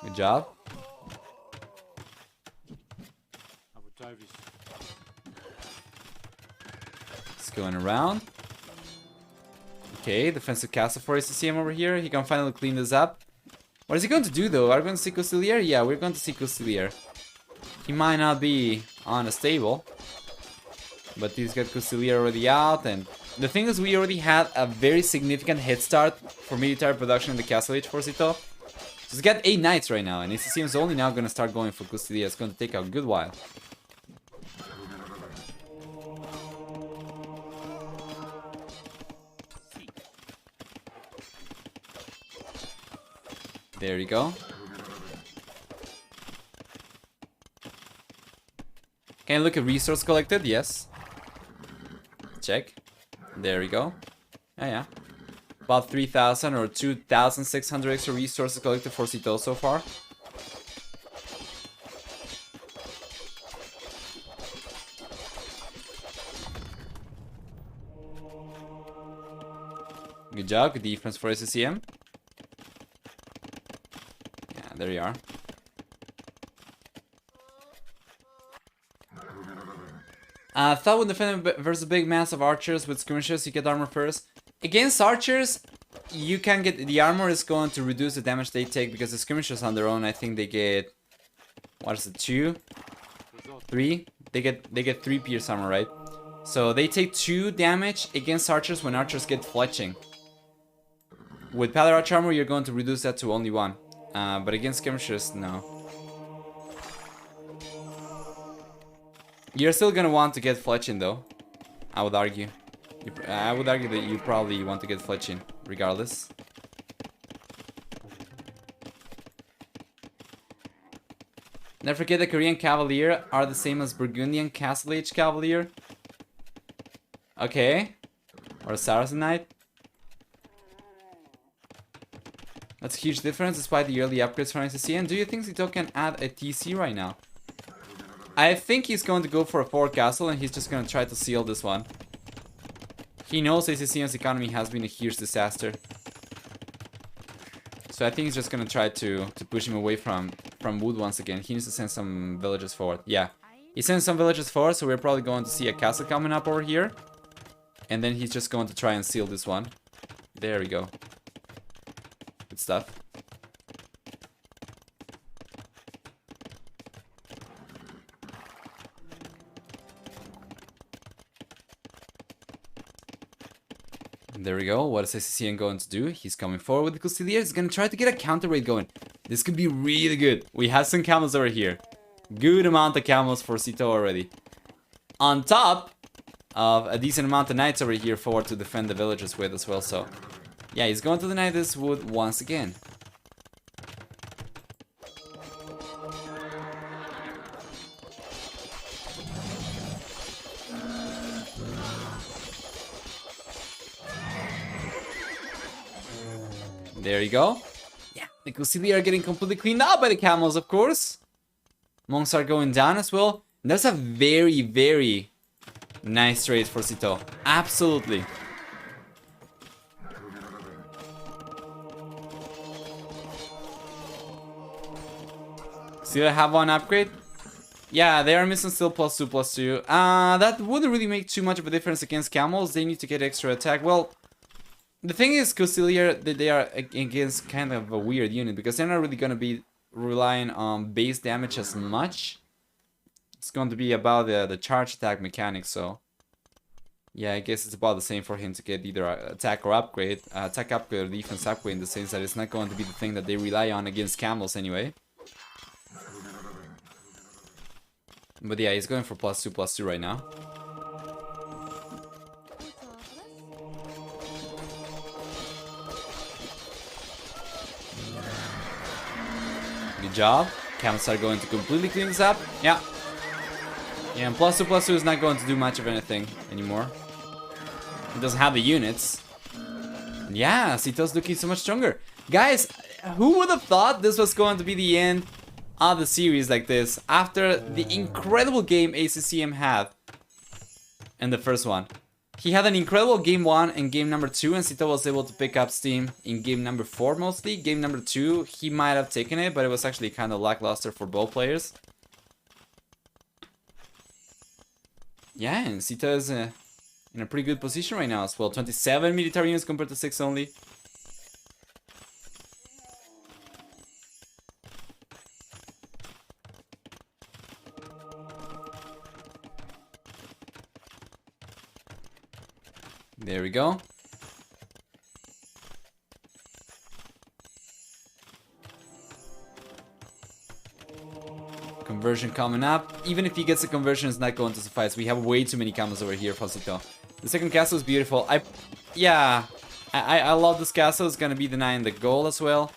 Good job. It's going around. Okay, defensive castle for ACCM over here. He can finally clean this up. What is he going to do though? Are we going to see Cousilier? Yeah, we're going to see Cousilier. He might not be on a stable, but he's got Cousilier already out, and the thing is we already had a very significant head start for military production in the castle age for Sitaux. So he's got 8 knights right now, and ACCM is only now going to start going for Cousilier. It's going to take a good while. There you go. Can I look at resource collected? Yes. Check. There we go. Yeah. About 3,000 or 2,600 extra resources collected for Sitaux so far. Good job. Good defense for ACCM. Yeah, there you are. Thought when defending versus big mass of archers with skirmishers, you get armor first. Against archers, you can get the armor is going to reduce the damage they take because the skirmishers on their own, I think they get, what is it, 2, 3? They get 3 pierce armor, right? So they take 2 damage against archers when archers get fletching. With Paladin Archer armor, you're going to reduce that to only 1. But against skirmishers, no. You're still gonna want to get fletching though, I would argue. I would argue that you probably want to get fletching, regardless. Never forget that Korean Cavalier are the same as Burgundian Castle Age Cavalier. Okay. Or a Saracen Knight. That's a huge difference despite the early upgrades from ACCM. Do you think Sitaux can add a TC right now? I think he's going to go for a 4 castle and he's just going to try to seal this one. He knows ACCM's economy has been a huge disaster. So I think he's just going to try to push him away from wood once again. He needs to send some villagers forward. Yeah. He sends some villagers forward, so we're probably going to see a castle coming up over here. And then he's just going to try and seal this one. There we go. Good stuff. There we go. What is ACCM going to do? He's coming forward with the Custodier. He's going to try to get a counter raid going. This could be really good. We have some camels over here. Good amount of camels for Sitaux already. On top of a decent amount of knights over here forward to defend the villagers with as well. So, yeah, he's going to deny this wood once again. There you go. Yeah, the Custodier are getting completely cleaned out by the camels, of course. Monks are going down as well. And that's a very, very nice trade for Sitaux. Absolutely. Still have one upgrade? Yeah, they are missing still +2/+2. That wouldn't really make too much of a difference against camels. They need to get extra attack. Well, the thing is, Custodier, they are against kind of a weird unit because they're not really going to be relying on base damage as much. It's going to be about the charge attack mechanic, so yeah, I guess it's about the same for him to get either attack or upgrade, attack upgrade or defense upgrade, in the sense that it's not going to be the thing that they rely on against camels anyway. But yeah, he's going for +2/+2 right now. Good job. Camels are going to completely clean this up. Yeah. Yeah, and +2/+2 is not going to do much of anything anymore. It doesn't have the units. Yeah, Sitau's looking so much stronger. Guys, who would have thought this was going to be the end of the series like this after the incredible game ACCM had in the first one? He had an incredible game 1 and game number 2, and Sitaux was able to pick up steam in game number 4 mostly. Game number 2, he might have taken it, but it was actually kind of lackluster for both players. Yeah, and Sitaux is in a pretty good position right now as well. 27 military units compared to 6 only. There we go. Conversion coming up. Even if he gets a conversion, it's not going to suffice. We have way too many camels over here for Sitaux. The second castle is beautiful. I love this castle. It's gonna be denying the goal as well.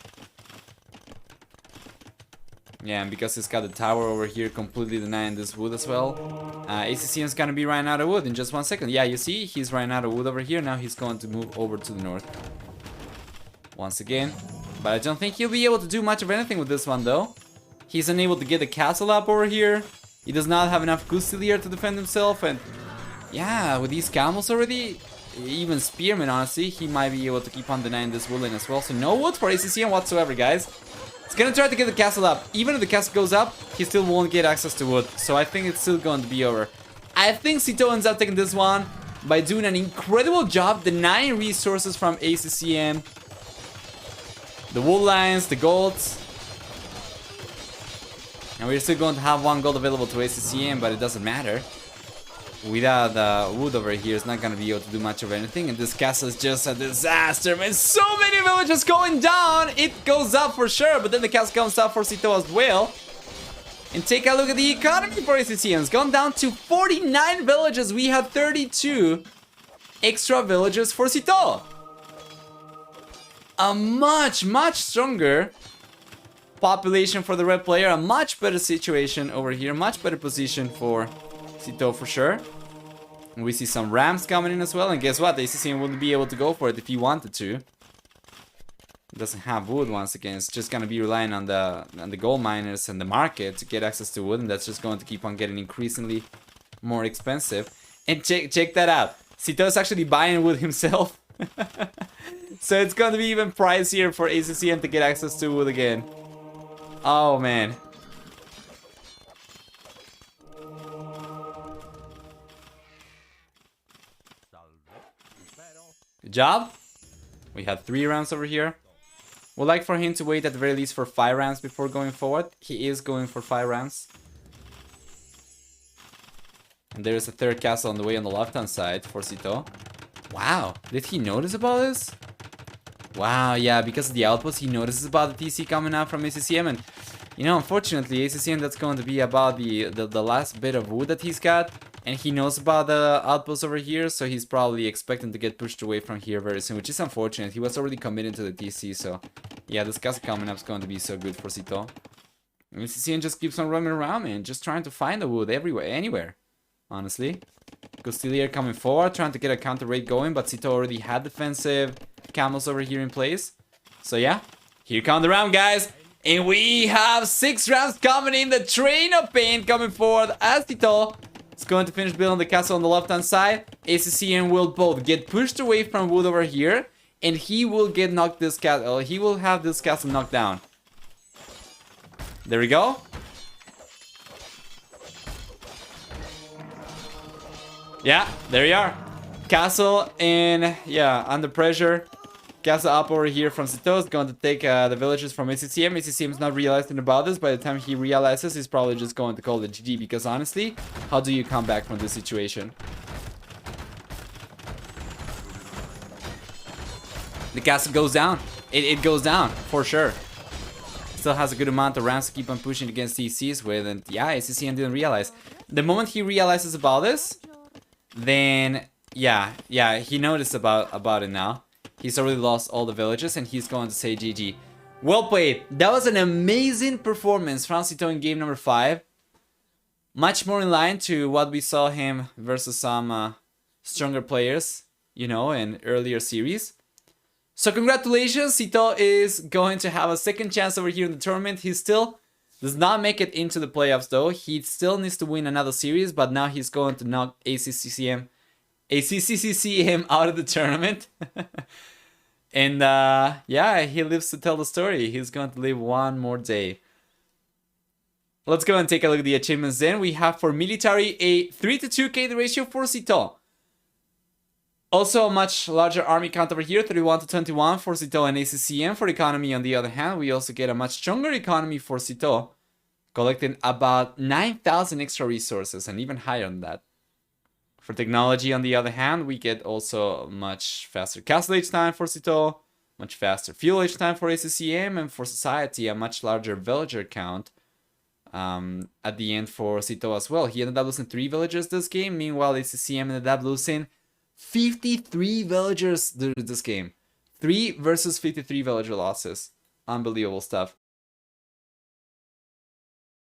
Yeah, and because it's got the tower over here completely denying this wood as well. ACCM is gonna be running out of wood in just 1 second. Yeah, you see, he's running out of wood over here. Now he's going to move over to the north once again. But I don't think he'll be able to do much of anything with this one, though. He's unable to get the castle up over here. He does not have enough Custodier to defend himself. And yeah, with these camels already, even Spearman, honestly, he might be able to keep on denying this wood lane as well. So no wood for ACCM whatsoever, guys. He's gonna try to get the castle up. Even if the castle goes up, he still won't get access to wood. So I think it's still going to be over. I think Sitaux ends up taking this one by doing an incredible job denying resources from ACCM. The wool lines, the golds. And we're still going to have 1 gold available to ACCM, but it doesn't matter. Without wood over here, it's not going to be able to do much of anything. And this castle is just a disaster, man. So many villages going down. It goes up for sure, but then the castle comes up for Sitaux as well. And take a look at the economy for ACCM. It's gone down to 49 villages. We have 32 extra villages for Sitaux. A much, much stronger population for the red player. A much better situation over here. Much better position for Sitaux for sure. And we see some rams coming in as well. And guess what? The ACCM wouldn't be able to go for it if he wanted to. It doesn't have wood once again. It's just gonna be relying on the gold miners and the market to get access to wood, and that's just going to keep on getting increasingly more expensive. And check that out. Sitaux is actually buying wood himself. So it's gonna be even pricier for ACCM to get access to wood again. Oh man. Good job. We have 3 rounds over here. Would like for him to wait at the very least for 5 rounds before going forward. He is going for 5 rounds. And there is a 3rd castle on the way on the left hand side for Sitaux. Wow, did he notice about this? Wow, yeah, because of the outpost, he notices about the TC coming out from ACCM, and you know, unfortunately, ACCM, that's going to be about the last bit of wood that he's got, and he knows about the outpost over here, so he's probably expecting to get pushed away from here very soon, which is unfortunate. He was already committed to the TC, so yeah, this castle coming up is going to be so good for Sitaux. And ACCM just keeps on roaming around, man, just trying to find the wood everywhere, anywhere, honestly. Costilier coming forward, trying to get a counter raid going, but Sitaux already had defensive camels over here in place. So yeah, here come the round, guys. And we have 6 rounds coming in. The train of pain coming forward as Sitaux is going to finish building the castle on the left-hand side. ACCM will both get pushed away from wood over here, and he will get knocked this castle. He will have this castle knocked down. There we go. Yeah, there you are. Castle in, yeah, under pressure. Castle up over here from Sitaux is going to take the villages from ACCM. ACCM is not realizing about this. By the time he realizes, he's probably just going to call it GG. Because honestly, how do you come back from this situation? The castle goes down. It goes down, for sure. Still has a good amount of rounds to keep on pushing against TCs with. And yeah, ACCM didn't realize. The moment he realizes about this, then yeah, he noticed about it now. He's already lost all the villages, and he's going to say GG. Well played. That was an amazing performance from Sitaux in game number 5. Much more in line to what we saw him versus some stronger players, you know, in earlier series. So congratulations, Sitaux is going to have a second chance over here in the tournament. He still does not make it into the playoffs though. He still needs to win another series, but now he's going to knock ACCM out of the tournament. And yeah, he lives to tell the story. He's going to live one more day. Let's go and take a look at the achievements then. We have for military a 3-to-2 KD ratio for Sitaux. Also a much larger army count over here, 31-to-21 for Sitaux and ACCM. For economy on the other hand, we also get a much stronger economy for Sitaux, collecting about 9,000 extra resources and even higher than that. For technology, on the other hand, we get also much faster castle age time for Sitaux, much faster fuel age time for ACCM, and for society, a much larger villager count at the end for Sitaux as well. He ended up losing 3 villagers this game. Meanwhile, ACCM ended up losing 53 villagers this game. 3 versus 53 villager losses. Unbelievable stuff.